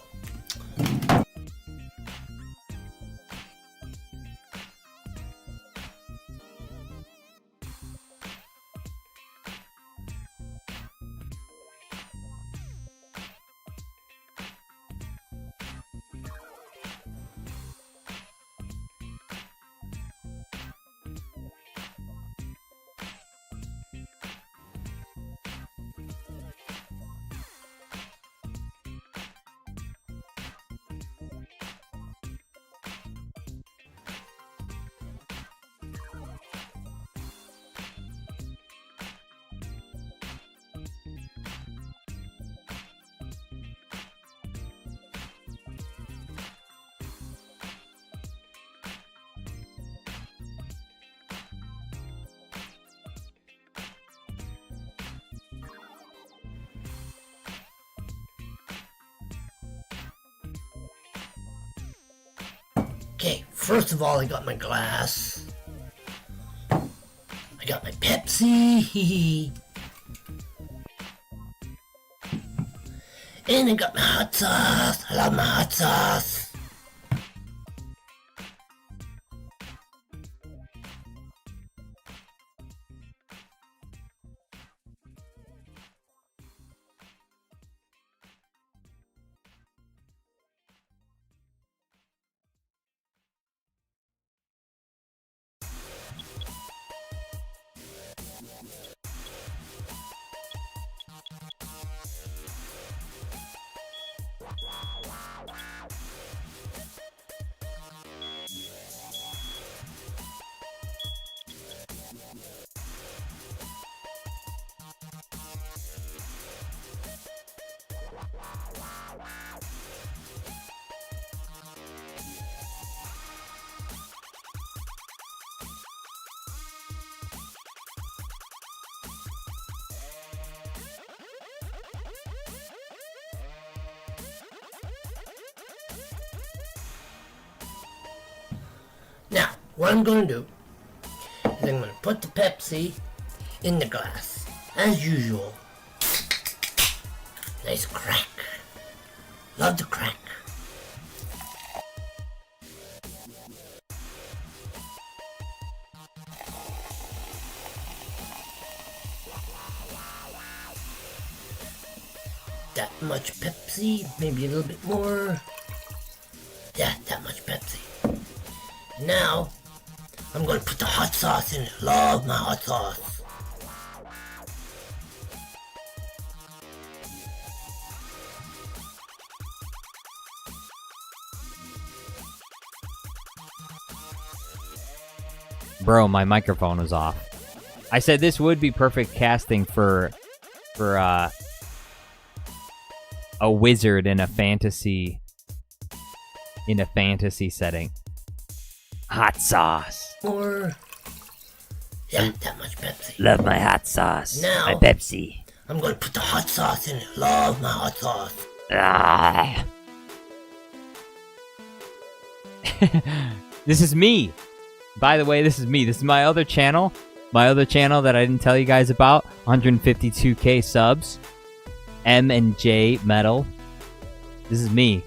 Okay, first of all, I got my glass. I got my Pepsi. And I got my hot sauce. I love my hot sauce. Now, what I'm going to do is I'm going to put the Pepsi in the glass, as usual. Nice crack. Love the crack. that much Pepsi, maybe a little bit more. Yeah, that much Pepsi. Now, I'm gonna put the hot sauce in it. Love my hot sauce. Bro, my microphone was off. I said this would be perfect casting for a wizard in a fantasy setting. Hot sauce. Or yeah, that much Pepsi. Love my hot sauce. Now, my Pepsi. I'm gonna put the hot sauce in it. Love my hot sauce. Ah. This is me. By the way, this is me. This is my other channel. My other channel that I didn't tell you guys about. 152k subs. M and J Metal. This is me.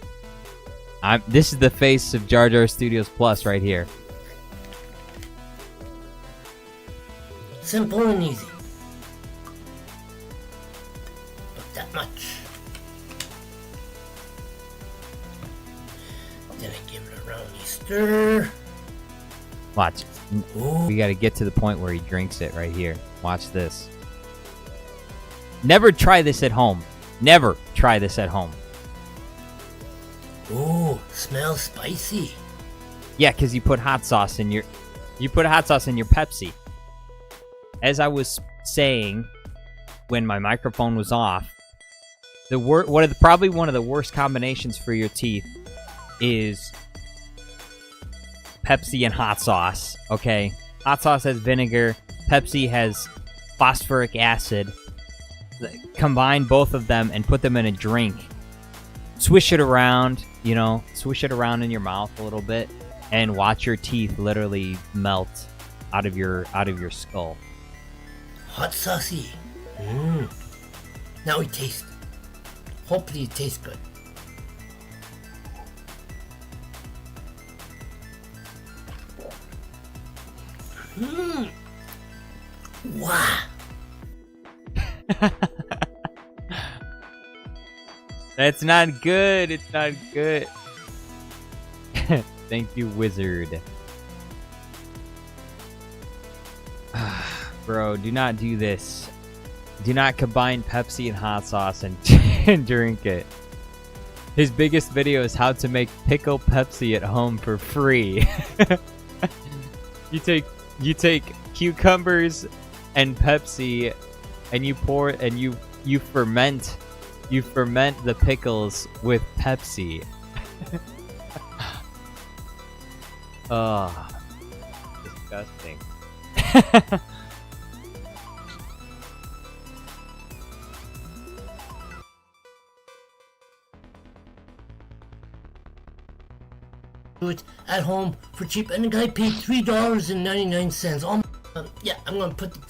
This is the face of Jar Jar Studios Plus right here. Simple and easy. Not that much. Then I give it a roundy stir. Watch. Ooh. We gotta get to the point where he drinks it right here. Watch this. Never try this at home. Never try this at home. Ooh, smells spicy. Yeah, because you put hot sauce in your Pepsi. As I was saying when my microphone was off, probably one of the worst combinations for your teeth is Pepsi and hot sauce. Okay, hot sauce has vinegar, Pepsi has phosphoric acid. Combine both of them and put them in a drink. Swish it around, swish it around in your mouth a little bit, and watch your teeth literally melt out of your skull. Hot saucy. Now we taste. Hopefully it tastes good. Wow. That's not good. It's not good. Thank you, wizard. Bro, do not do this. Do not combine Pepsi and hot sauce and drink it. His biggest video is how to make pickle Pepsi at home for free. You take cucumbers and Pepsi and you pour and you ferment the pickles with Pepsi. Oh, disgusting. Do it at home for cheap, and the guy paid $3.99. Yeah, I'm gonna put the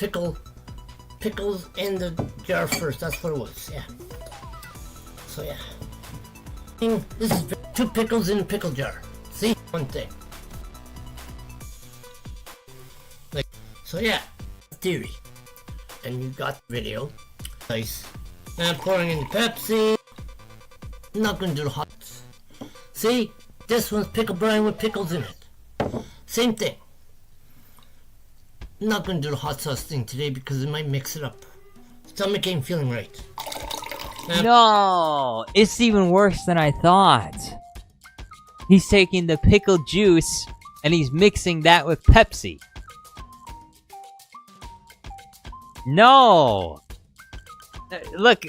pickles in the jar first. That's what it was. Yeah. So yeah, this is 2 pickles in a pickle jar. See, one thing. So yeah, theory. And you got the video. Nice. Now I'm pouring in the Pepsi. I'm not gonna do the hot. See, this one's pickle brine with pickles in it. Same thing. I'm not gonna do the hot sauce thing today because it might mix it up. Stomach ain't feeling right. No, it's even worse than I thought. He's taking the pickle juice and he's mixing that with Pepsi. No! Look,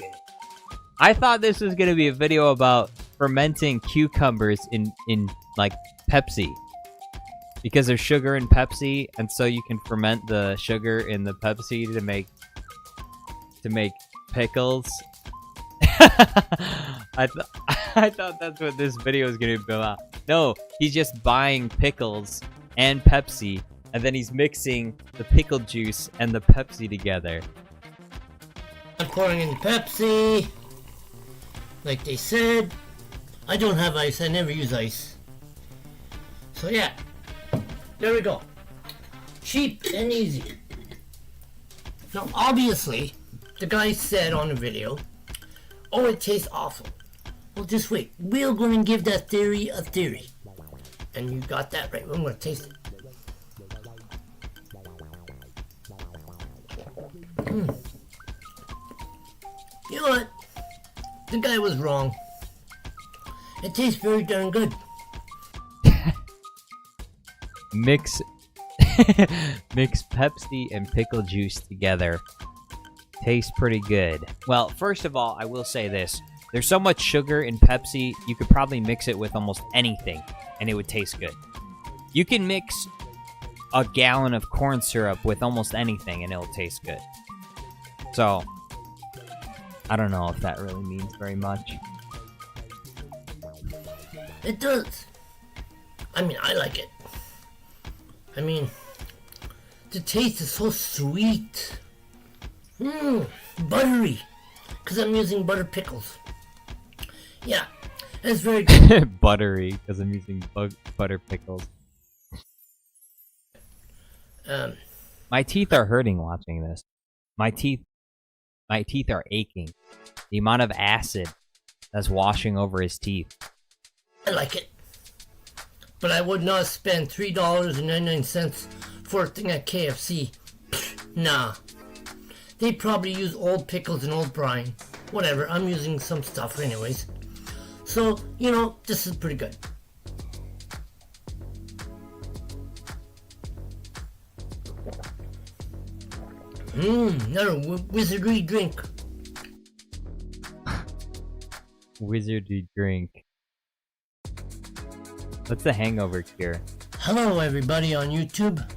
I thought this was gonna be a video about fermenting cucumbers in like Pepsi. Because there's sugar in Pepsi, and so you can ferment the sugar in the Pepsi to make pickles. I thought that's what this video was gonna be about. No, he's just buying pickles and Pepsi, and then he's mixing the pickle juice and the Pepsi together. I'm pouring in the Pepsi. Like they said, I don't have ice. I never use ice. So yeah, there we go. Cheap and easy. Now obviously, the guy said on the video, Oh, it tastes awful. Well, just wait. We're going to give that theory a theory. And you got that right. I'm going to taste it. You know what? The guy was wrong. It tastes very darn good. Mix mix Pepsi and pickle juice together. Tastes pretty good. Well, first of all, I will say this. There's so much sugar in Pepsi, you could probably mix it with almost anything, and it would taste good. You can mix a gallon of corn syrup with almost anything, and it'll taste good. So, I don't know if that really means very much. It does. I mean, I like it. I mean, the taste is so sweet. Buttery. Because I'm using butter pickles. Yeah, it's very good. Buttery, because I'm using butter pickles. My teeth are hurting watching this. My teeth are aching. The amount of acid that's washing over his teeth. I like it. But I would not spend $3.99 for a thing at KFC. Nah. They probably use old pickles and old brine. Whatever, I'm using some stuff anyways. So, you know, this is pretty good. Another wizardry drink. Wizardry drink. What's the hangover cure? Hello everybody on YouTube.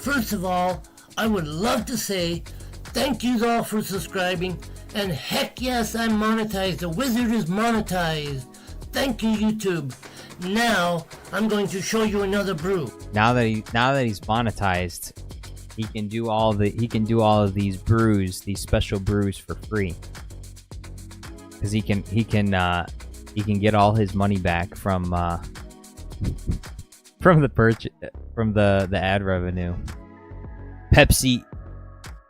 First of all, I would love to say thank you all for subscribing, and heck yes, I'm monetized. The wizard is monetized. Thank you, YouTube. Now I'm going to show you another brew. Now that he's monetized, he can do all of these brews, these special brews for free. Because he can get all his money back from the ad revenue. Pepsi,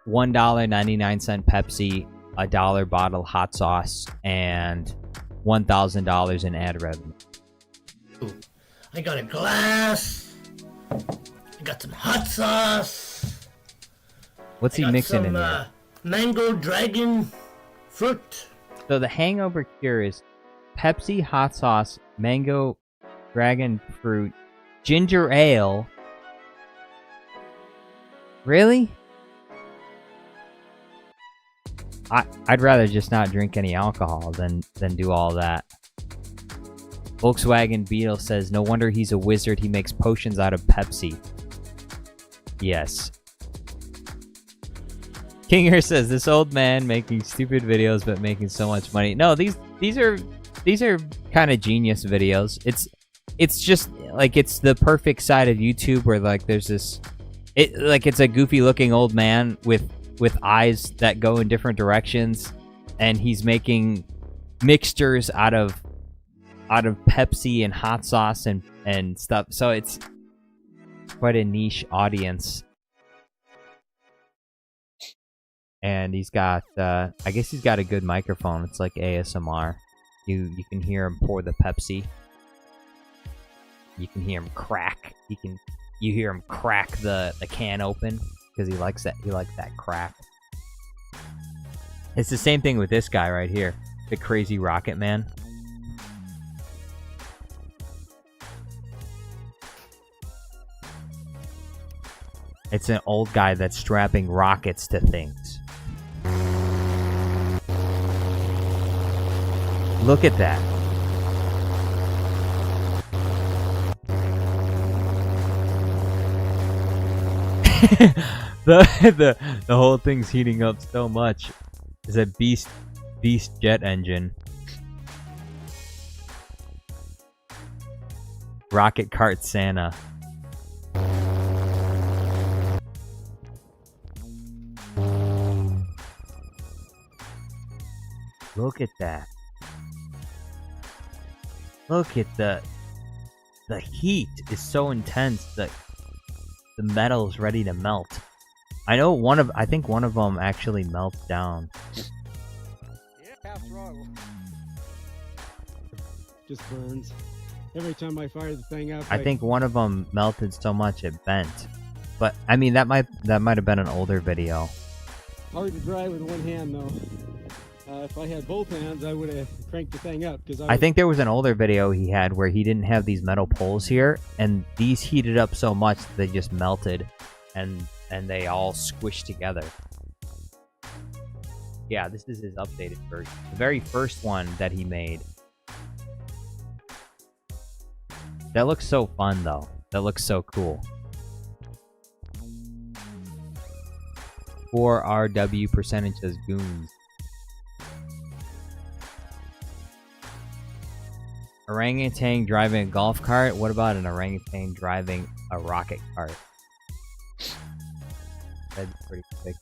$1.99 Pepsi, $1 bottle hot sauce, and $1,000 in ad revenue. I got a glass. I got some hot sauce. What's he mixing in there? Mango dragon fruit. So the hangover cure is Pepsi, hot sauce, mango dragon fruit, ginger ale. Really? I'd rather just not drink any alcohol than do all that. Volkswagen Beetle says, no wonder he's a wizard. He makes potions out of Pepsi. Yes. Kinger says, this old man making stupid videos but making so much money. No, these are kind of genius videos. It's just like it's the perfect side of YouTube where like there's this it's a goofy looking old man with eyes that go in different directions, and he's making mixtures out of Pepsi and hot sauce and stuff. So it's quite a niche audience. And he's got I guess he's got a good microphone. It's like ASMR. You can hear him pour the Pepsi. You can hear him crack. You hear him crack the can open because he likes that crack. It's the same thing with this guy right here, the crazy rocket man. It's an old guy that's strapping rockets to things. Look at that. the whole thing's heating up so much. It's a beast jet engine. Rocket cart Santa. Look at that. Look at the heat is so intense that the metal's ready to melt. I know I think one of them actually melts down. Yeah, half throttle. just burns. Every time I fire the thing up, I think one of them melted so much it bent. But I mean, that might have been an older video. hard to drive with one hand though. If I had both hands, I would have cranked the thing up because I think there was an older video he had where he didn't have these metal poles here, and these heated up so much that they just melted, and they all squished together. Yeah, this is his updated version. The very first one that he made. That looks so fun, though. That looks so cool. 4RW percentage says goons. Orangutan driving a golf cart? What about an orangutan driving a rocket cart? That'd be pretty sick.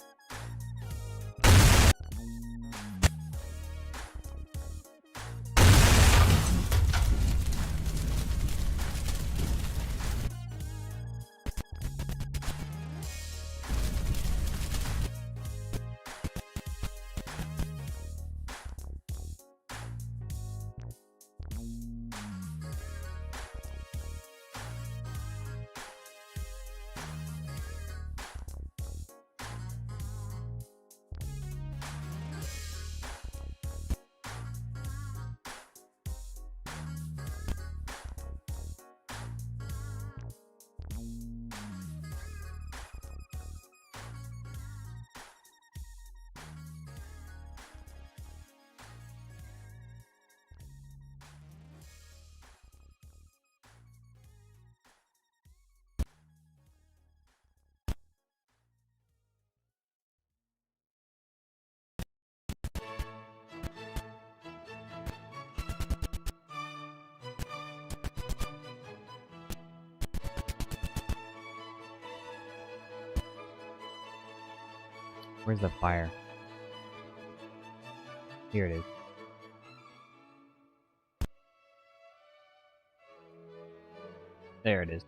Where's the fire? Here it is. There it is.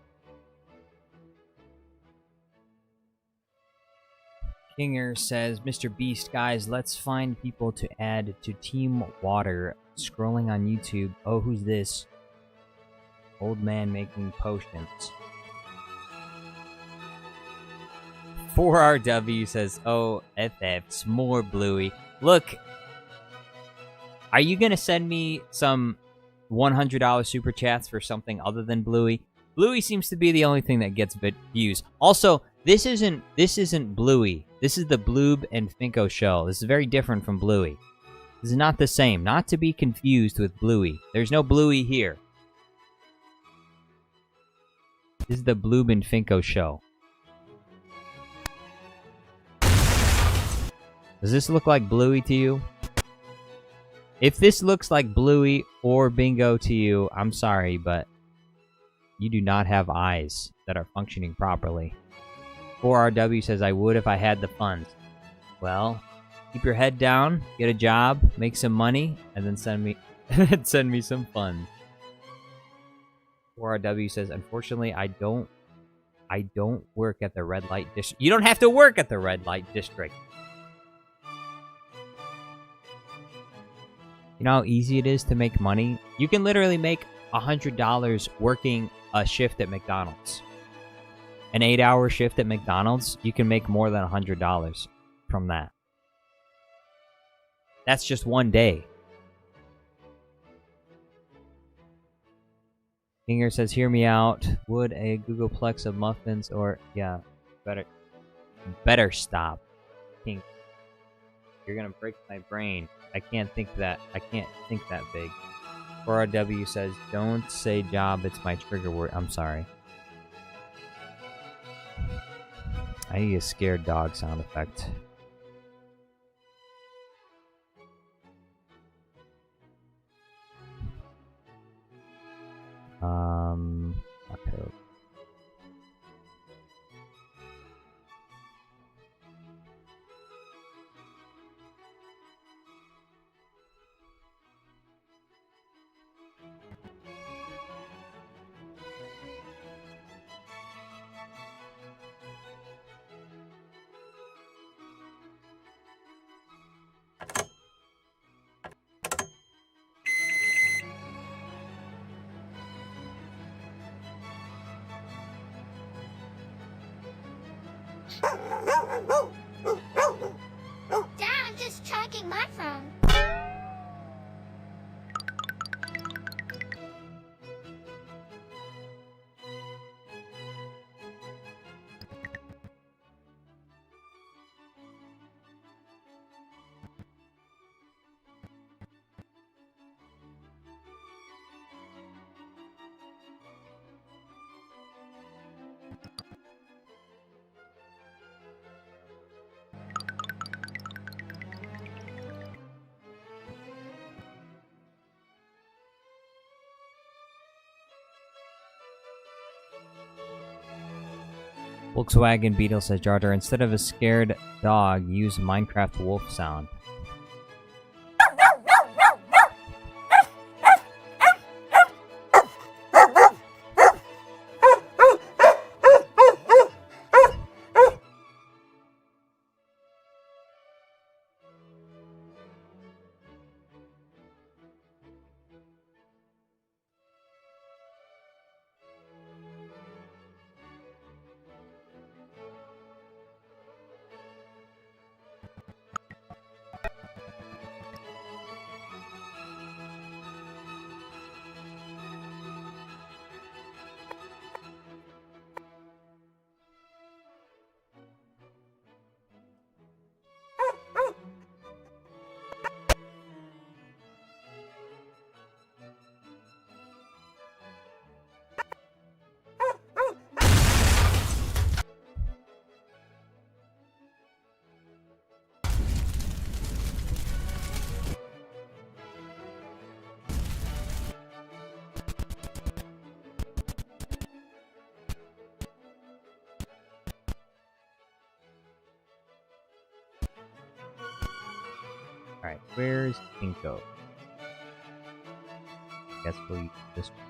Kinger says, Mr. Beast, guys, let's find people to add to Team Water. Scrolling on YouTube. Oh, who's this? Old man making potions. 4RW says, oh, FF's more Bluey. Look, are you gonna send me some $100 super chats for something other than Bluey? Bluey seems to be the only thing that gets views. Also, this isn't Bluey. This is the Blueb and Finko show. This is very different from Bluey. This is not the same. Not to be confused with Bluey. There's no Bluey here. This is the Blueb and Finko show. Does this look like Bluey to you? If this looks like Bluey or Bingo to you, I'm sorry, but you do not have eyes that are functioning properly. 4RW says, I would if I had the funds. Well, keep your head down, get a job, make some money, and then send me some funds. 4RW says, unfortunately, I don't work at the red light district. You don't have to work at the red light district. You know how easy it is to make money? You can literally make $100 working a shift at McDonald's. An 8-hour shift at McDonald's, you can make more than $100 from that. That's just one day. Kinger says, hear me out. Would a Googleplex of muffins or... Yeah, better stop. King, you're gonna break my brain. I can't think that big. 4RW says, don't say job, it's my trigger word. I'm sorry. I need a scared dog sound effect. Okay. Dad, I'm just tracking my phone. Volkswagen Beetle says, Jar Jar, instead of a scared dog, use Minecraft wolf sound. Alright, where's Kinko? Guess we'll use this one.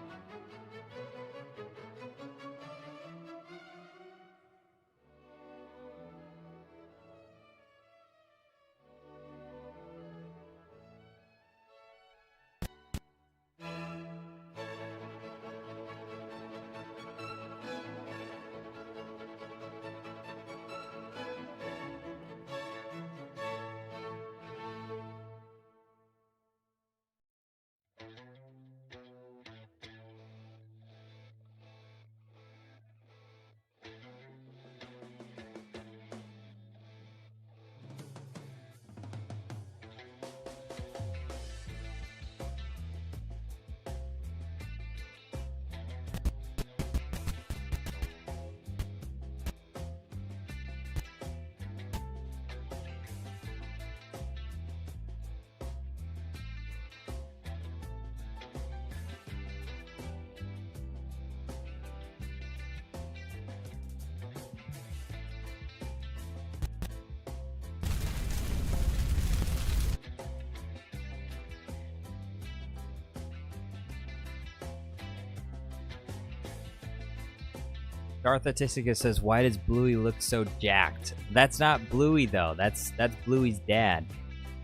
Darth Atistica says, why does Bluey look so jacked? That's not Bluey, though. That's Bluey's dad.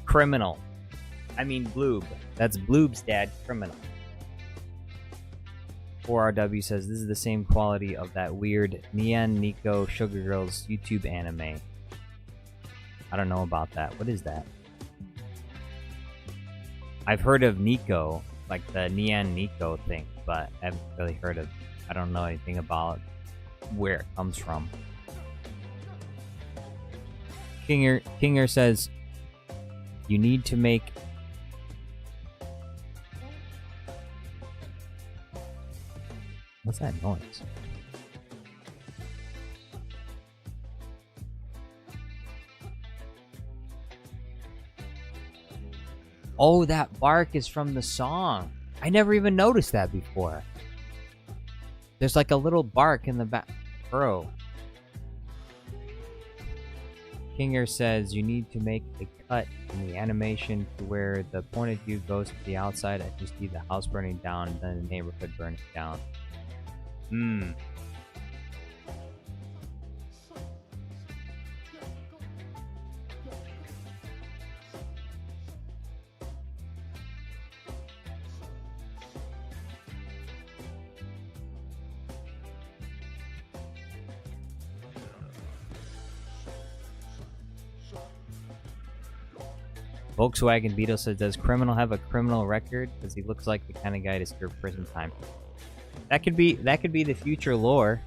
Criminal. I mean, Blueb. That's Blueb's dad, criminal. 4RW says, this is the same quality of that weird Neon Nico Sugar Girls YouTube anime. I don't know about that. What is that? I've heard of Nico, like the Neon Nico thing, but I haven't really heard of, I don't know anything about where it comes from. Kinger says, you need to make what's that noise? Oh, that bark is from the song. I never even noticed that before. There's like a little bark in the back. Bro. Kinger says you need to make a cut in the animation to where the point of view goes to the outside and you see the house burning down and then the neighborhood burning down. Volkswagen Beetle says, does Criminal have a criminal record? Because he looks like the kind of guy to serve prison time. That could be the future lore.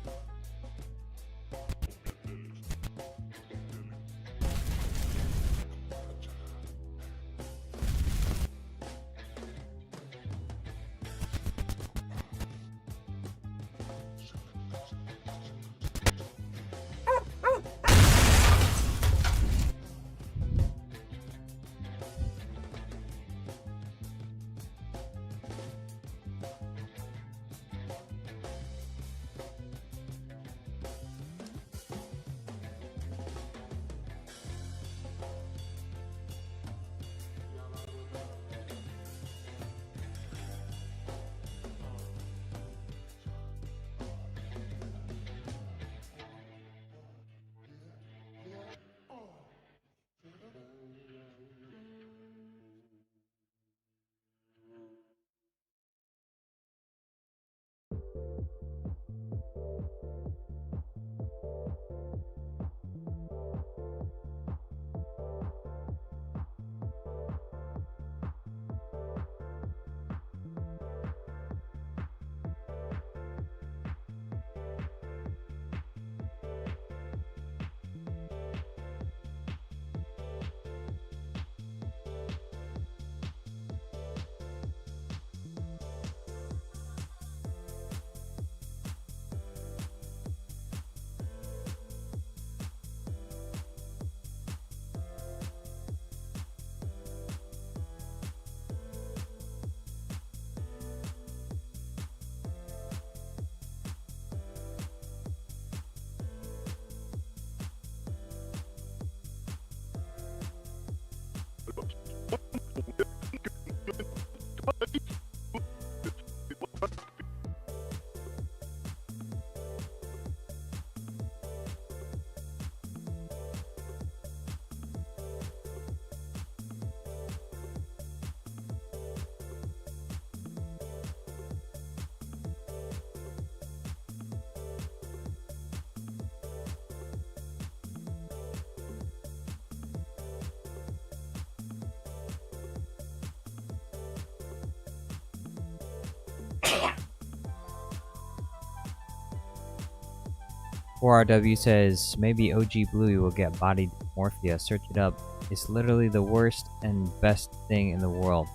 RW says, maybe OG Bluey will get bodied Morphia. Search it up. It's literally the worst and best thing in the world.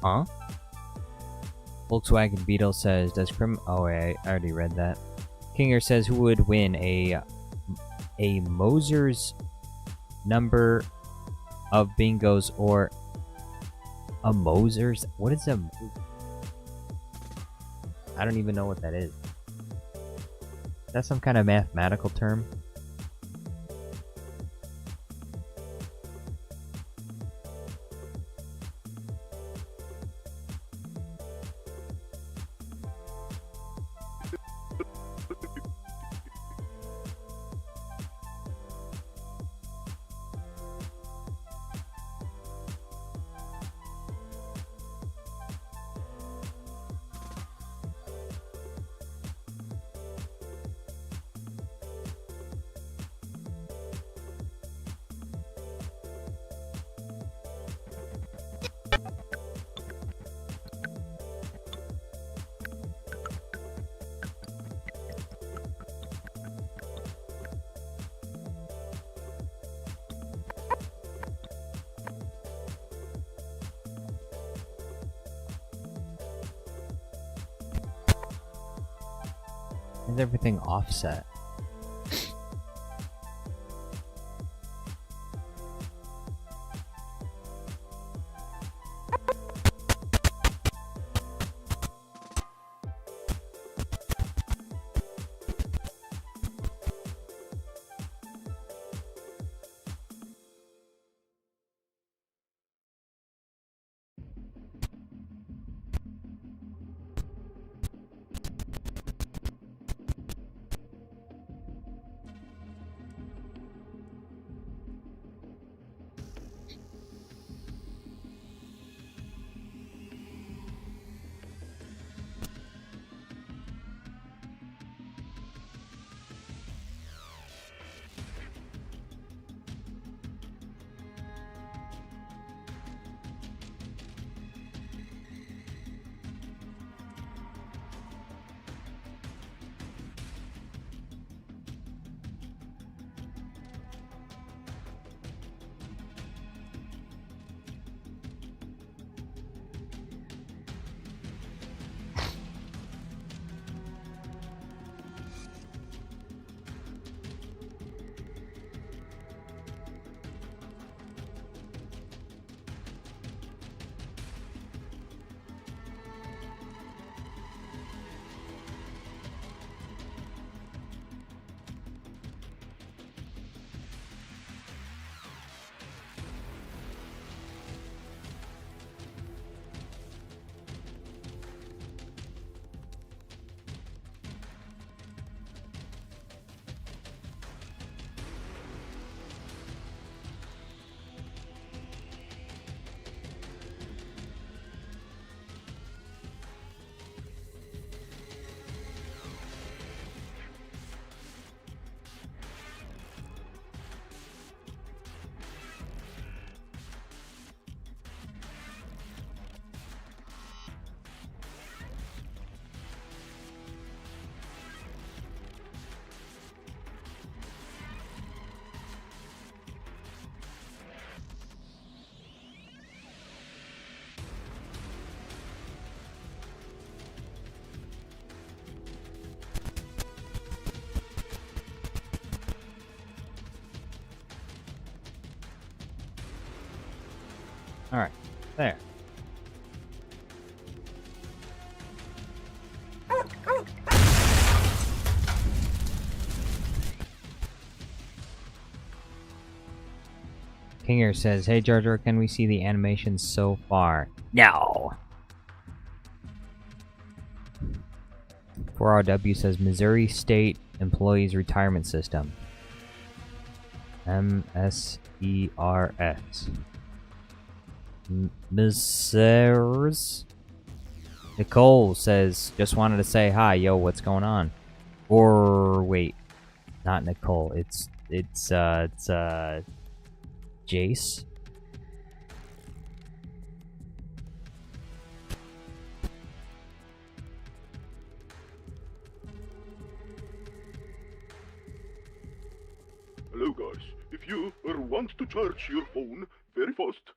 Huh? Volkswagen Beetle says, does Oh, wait, I already read that. Kinger says, who would win? A Moser's number of bingos or a Moser's? What is a... I don't even know what that is. Is that some kind of mathematical term? Is everything offset? All right, there. Kinger says, "Hey Jar Jar, can we see the animations so far?" No. 4RW says, "Missouri State Employees Retirement System." MSERS. Mrs. Nicole says, "Just wanted to say hi, yo, what's going on?" Or wait, not Nicole. It's Jace. Hello guys, if you want to charge your phone very fast.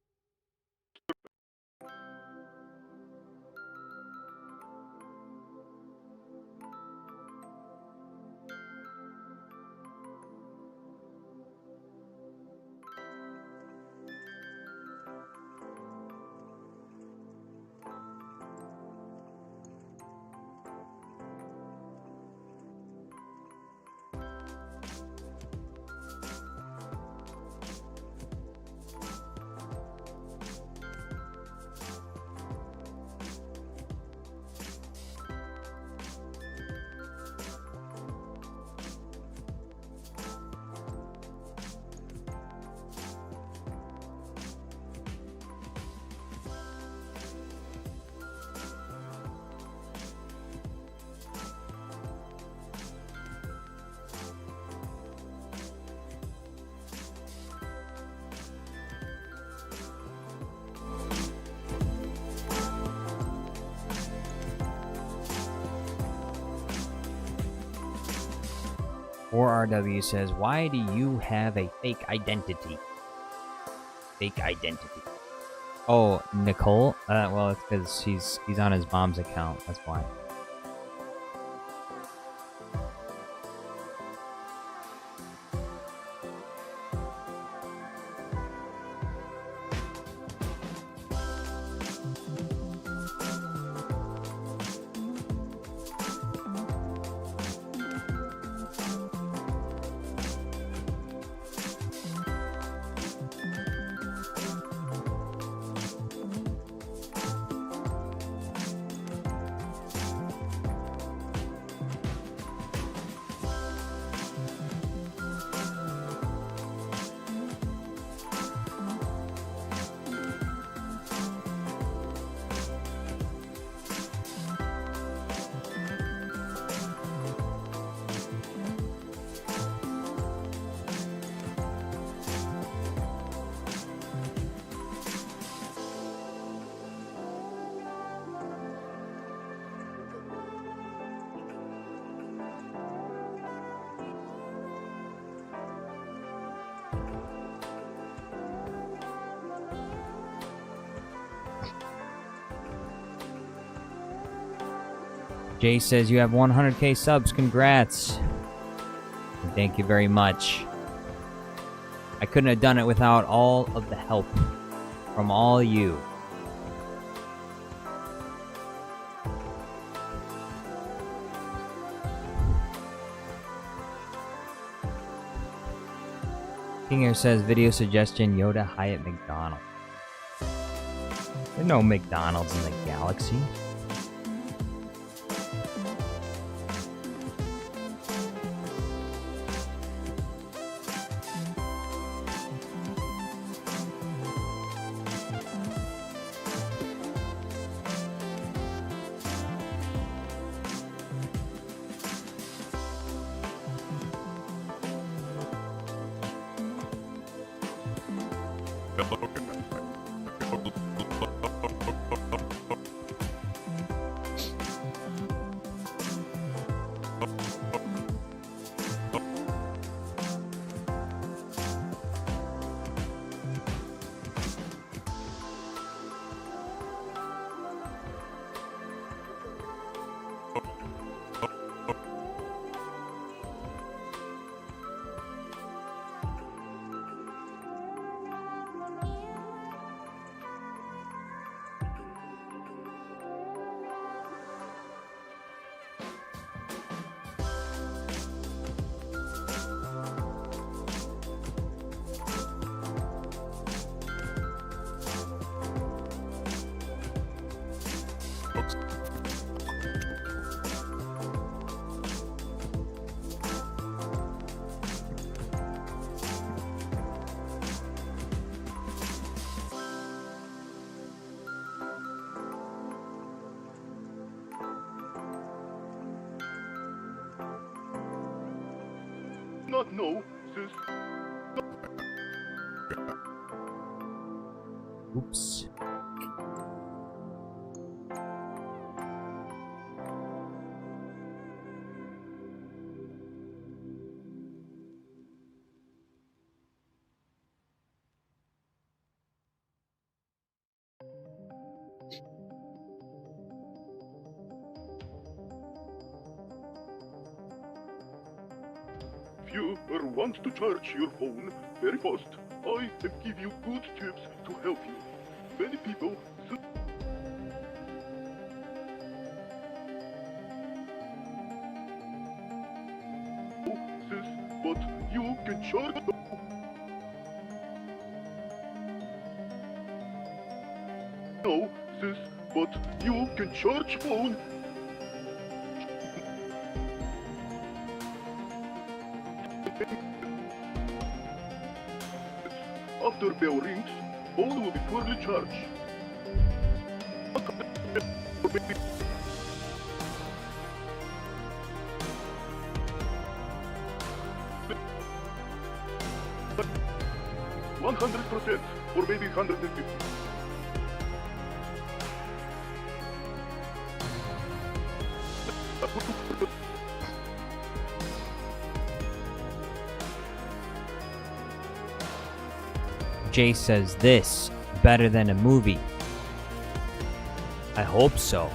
Or RW says, "Why do you have a fake identity?" Fake identity. Oh, Nicole? Well, it's because he's on his mom's account. That's why. Jay says, "You have 100k subs. Congrats." And thank you very much. I couldn't have done it without all of the help from all you. King here says, "Video suggestion, Yoda Hyatt McDonald." There's no McDonald's in the galaxy. Not know this. Oops. If you want to charge your phone very fast, I have give you good tips to help you. Many people this, but you can charge no this, but you can charge phone. After bell rings, phone will be poorly charged. %, or maybe 150. Jay says this better than a movie. I hope so.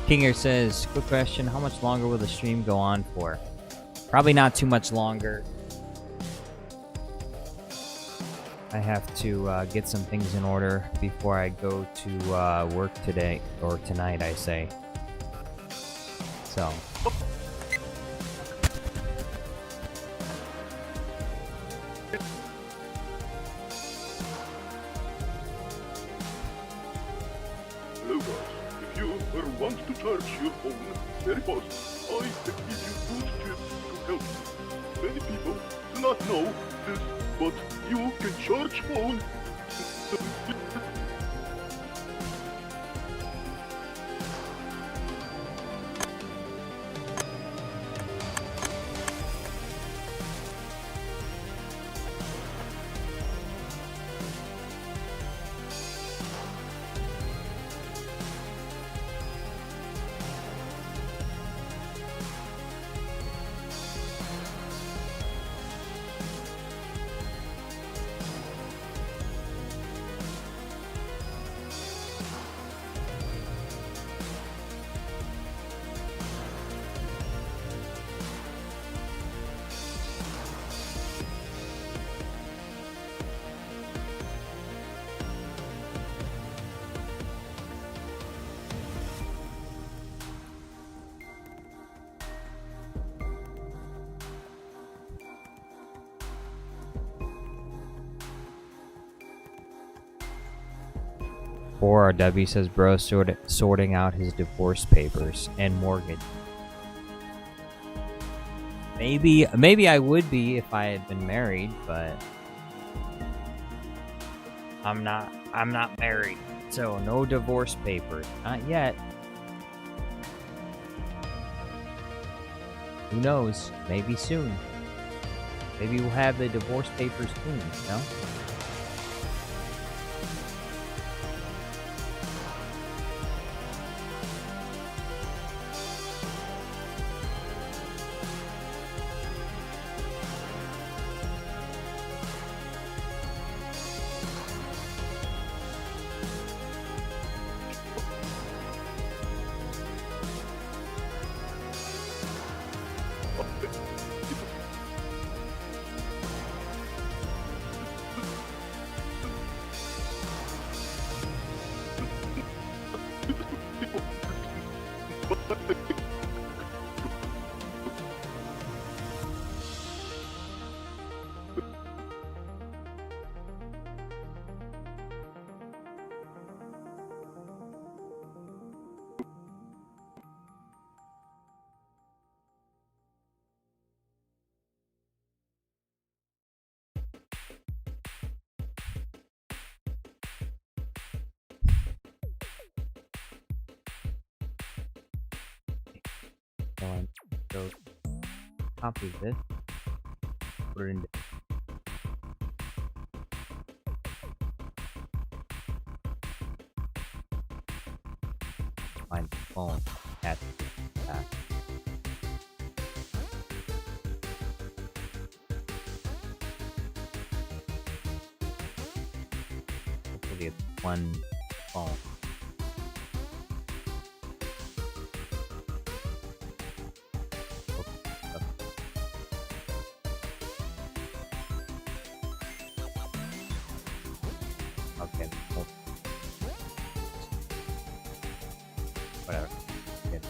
Kinger says, quick question, how much longer will the stream go on for? Probably not too much longer. I have to get some things in order before I go to work today, or tonight I say. So. Hello guys, if you want to charge your phone very fast, I can give you good tips to help you. Many people do not know this, but you can charge phone. Or W says, bro, sorting out his divorce papers and mortgage. Maybe I would be if I had been married, but I'm not married, so no divorce papers, not yet. Who knows? Maybe soon. Maybe we'll have the divorce papers soon, you know? So I go copy this, put it into find the phone at that. Hopefully it's one phone. Okay, cool. Whatever. Good.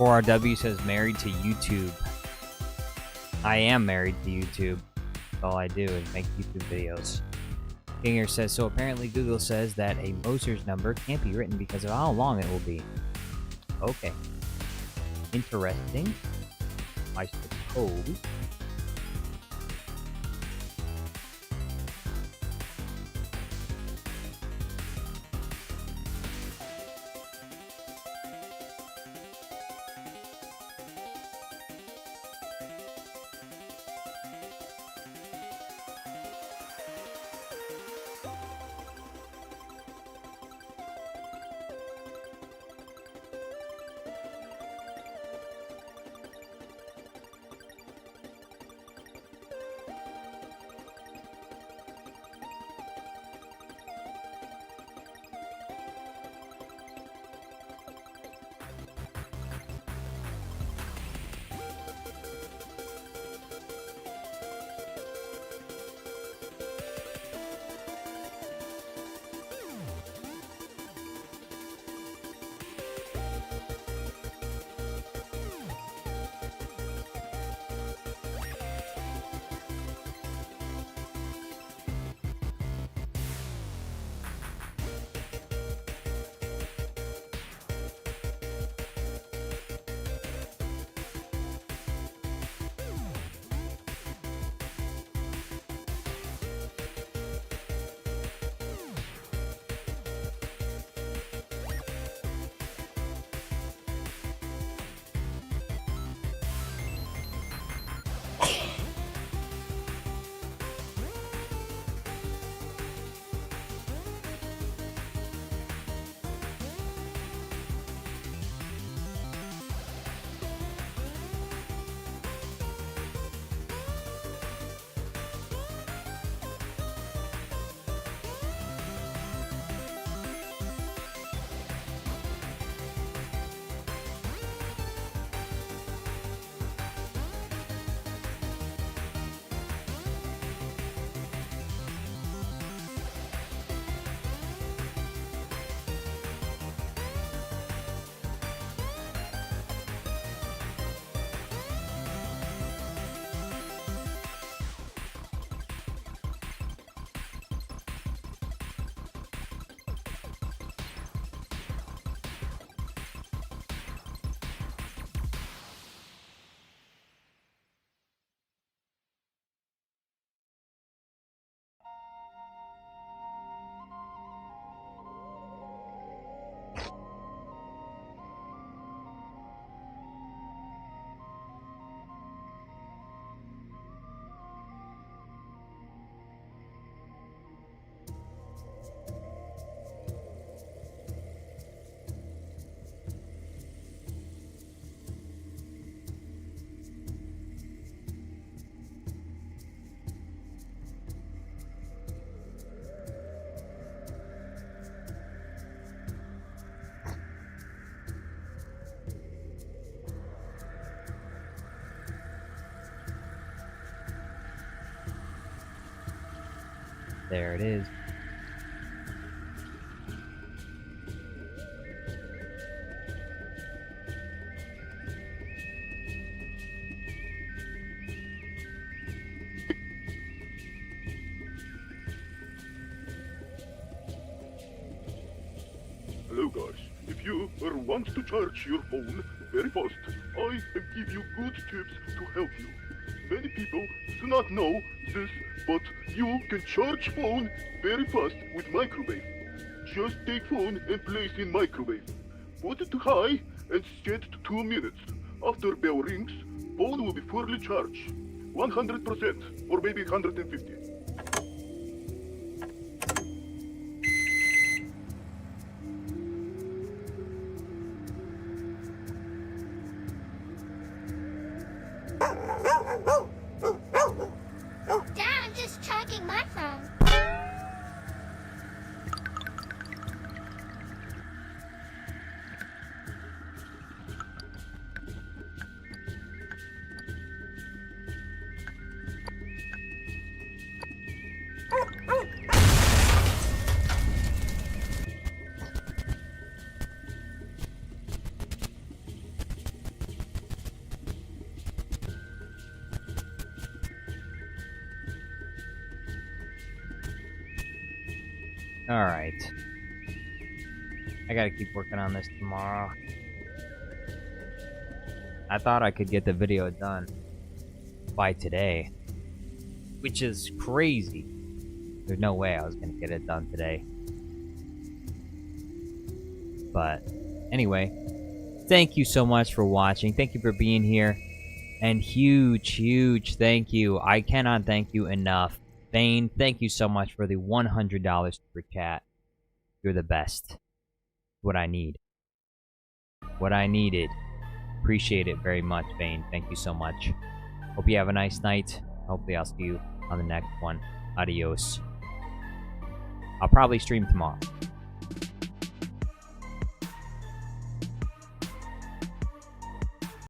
RW says married to YouTube. I am married to YouTube. All I do is make YouTube videos. Kinger says, so apparently Google says that a Moser's number can't be written because of how long it will be. Okay. Interesting. I suppose. There it is. Hello guys, if you want to charge your phone very fast, I give you good tips to help you. Many people do not know this, but you can charge phone very fast with microwave. Just take phone and place in microwave. Put it to high and set to 2 minutes. After bell rings, phone will be fully charged. 100% or maybe 150. Dad, I'm just tracking my phone. Alright. I gotta keep working on this tomorrow. I thought I could get the video done by today, which is crazy. There's no way I was gonna get it done today. But anyway, thank you so much for watching. Thank you for being here. And huge thank you. I cannot thank you enough. Vane, thank you so much for the $100 super chat. You're the best. What I need. What I needed. Appreciate it very much, Vane. Thank you so much. Hope you have a nice night. Hopefully I'll see you on the next one. Adios. I'll probably stream tomorrow.